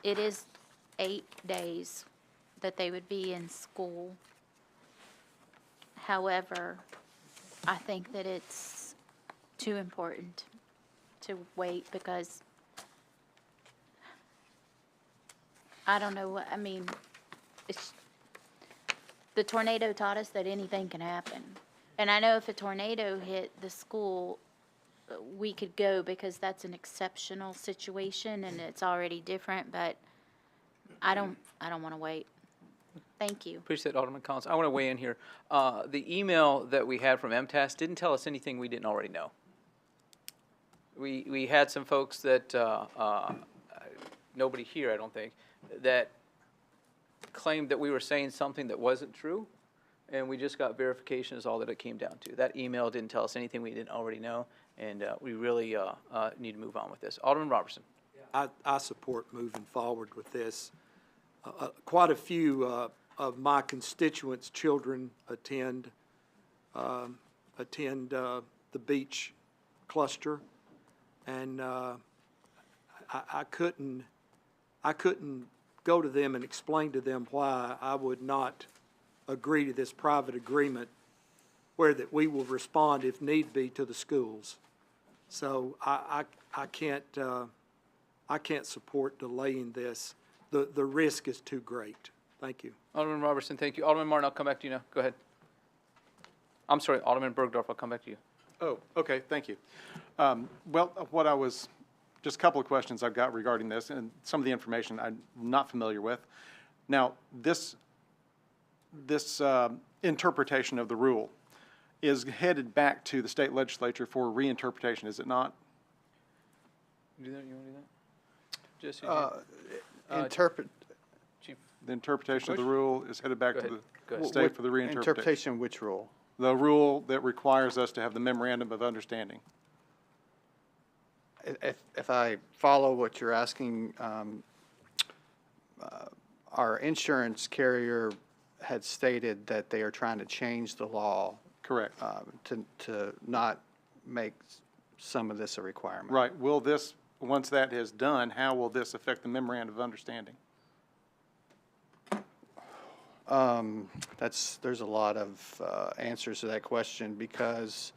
It is 8 days that they would be in school. However, I think that it's too important to wait because I don't know what, I mean, it's, the tornado taught us that anything can happen. And I know if a tornado hit the school, we could go because that's an exceptional situation and it's already different, but I don't want to wait. Thank you. Appreciate it, Alderman Collins. I want to weigh in here. The email that we had from MTAS didn't tell us anything we didn't already know. We had some folks that, nobody here, I don't think, that claimed that we were saying something that wasn't true, and we just got verification is all that it came down to. That email didn't tell us anything we didn't already know, and we really need to move on with this. Alderman Robertson. I support moving forward with this. Quite a few of my constituents' children attend the beach cluster, and I couldn't go to them and explain to them why I would not agree to this private agreement where that we will respond if need be to the schools. So I can't support delaying this. The risk is too great. Thank you. Alderman Robertson, thank you. Alderman Martin, I'll come back to you now. Go ahead. I'm sorry, Alderman Bergdorf, I'll come back to you. Oh, okay, thank you. Well, just a couple of questions I've got regarding this, and some of the information I'm not familiar with. Now, this interpretation of the rule is headed back to the state legislature for reinterpretation, is it not? You want to do that? Jesse? Chief. The interpretation of the rule is headed back to Go the ahead. state for the reinterpretation. Interpretation of which rule? The rule that requires us to have the memorandum of understanding. If I follow what you're asking, our insurance carrier had stated that they are trying to change the law. Correct. To not make some of this a requirement. Right. Will this, once that is done, how will this affect the memorandum of understanding? There's a lot of answers to that question because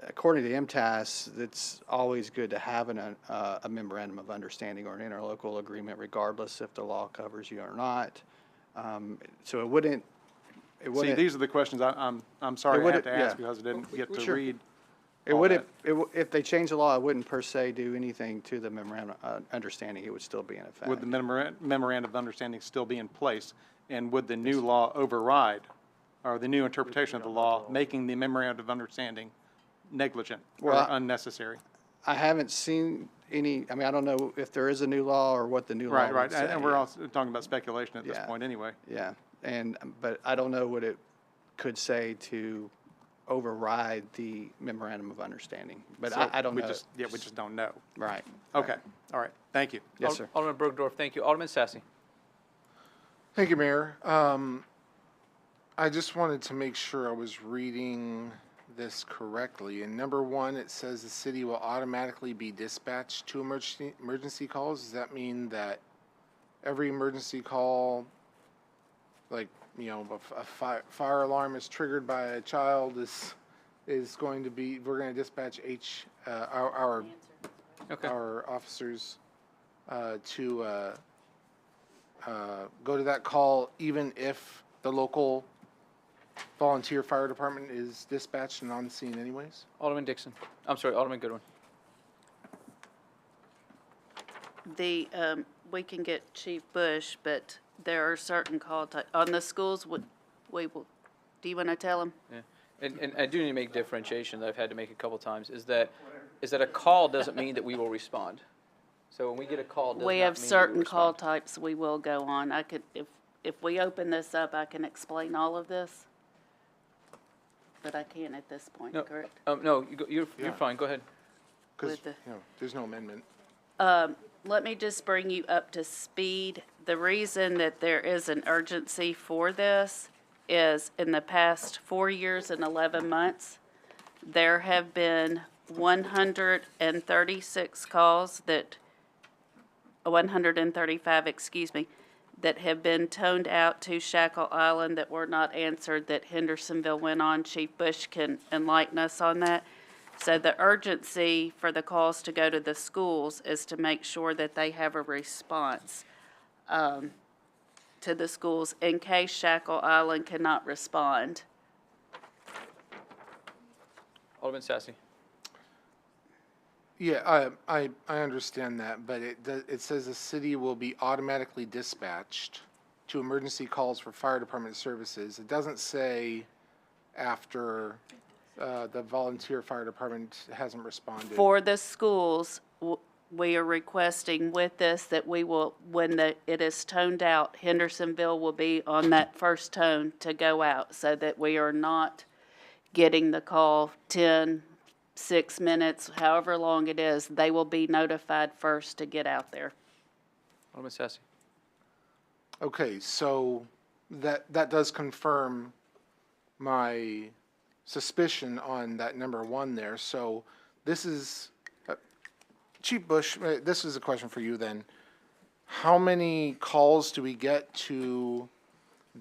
according to the MTAS, it's always good to have a memorandum of understanding or an interlocal agreement regardless if the law covers you or not. So it wouldn't. See, these are the questions I'm sorry I have to ask because I didn't get to read. It would if they change the law, it wouldn't per se do anything to the memorandum of understanding. It would still be in effect. Would the memorandum of understanding still be in place? And would the new law override, or the new interpretation of the law, making the memorandum of understanding negligent or unnecessary? I haven't seen any, I don't know if there is a new law or what the new law would say. And we're also talking about speculation at this point anyway. Yeah, but I don't know what it could say to override the memorandum of understanding. But So I don't know. We just don't know. Right. Okay, all right, thank you. Yes, sir. Alderman Bergdorf, thank you. Alderman Sassy. Thank you, Mayor. I just wanted to make sure I was reading this correctly. In number 1, it says the city will automatically be dispatched to emergency calls. Does that mean that every emergency call, like, a fire alarm is triggered by a child is going to be, we're going to dispatch our officers to go to that call even if the local volunteer fire department is dispatched and on scene anyways? Alderman Dixon. I'm sorry, Alderman Goodwin. We can get Chief Bush, but there are certain call types. On the schools, we will, do you want to tell them? Yeah. And I do need to make differentiation that I've had to make a couple times, is that a call doesn't mean that we will respond. So when we get a call, does We not have mean we certain call respond. types we will go on. I could, if we open this up, I can explain all of this. But I can't at this point, No, correct? no, you're Yeah. fine, go ahead. Because, With the- there's no amendment. Let me just bring you up to speed. The reason that there is an urgency for this is in the past 4 years and 11 months, there have been 136 calls 135, excuse me, that have been toned out to Shackle Island that were not answered that Hendersonville went on. Chief Bush can enlighten us on that. So the urgency for the calls to go to the schools is to make sure that they have a response to the schools in case Shackle Island cannot respond. Alderman Sassy. Yeah, I understand that, but it says the city will be automatically dispatched to emergency calls for fire department services. It doesn't say after the volunteer fire department hasn't responded. For the schools, we are requesting with this that we will, when it is toned out, Hendersonville will be on that first tone to go out so that we are not getting the call 6 minutes, however long it is, they will be notified first to get out there. Alderman Sassy. Okay, so that does confirm my suspicion on that number one there. So this is, Chief Bush, this is a question for you then. How many calls do we get to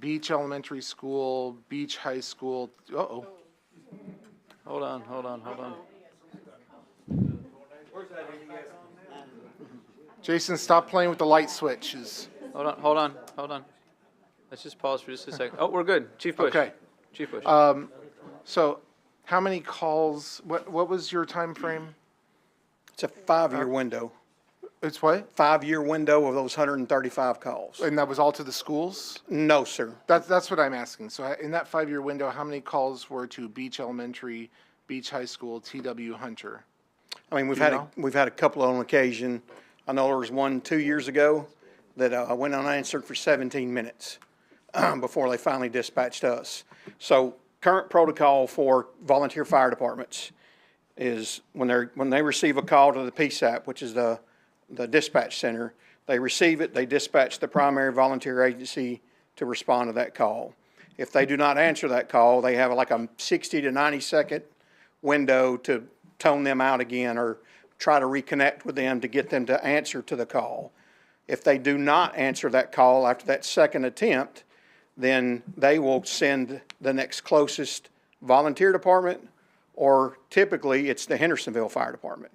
Beach Elementary School, Beach High School? Uh-oh. Hold on. Jason, stop playing with the light switches. Hold on. Let's just pause for just a second. Oh, we're good. Chief Bush. Okay. Chief Bush. So how many calls, what was your time frame? It's a 5-year window. It's what? 5-year window of those 135 calls. And that was all to the schools? No, sir. That's what I'm asking. So in that 5-year window, how many calls were to Beach Elementary, Beach High School, TW Hunter? I mean, we've Do you had a couple on occasion. I know there was one 2 years ago that went unanswered for 17 minutes before they finally dispatched us. So current protocol for volunteer fire departments is when they receive a call to the PSAP, which is the dispatch center, they receive it, they dispatch the primary volunteer agency to respond to that call. If they do not answer that call, they have like a 60 to 90 second window to tone them out again or try to reconnect with them to get them to answer to the call. If they do not answer that call after that second attempt, then they will send the next closest volunteer department, or typically it's the Hendersonville Fire Department.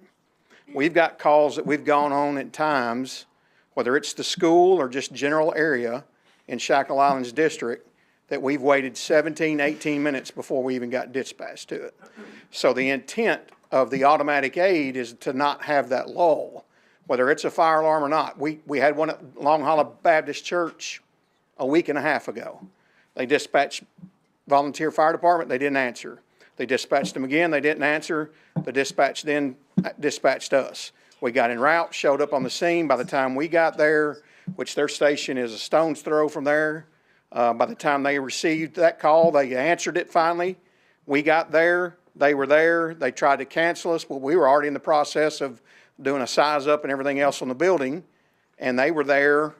We've got calls that we've gone on at times, whether it's the school or just general area in Shackle Island's district, that we've waited 17, 18 minutes before we even got dispatched to it. So the intent of the automatic aid is to not have that lull, whether it's a fire alarm or not. We had one at Long Hollow Baptist Church a week and a half ago. They dispatched volunteer fire department, they didn't answer. They dispatched them again, they didn't answer. The dispatch then dispatched us. We got en route, showed up on the scene. By the time we got there, which their station is a stone's throw from there, by the time they received that call, they answered it finally. We got there, they were there, they tried to cancel us, but we were already in the process of doing a size up and everything else on the building, and they were there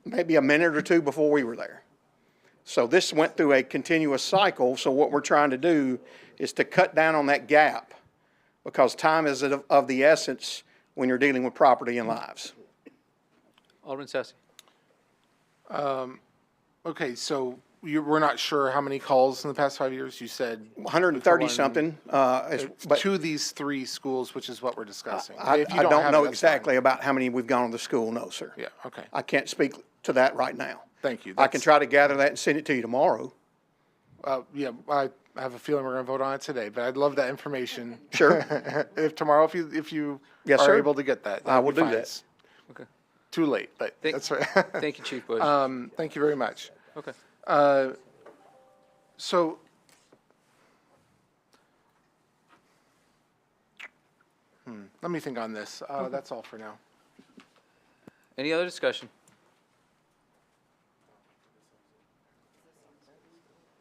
maybe a minute or two before we were there. So this went through a continuous cycle, so what we're trying to do is to cut down on that gap, because time is of the essence when you're dealing with property and lives. Alderman Sassy. Okay, so we're not sure how many calls in the past 5 years? You said 130 something. But to these three schools, which is what we're discussing. I If you don't have know it, that's exactly about how many we've gone to the school, no, sir. Yeah, okay. I can't speak to that right now. Thank you. I can try to gather that and send it to you tomorrow. Yeah, I have a feeling we're going to vote on it today, but I'd love that information. Sure. If tomorrow, if you Yes, are sir. able to get that, I will that'd be do fine. that. It's Okay. Too late, but that's right. Thank you, Chief Bush. Thank you very much. Okay. So, let me think on this. That's all for now. Any other discussion?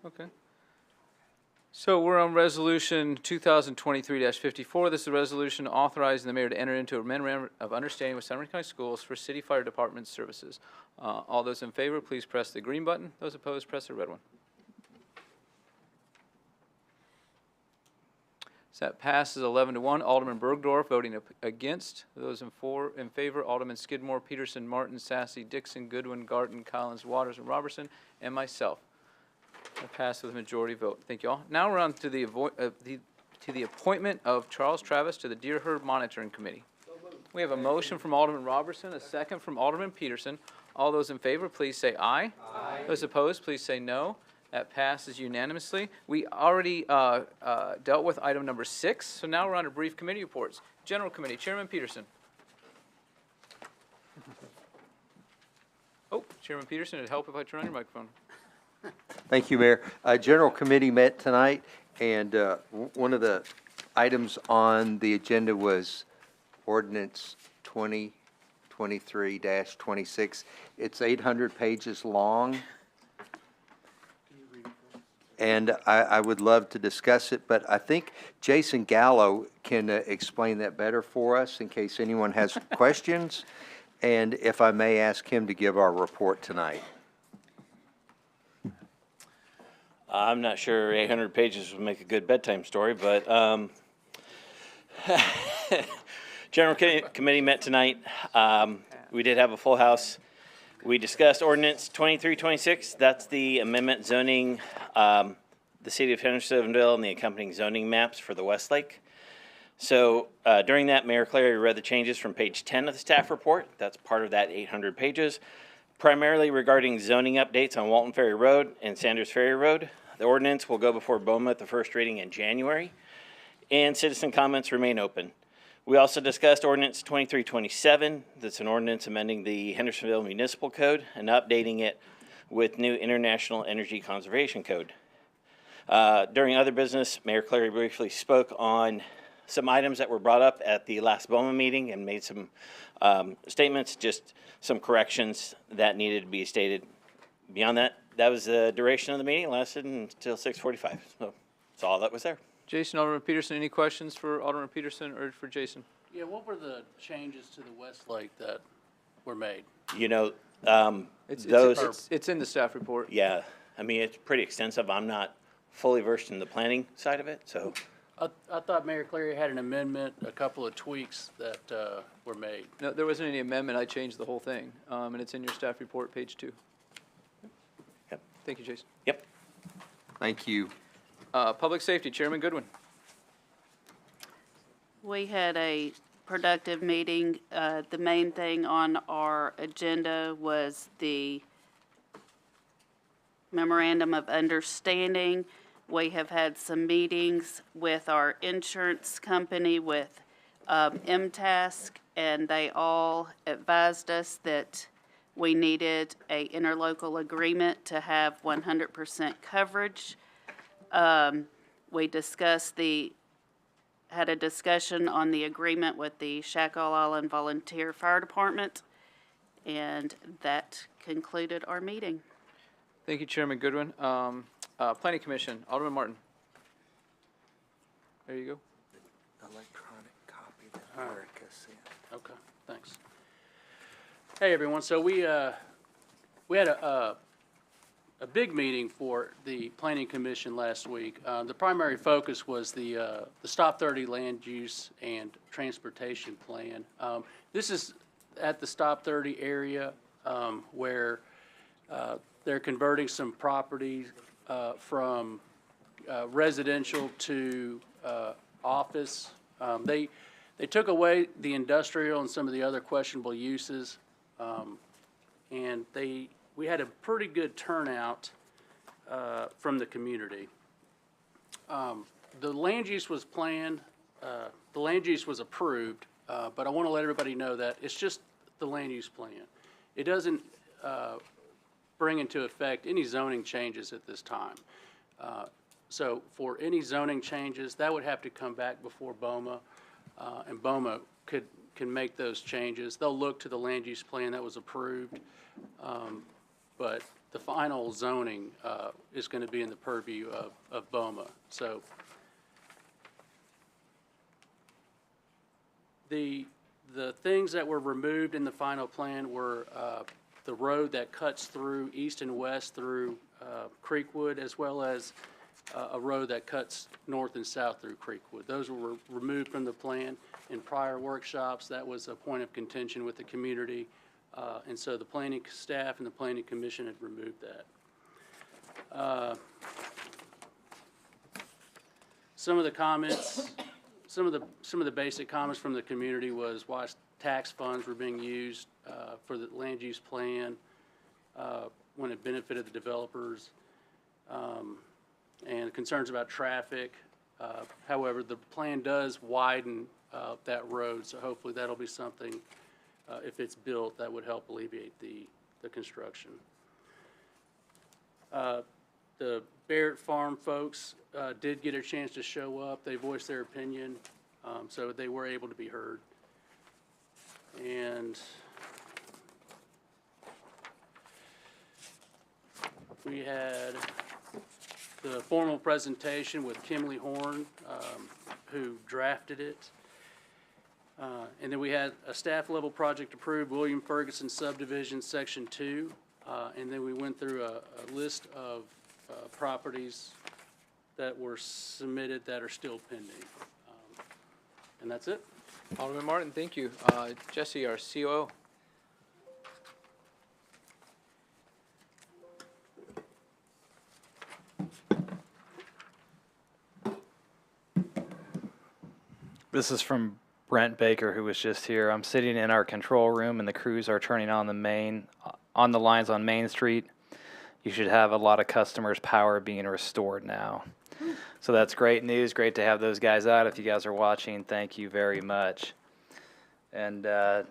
Okay. So we're on Resolution 2023-54. This is a resolution authorizing the mayor to enter into a memorandum of understanding with San Bernardino County Schools for city fire department services. All those in favor, please press the green button. Those opposed, press the red one. So that passes 11-1. Alderman Bergdorf voting against. Those in favor, Alderman Skidmore, Peterson, Martin, Sassy, Dixon, Goodwin, Garten, Collins, Waters, and Robertson, and myself. That passed with a majority vote. Thank you all. Now we're on to the appointment of Charles Travis to the Deer Herd Monitoring Committee. We have a motion from Alderman Robertson, a second from Alderman Peterson. All those in favor, please say aye. Aye. Those opposed, please say no. That passes unanimously. We already dealt with item number 6, so now we're on to brief committee reports. General Committee, Chairman Peterson. Oh, Chairman Peterson, it'd help if I turn on your microphone. Thank you, Mayor. General Committee met tonight, and one of the items on the agenda was Ordinance 2023-26. It's 800 pages long, and I would love to discuss it, but I think Jason Gallo can explain that better for us in case anyone has questions, and if I may ask him to give our report tonight. I'm not sure 800 pages would make a good bedtime story, but General Committee met tonight. We did have a full house. We discussed Ordinance 2326. That's the amendment zoning the city of Hendersonville and the accompanying zoning maps for the Westlake. So during that, Mayor Clary read the changes from page 10 of the staff report. That's part of that 800 pages. Primarily regarding zoning updates on Walton Ferry Road and Sanders Ferry Road. The ordinance will go before BOMA at the first reading in January, and citizen comments remain open. We also discussed Ordinance 2327. That's an ordinance amending the Hendersonville Municipal Code and updating it with new International Energy Conservation Code. During other business, Mayor Clary briefly spoke on some items that were brought up at the last BOMA meeting and made some statements, just some corrections that needed to be stated. Beyond that, that was the duration of the meeting. It lasted until 6:45. So that's all that was there. Jason, Alderman Peterson, any questions for Alderman Peterson or for Jason? Yeah, what were the changes to the Westlake that were made? You know, It's in the staff report. Yeah, I mean, it's pretty extensive. I'm not fully versed in the planning side of it, so. I thought Mayor Cleary had an amendment, a couple of tweaks that were made. No, there wasn't any amendment. I changed the whole thing, and it's in your staff report, page 2. Yep. Thank you, Jason. Yep. Thank you. Public Safety, Chairman Goodwin. We had a productive meeting. The main thing on our agenda was the memorandum of understanding. We have had some meetings with our insurance company, with MTask, and they all advised us that we needed a interlocal agreement to have 100% coverage. We discussed had a discussion on the agreement with the Shackle Island Volunteer Fire Department, and that concluded our meeting. Thank you, Chairman Goodwin. Planning Commission, Alderman Martin. There you go. Electronic copy that Erica sent. Okay, thanks. Hey, everyone. So we had a big meeting for the Planning Commission last week. The primary focus was the Stop 30 land use and transportation plan. This is at the Stop 30 area where they're converting some properties from residential to office. They took away the industrial and some of the other questionable uses, and we had a pretty good turnout from the community. The land use was planned, the land use was approved, but I want to let everybody know that it's just the land use plan. It doesn't bring into effect any zoning changes at this time. So for any zoning changes, that would have to come back before BOMA, and BOMA could can make those changes. They'll look to the land use plan that was approved, but the final zoning is going to be in the purview of BOMA. So the things that were removed in the final plan were the road that cuts through east and west through Creekwood, as well as a road that cuts north and south through Creekwood. Those were removed from the plan in prior workshops. That was a point of contention with the community, and so the planning staff and the planning commission had removed that. Some of the comments, some of the basic comments from the community was why tax funds were being used for the land use plan when it benefited the developers, and concerns about traffic. However, the plan does widen that road, so hopefully that'll be something, if it's built, that would help alleviate the construction. The Barrett Farm folks did get a chance to show up. They voiced their opinion, so they were able to be heard. And we had the formal presentation with Kimley Horn, who drafted it. And then we had a staff level project approved, William Ferguson subdivision, section 2. And then we went through a list of properties that were submitted that are still pending. And that's it. Alderman Martin, thank you. Jesse, our COO. This is from Brent Baker, who was just here. I'm sitting in our control room, and the crews are turning on the lines on Main Street. You should have a lot of customers' power being restored now. So that's great news. Great to have those guys out. If you guys are watching, thank you very much. And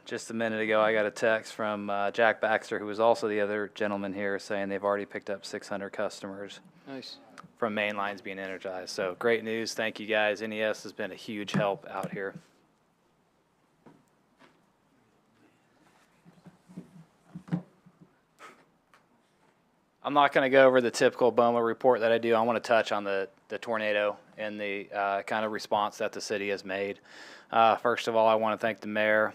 just a minute ago, I got a text from Jack Baxter, who was also the other gentleman here, saying they've already picked up 600 customers. Nice. From main lines being energized. So great news. Thank you guys. NES has been a huge help out here. I'm not going to go over the typical BOMA report that I do. I want to touch on the tornado and the kind of response that the city has made. First of all, I want to thank the mayor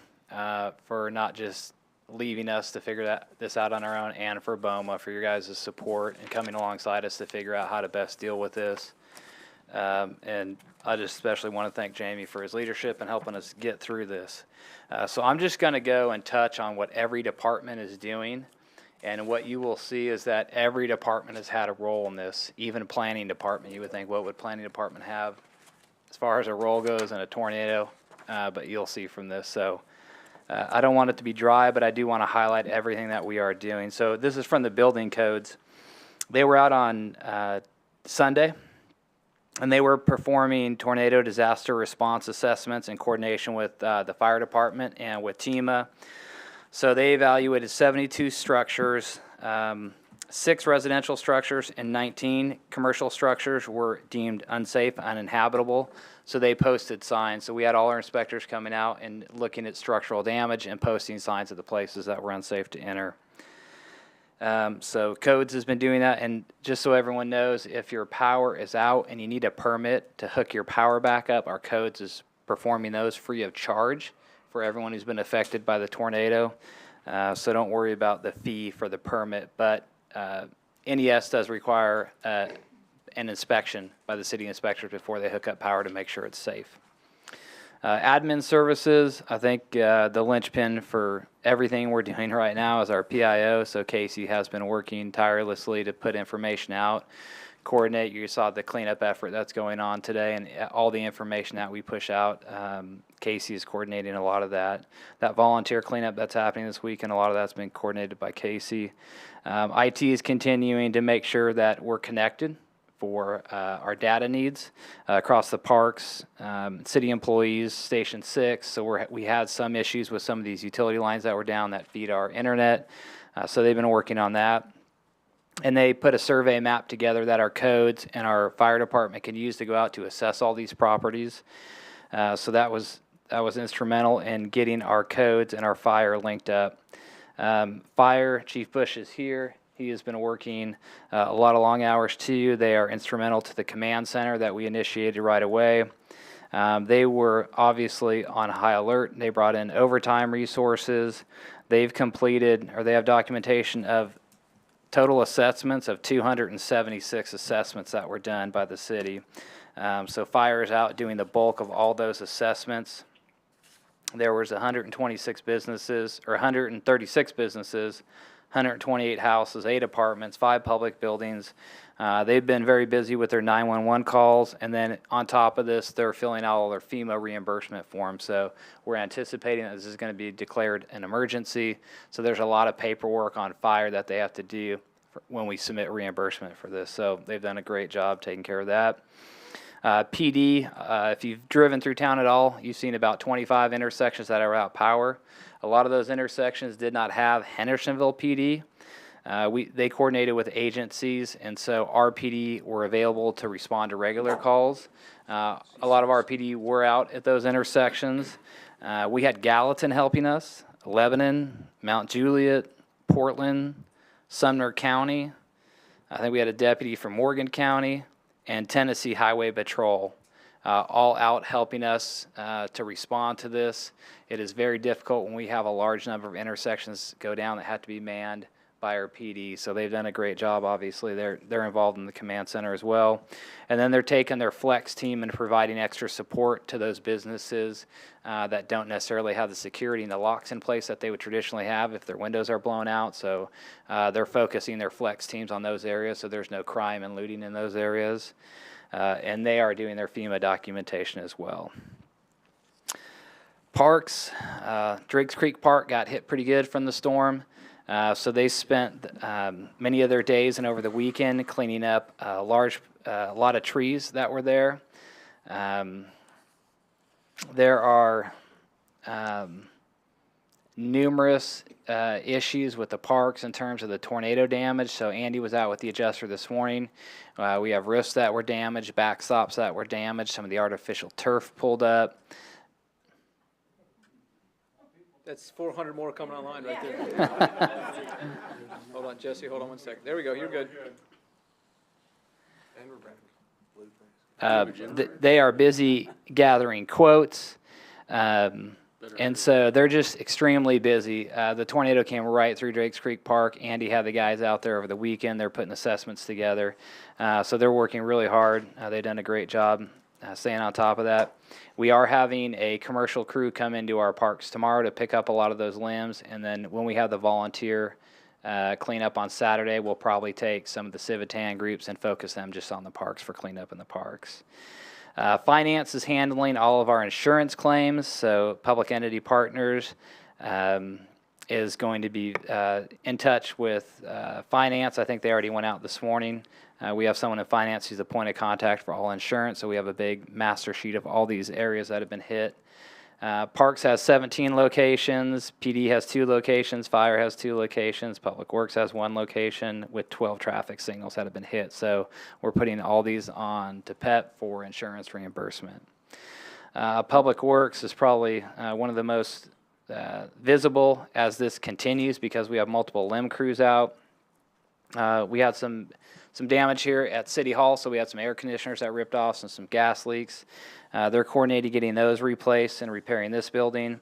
for not just leaving us to figure this out on our own, and for BOMA for your guys' support and coming alongside us to figure out how to best deal with this. And I just especially want to thank Jamie for his leadership and helping us get through this. So I'm just going to go and touch on what every department is doing. And what you will see is that every department has had a role in this, even planning department. You would think, what would planning department have as far as a role goes in a tornado? But you'll see from this. So I don't want it to be dry, but I do want to highlight everything that we are doing. So this is from the building codes. They were out on Sunday, and they were performing tornado disaster response assessments in coordination with the fire department and with TEMA. So they evaluated 72 structures, 6 residential structures, and 19 commercial structures were deemed unsafe, uninhabitable. So they posted signs. So we had all our inspectors coming out and looking at structural damage and posting signs at the places that were unsafe to enter. So Codes has been doing that. And just so everyone knows, if your power is out and you need a permit to hook your power back up, our Codes is performing those free of charge for everyone who's been affected by the tornado. So don't worry about the fee for the permit. But NES does require an inspection by the city inspectors before they hook up power to make sure it's safe. Admin services, I think the linchpin for everything we're doing right now is our PIO. So Casey has been working tirelessly to put information out, coordinate. You saw the cleanup effort that's going on today, and all the information that we push out. Casey is coordinating a lot of that. That volunteer cleanup that's happening this week, and a lot of that's been coordinated by Casey. IT is continuing to make sure that we're connected for our data needs across the parks, city employees, Station 6. So we had some issues with some of these utility lines that were down that feed our internet. So they've been working on that. And they put a survey map together that our Codes and our fire department can use to go out to assess all these properties. So that was was instrumental in getting our codes and our fire linked up. Fire, Chief Bush is here. He has been working a lot of long hours too. They are instrumental to the command center that we initiated right away. They were obviously on high alert. They brought in overtime resources. They've completed, or they have documentation of total assessments of 276 assessments that were done by the city. So fire is out doing the bulk of all those assessments. There was 126 businesses, or 136 businesses, 128 houses, 8 apartments, 5 public buildings. They've been very busy with their 911 calls, and then on top of this, they're filling out all their FEMA reimbursement forms. So we're anticipating that this is going to be declared an emergency. So there's a lot of paperwork on fire that they have to do when we submit reimbursement for this. So they've done a great job taking care of that. PD, if you've driven through town at all, you've seen about 25 intersections that are without power. A lot of those intersections did not have Hendersonville PD. They coordinated with agencies, and so our PD were available to respond to regular calls. A lot of our PD were out at those intersections. We had Gallatin helping us, Lebanon, Mount Juliet, Portland, Sumner County. I think we had a deputy from Morgan County, and Tennessee Highway Patrol, all out helping us to respond to this. It is very difficult when we have a large number of intersections go down that have to be manned by our PD. So they've done a great job. Obviously, they're involved in the command center as well. And then they're taking their flex team and providing extra support to those businesses that don't necessarily have the security and the locks in place that they would traditionally have if their windows are blown out. So they're focusing their flex teams on those areas so there's no crime and looting in those areas. And they are doing their FEMA documentation as well. Parks, Drakes Creek Park got hit pretty good from the storm. So they spent many of their days and over the weekend cleaning up a lot of trees that were there. There are numerous issues with the parks in terms of the tornado damage. So Andy was out with the adjuster this morning. We have roofs that were damaged, backstops that were damaged, some of the artificial turf pulled up. That's 400 more coming online right there. Hold on, Jesse, hold on 1 second. There we go, you're good. They are busy gathering quotes, and so they're just extremely busy. The tornado came right through Drakes Creek Park. Andy had the guys out there over the weekend. They're putting assessments together, so they're working really hard. They've done a great job staying on top of that. We are having a commercial crew come into our parks tomorrow to pick up a lot of those limbs, and then when we have the volunteer cleanup on Saturday, we'll probably take some of the Civitan groups and focus them just on the parks for cleanup in the parks. Finance is handling all of our insurance claims, so Public Entity Partners is going to be in touch with finance. I think they already went out this morning. We have someone in finance who's the point of contact for all insurance, so we have a big master sheet of all these areas that have been hit. Parks has 17 locations, PD has 2 locations, Fire has 2 locations, Public Works has 1 location with 12 traffic signals that have been hit. So we're putting all these on to PEP for insurance reimbursement. Public Works is probably one of the most visible as this continues because we have multiple limb crews out. We had some damage here at City Hall, so we had some air conditioners that ripped off and some gas leaks. They're coordinating getting those replaced and repairing this building.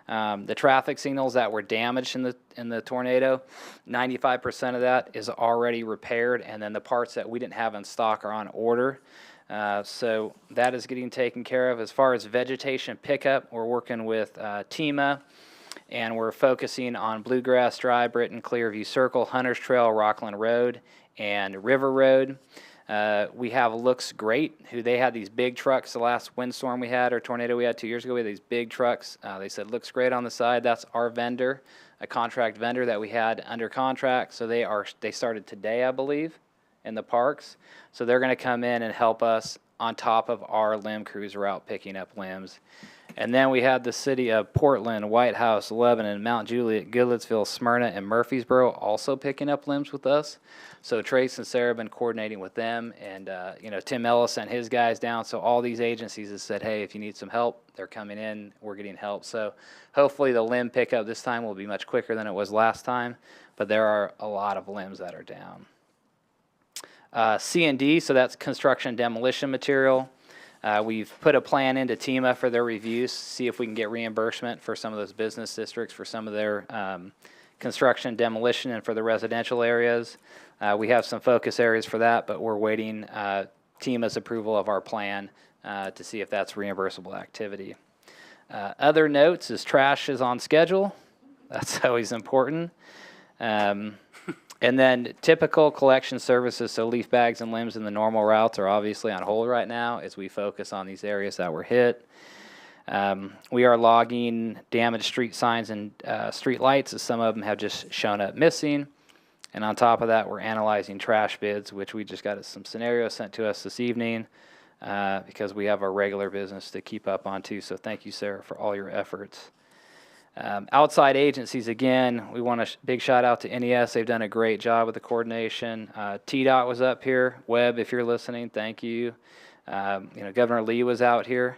The traffic signals that were damaged in the tornado, 95% of that is already repaired, and then the parts that we didn't have in stock are on order. So that is getting taken care of. As far as vegetation pickup, we're working with TEMA, and we're focusing on Bluegrass Drive, Britton, Clearview Circle, Hunters Trail, Rockland Road, and River Road. We have Looks Great, who they had these big trucks the last windstorm we had or tornado we had 2 years ago. We had these big trucks. They said Looks Great on the side. That's our vendor, a contract vendor that we had under contract. So they started today, I believe, in the parks. So they're going to come in and help us on top of our limb crews who are out picking up limbs. And then we had the city of Portland, White House, Lebanon, Mount Juliet, Goodlettsville, Smyrna, and Murfreesboro also picking up limbs with us. So Trace and Sarah have been coordinating with them, and Tim Ellis sent his guys down. So all these agencies have said, hey, if you need some help, they're coming in, we're getting help. So hopefully the limb pickup this time will be much quicker than it was last time, but there are a lot of limbs that are down. C&D, so that's construction demolition material. We've put a plan into TEMA for their reviews, see if we can get reimbursement for some of those business districts for some of their construction demolition and for the residential areas. We have some focus areas for that, but we're waiting TEMA's approval of our plan to see if that's reimbursable activity. Other notes is trash is on schedule. That's always important. And then typical collection services, so leaf bags and limbs in the normal routes are obviously on hold right now as we focus on these areas that were hit. We are logging damaged street signs and street lights, as some of them have just shown up missing. And on top of that, we're analyzing trash bids, which we just got some scenarios sent to us this evening because we have our regular business to keep up on too. So thank you, Sarah, for all your efforts. Outside agencies, again, we want a big shout out to NES. They've done a great job with the coordination. TDOT was up here. Webb, if you're listening, thank you. Governor Lee was out here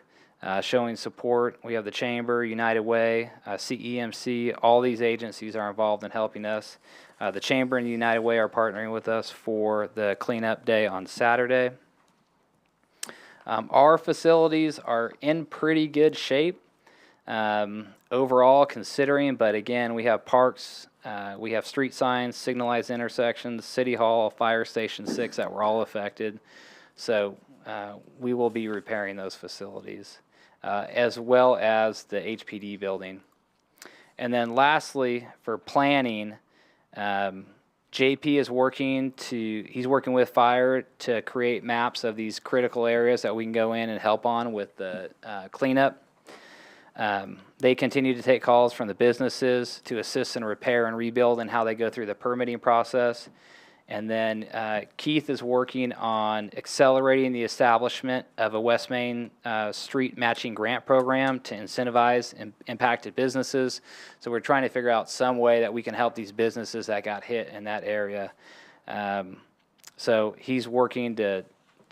showing support. We have the Chamber, United Way, CEMC. All these agencies are involved in helping us. The Chamber and United Way are partnering with us for the cleanup day on Saturday. Our facilities are in pretty good shape. Overall, considering, but again, we have parks, we have street signs, signalized intersections, City Hall, Fire Station 6 that were all affected. So we will be repairing those facilities, as well as the HPD building. And then lastly, for planning, JP is he's working with fire to create maps of these critical areas that we can go in and help on with the cleanup. They continue to take calls from the businesses to assist in repair and rebuild and how they go through the permitting process. And then Keith is working on accelerating the establishment of a West Main street matching grant program to incentivize impacted businesses. So we're trying to figure out some way that we can help these businesses that got hit in that area. So he's working to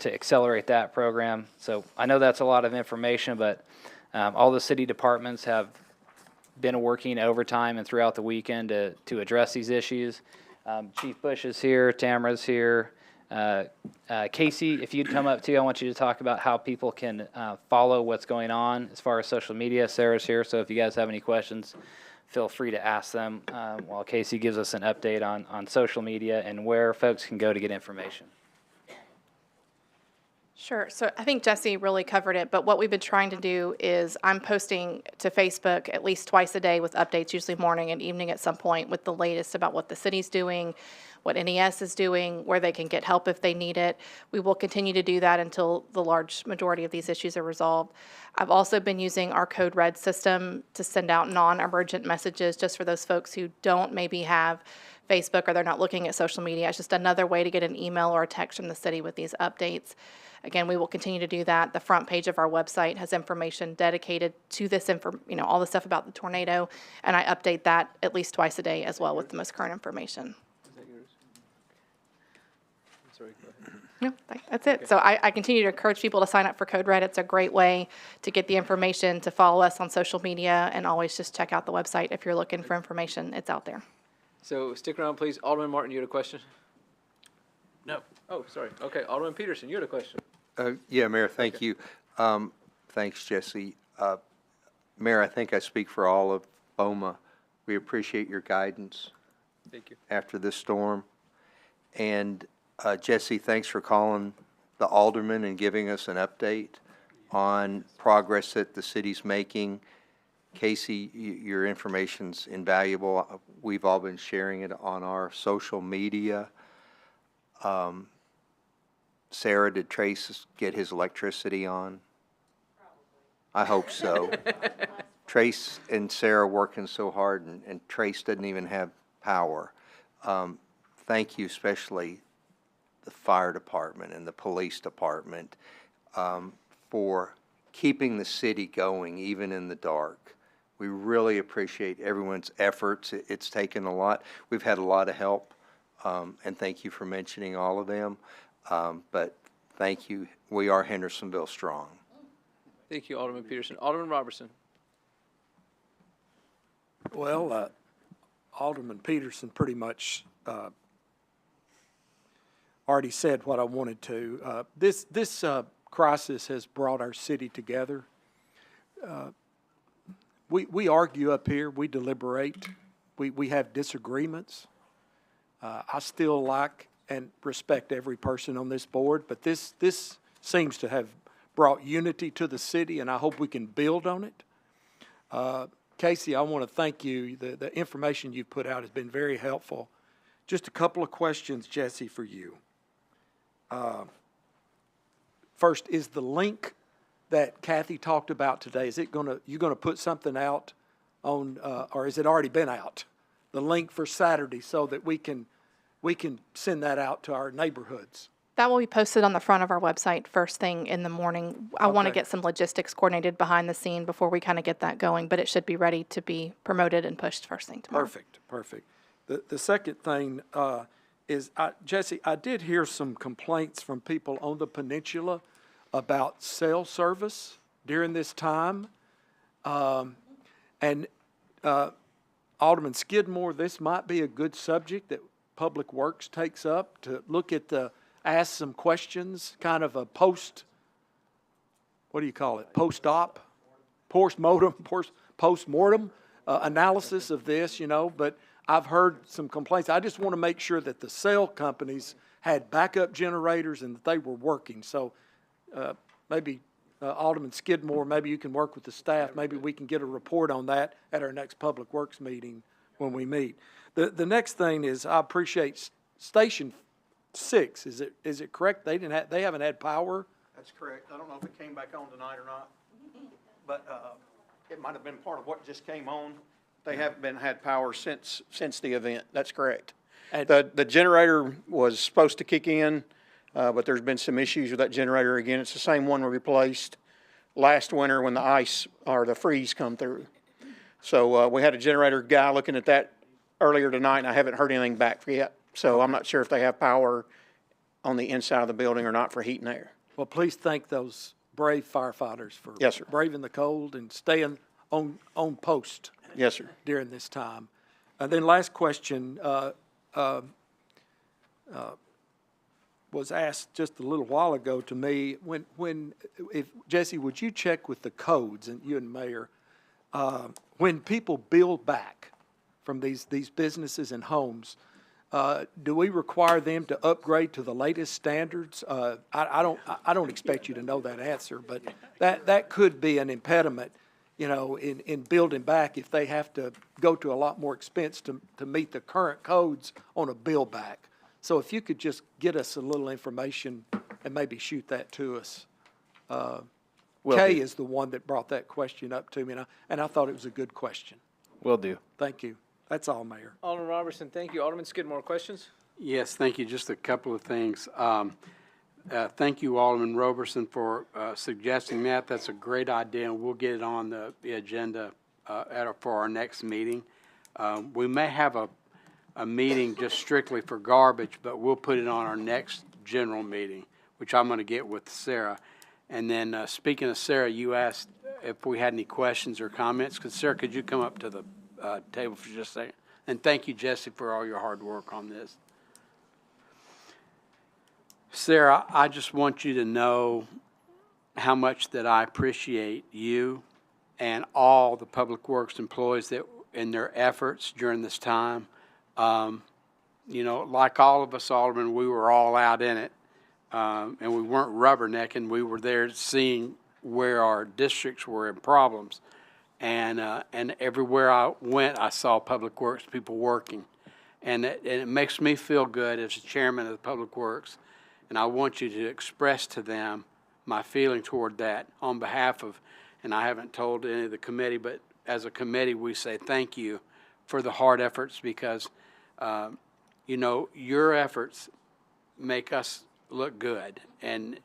accelerate that program. So I know that's a lot of information, but all the city departments have been working overtime and throughout the weekend to address these issues. Chief Bush is here, Tamara's here. Casey, if you'd come up too, I want you to talk about how people can follow what's going on as far as social media. Sarah's here, so if you guys have any questions, feel free to ask them while Casey gives us an update on social media and where folks can go to get information. Sure. So I think Jesse really covered it, but what we've been trying to do is I'm posting to Facebook at least twice a day with updates, usually morning and evening at some point, with the latest about what the city's doing, what NES is doing, where they can get help if they need it. We will continue to do that until the large majority of these issues are resolved. I've also been using our Code Red system to send out non-emergent messages just for those folks who don't maybe have Facebook or they're not looking at social media. It's just another way to get an email or a text from the city with these updates. Again, we will continue to do that. The front page of our website has information dedicated to this, all the stuff about the tornado, and I update that at least twice a day as well with the most current information. Is that yours? Sorry, go ahead. No, that's it. Okay. So I continue to encourage people to sign up for Code Red. It's a great way to get the information, to follow us on social media, and always just check out the website if you're looking for information. It's out there. So stick around, please. Alderman Martin, you had a question? No. Oh, sorry. Okay, Alderman Peterson, you had a question. Yeah, Mayor, thank you. Thanks, Jesse. Mayor, I think I speak for all of BOMA. We appreciate your guidance. Thank you. After this storm. And Jesse, thanks for calling the aldermen and giving us an update on progress that the city's making. Casey, your information's invaluable. We've all been sharing it on our social media. Sarah, did Trace get his electricity on? Probably. I hope so. Trace and Sarah working so hard, and Trace doesn't even have power. Thank you, especially the fire department and the police department, for keeping the city going, even in the dark. We really appreciate everyone's efforts. It's taken a lot. We've had a lot of help, and thank you for mentioning all of them. But thank you. We are Hendersonville strong. Thank you, Alderman Peterson. Alderman Robertson. Well, Alderman Peterson pretty much already said what I wanted to. This crisis has brought our city together. We argue up here, we deliberate, we have disagreements. I still like and respect every person on this board, but this seems to have brought unity to the city, and I hope we can build on it. Casey, I want to thank you. The information you've put out has been very helpful. Just a couple of questions, Jesse, for you. First, is the link that Kathy talked about today, is it you gonna put something out on, or has it already been out? The link for Saturday, so that we can send that out to our neighborhoods. That will be posted on the front of our website first thing in the morning. I want to Okay. get some logistics coordinated behind the scene before we kind of get that going, but it should be ready to be promoted and pushed first thing tomorrow. Perfect. The second thing is, Jesse, I did hear some complaints from people on the peninsula about cell service during this time. And Alderman Skidmore, this might be a good subject that Public Works takes up to look at ask some questions, kind of a what do you call it? Post-op, post-mortem analysis of this, but I've heard some complaints. I just want to make sure that the cell companies had backup generators and that they were working. So maybe Alderman Skidmore, maybe you can work with the staff. Maybe we can get a report on that at our next Public Works meeting when we meet. The next thing is, I appreciate Station 6. Is it correct? They haven't had power. That's correct. I don't know if it came back on tonight or not, but it might have been part of what just came on. They haven't had power since the event. That's correct. The generator was supposed to kick in, but there's been some issues with that generator again. It's the same one we replaced last winter when the ice or the freeze come through. So we had a generator guy looking at that earlier tonight, and I haven't heard anything back yet. So I'm not sure if they have power on the inside of the building or not for heat and air. Well, please thank those brave firefighters for Yes, sir. braving the cold and staying on post. Yes, sir. During this time. And then last question was asked just a little while ago to me. If Jesse, would you check with the codes, and you and Mayor, when people build back from these businesses and homes, do we require them to upgrade to the latest standards? I don't expect you to know that answer, but that could be an impediment, in building back, if they have to go to a lot more expense to meet the current codes on a build back. So if you could just get us a little information and maybe shoot that to us. Kay is the one that brought that question up to me, and I thought it was a good question. Will do. Thank you. That's all, Mayor. Alderman Robertson, thank you. Alderman Skidmore, questions? Yes, thank you. Just a couple of things. Thank you, Alderman Robertson, for suggesting that. That's a great idea, and we'll get it on the agenda for our next meeting. We may have a meeting just strictly for garbage, but we'll put it on our next general meeting, which I'm going to get with Sarah. And then speaking of Sarah, you asked if we had any questions or comments. Sarah, could you come up to the table for just a second? And thank you, Jesse, for all your hard work on this. Sarah, I just want you to know how much that I appreciate you and all the Public Works employees that in their efforts during this time. Like all of us aldermen, we were all out in it, and we weren't rubbernecking. We were there seeing where our districts were in problems. And everywhere I went, I saw Public Works people working. And it makes me feel good as the chairman of the Public Works. And I want you to express to them my feeling toward that on behalf of, and I haven't told any of the committee, but as a committee, we say thank you for the hard efforts because, your efforts make us look good. And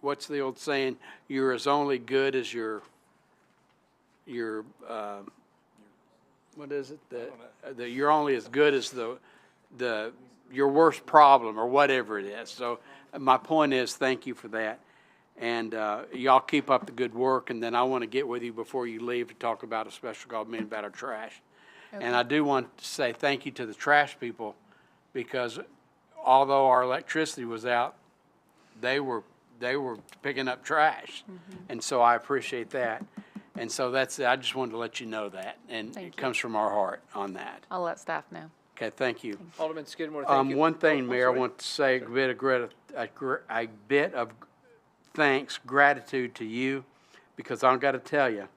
what's the old saying? You're as only good as your, what is it? You're only as good as your worst problem or whatever it is. So my point is, thank you for that. And y'all keep up the good work, and then I want to get with you before you leave to talk about a special call meeting about our trash. And I do want to say thank you to the trash people, because although our electricity was out, they were picking up trash. And so I appreciate that. And so that's, I just wanted to let you know that, and it comes from our heart on that. I'll let staff know. Okay, thank you. Alderman Skidmore, thank you. One thing, Oh, Mayor, I sorry. want to say a bit of thanks, gratitude to you, because I've got to tell you,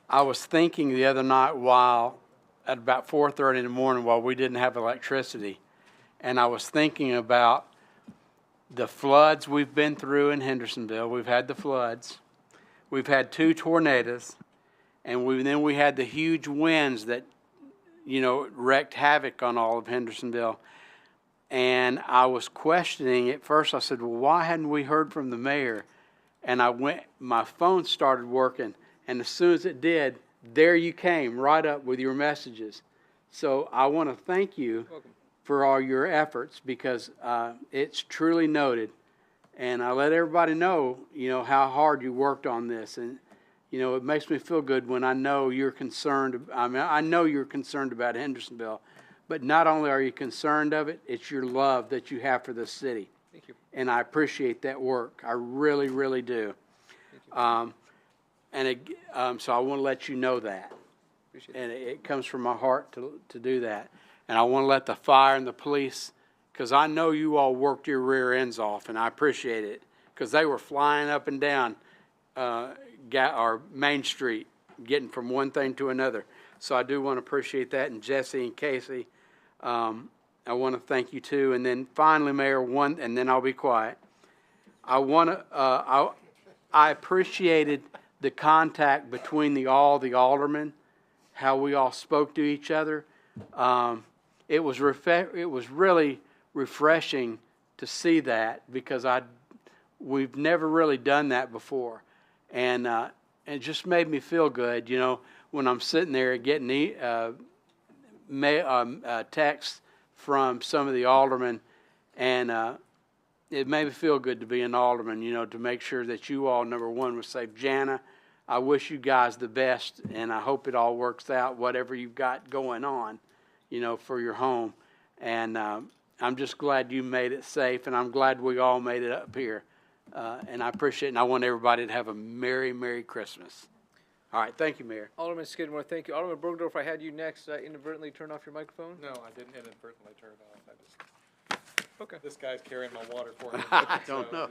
I was thinking the other night at about 4:30 in the morning while we didn't have electricity, and I was thinking about the floods we've been through in Hendersonville. We've had the floods. We've had 2 tornadoes, and then we had the huge winds that, wreaked havoc on all of Hendersonville. And I was questioning at first. I said, well, why hadn't we heard from the mayor? And my phone started working, and as soon as it did, there you came right up with your messages. So I want to thank you for all your efforts, because it's truly noted. And I let everybody know, how hard you worked on this. And, it makes me feel good when I know you're concerned. I know you're concerned about Hendersonville, but not only are you concerned of it, it's your love that you have for this city. Thank you. And I appreciate that work. I really, really do. So I want to let you know that. And it comes from my heart to do that. And I want to let the fire and the police, because I know you all worked your rear ends off, and I appreciate it, because they were flying up and down our Main Street, getting from one thing to another. So I do want to appreciate that. And Jesse and Casey, I want to thank you too. And then finally, Mayor, and then I'll be quiet. I appreciated the contact between the aldermen, how we all spoke to each other. It was really refreshing to see that, because we've never really done that before, and it just made me feel good, when I'm sitting there getting texts from some of the aldermen, and it made me feel good to be an alderman, to make sure that you all, number one, was safe. Jana, I wish you guys the best, and I hope it all works out, whatever you've got going on, for your home. And I'm just glad you made it safe, and I'm glad we all made it up here. And I appreciate it, and I want everybody to have a Merry, Merry Christmas. All right, thank you, Mayor. Alderman Skidmore, thank you. Alderman Bergdorf, I had you next. Did I inadvertently turn off your microphone? No, I didn't inadvertently turn it off. Okay. This guy's carrying my water for me. I don't know.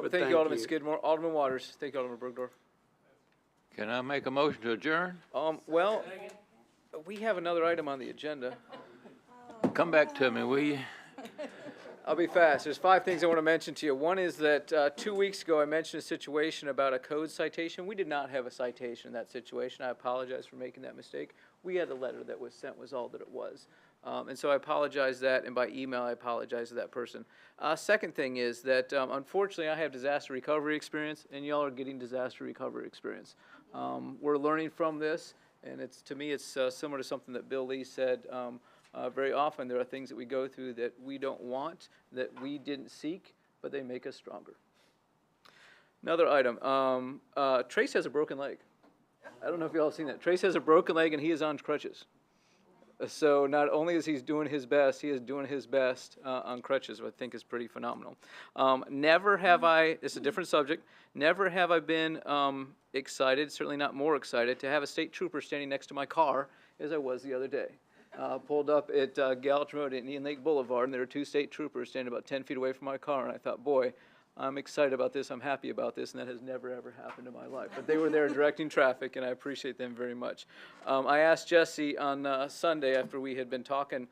Thank you, Alderman Skidmore. Alderman Waters, thank you, Alderman Bergdorf. Can I make a motion to adjourn? Well, we have another item on the agenda. Come back to me, will you? I'll be fast. There's 5 things I want to mention to you. One is that 2 weeks ago I mentioned a situation about a code citation. We did not have a citation in that situation. I apologize for making that mistake. We had a letter that was sent, was all that it was. And so I apologize that, and by email I apologize to that person. Second thing is that unfortunately I have disaster recovery experience, and y'all are getting disaster recovery experience. We're learning from this, and to me it's similar to something that Bill Lee said. Very often there are things that we go through that we don't want, that we didn't seek, but they make us stronger. Another item, Trace has a broken leg. I don't know if you all have seen that. Trace has a broken leg and he is on crutches. So not only is he doing his best, he is doing his best on crutches, which I think is pretty phenomenal. Never have I, it's a different subject, never have I been excited, certainly not more excited, to have a state trooper standing next to my car as I was the other day. Pulled up at Gallatin Road at Indian Lake Boulevard, and there were 2 state troopers standing about 10 feet away from my car, and I thought, boy, I'm excited about this, I'm happy about this, and that has never, ever happened in my life. But they were there directing traffic, and I appreciate them very much. I asked Jesse on Sunday, after we had been talking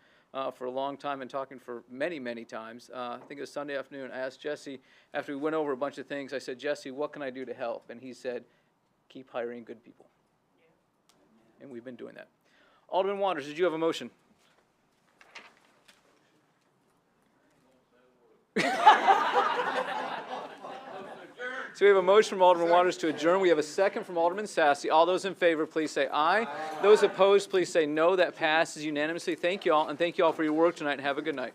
for a long time and talking for many, many times, I think it was Sunday afternoon, I asked Jesse, after we went over a bunch of things, I said, Jesse, what can I do to help? And he said, keep hiring good people. And we've been doing that. Alderman Waters, did you have a motion? So we have a motion from Alderman Waters to adjourn. We have a second from Alderman Sassy. All those in favor, please say aye. Those opposed, please say no. That passes unanimously. Thank you all, and thank you all for your work tonight, and have a good night.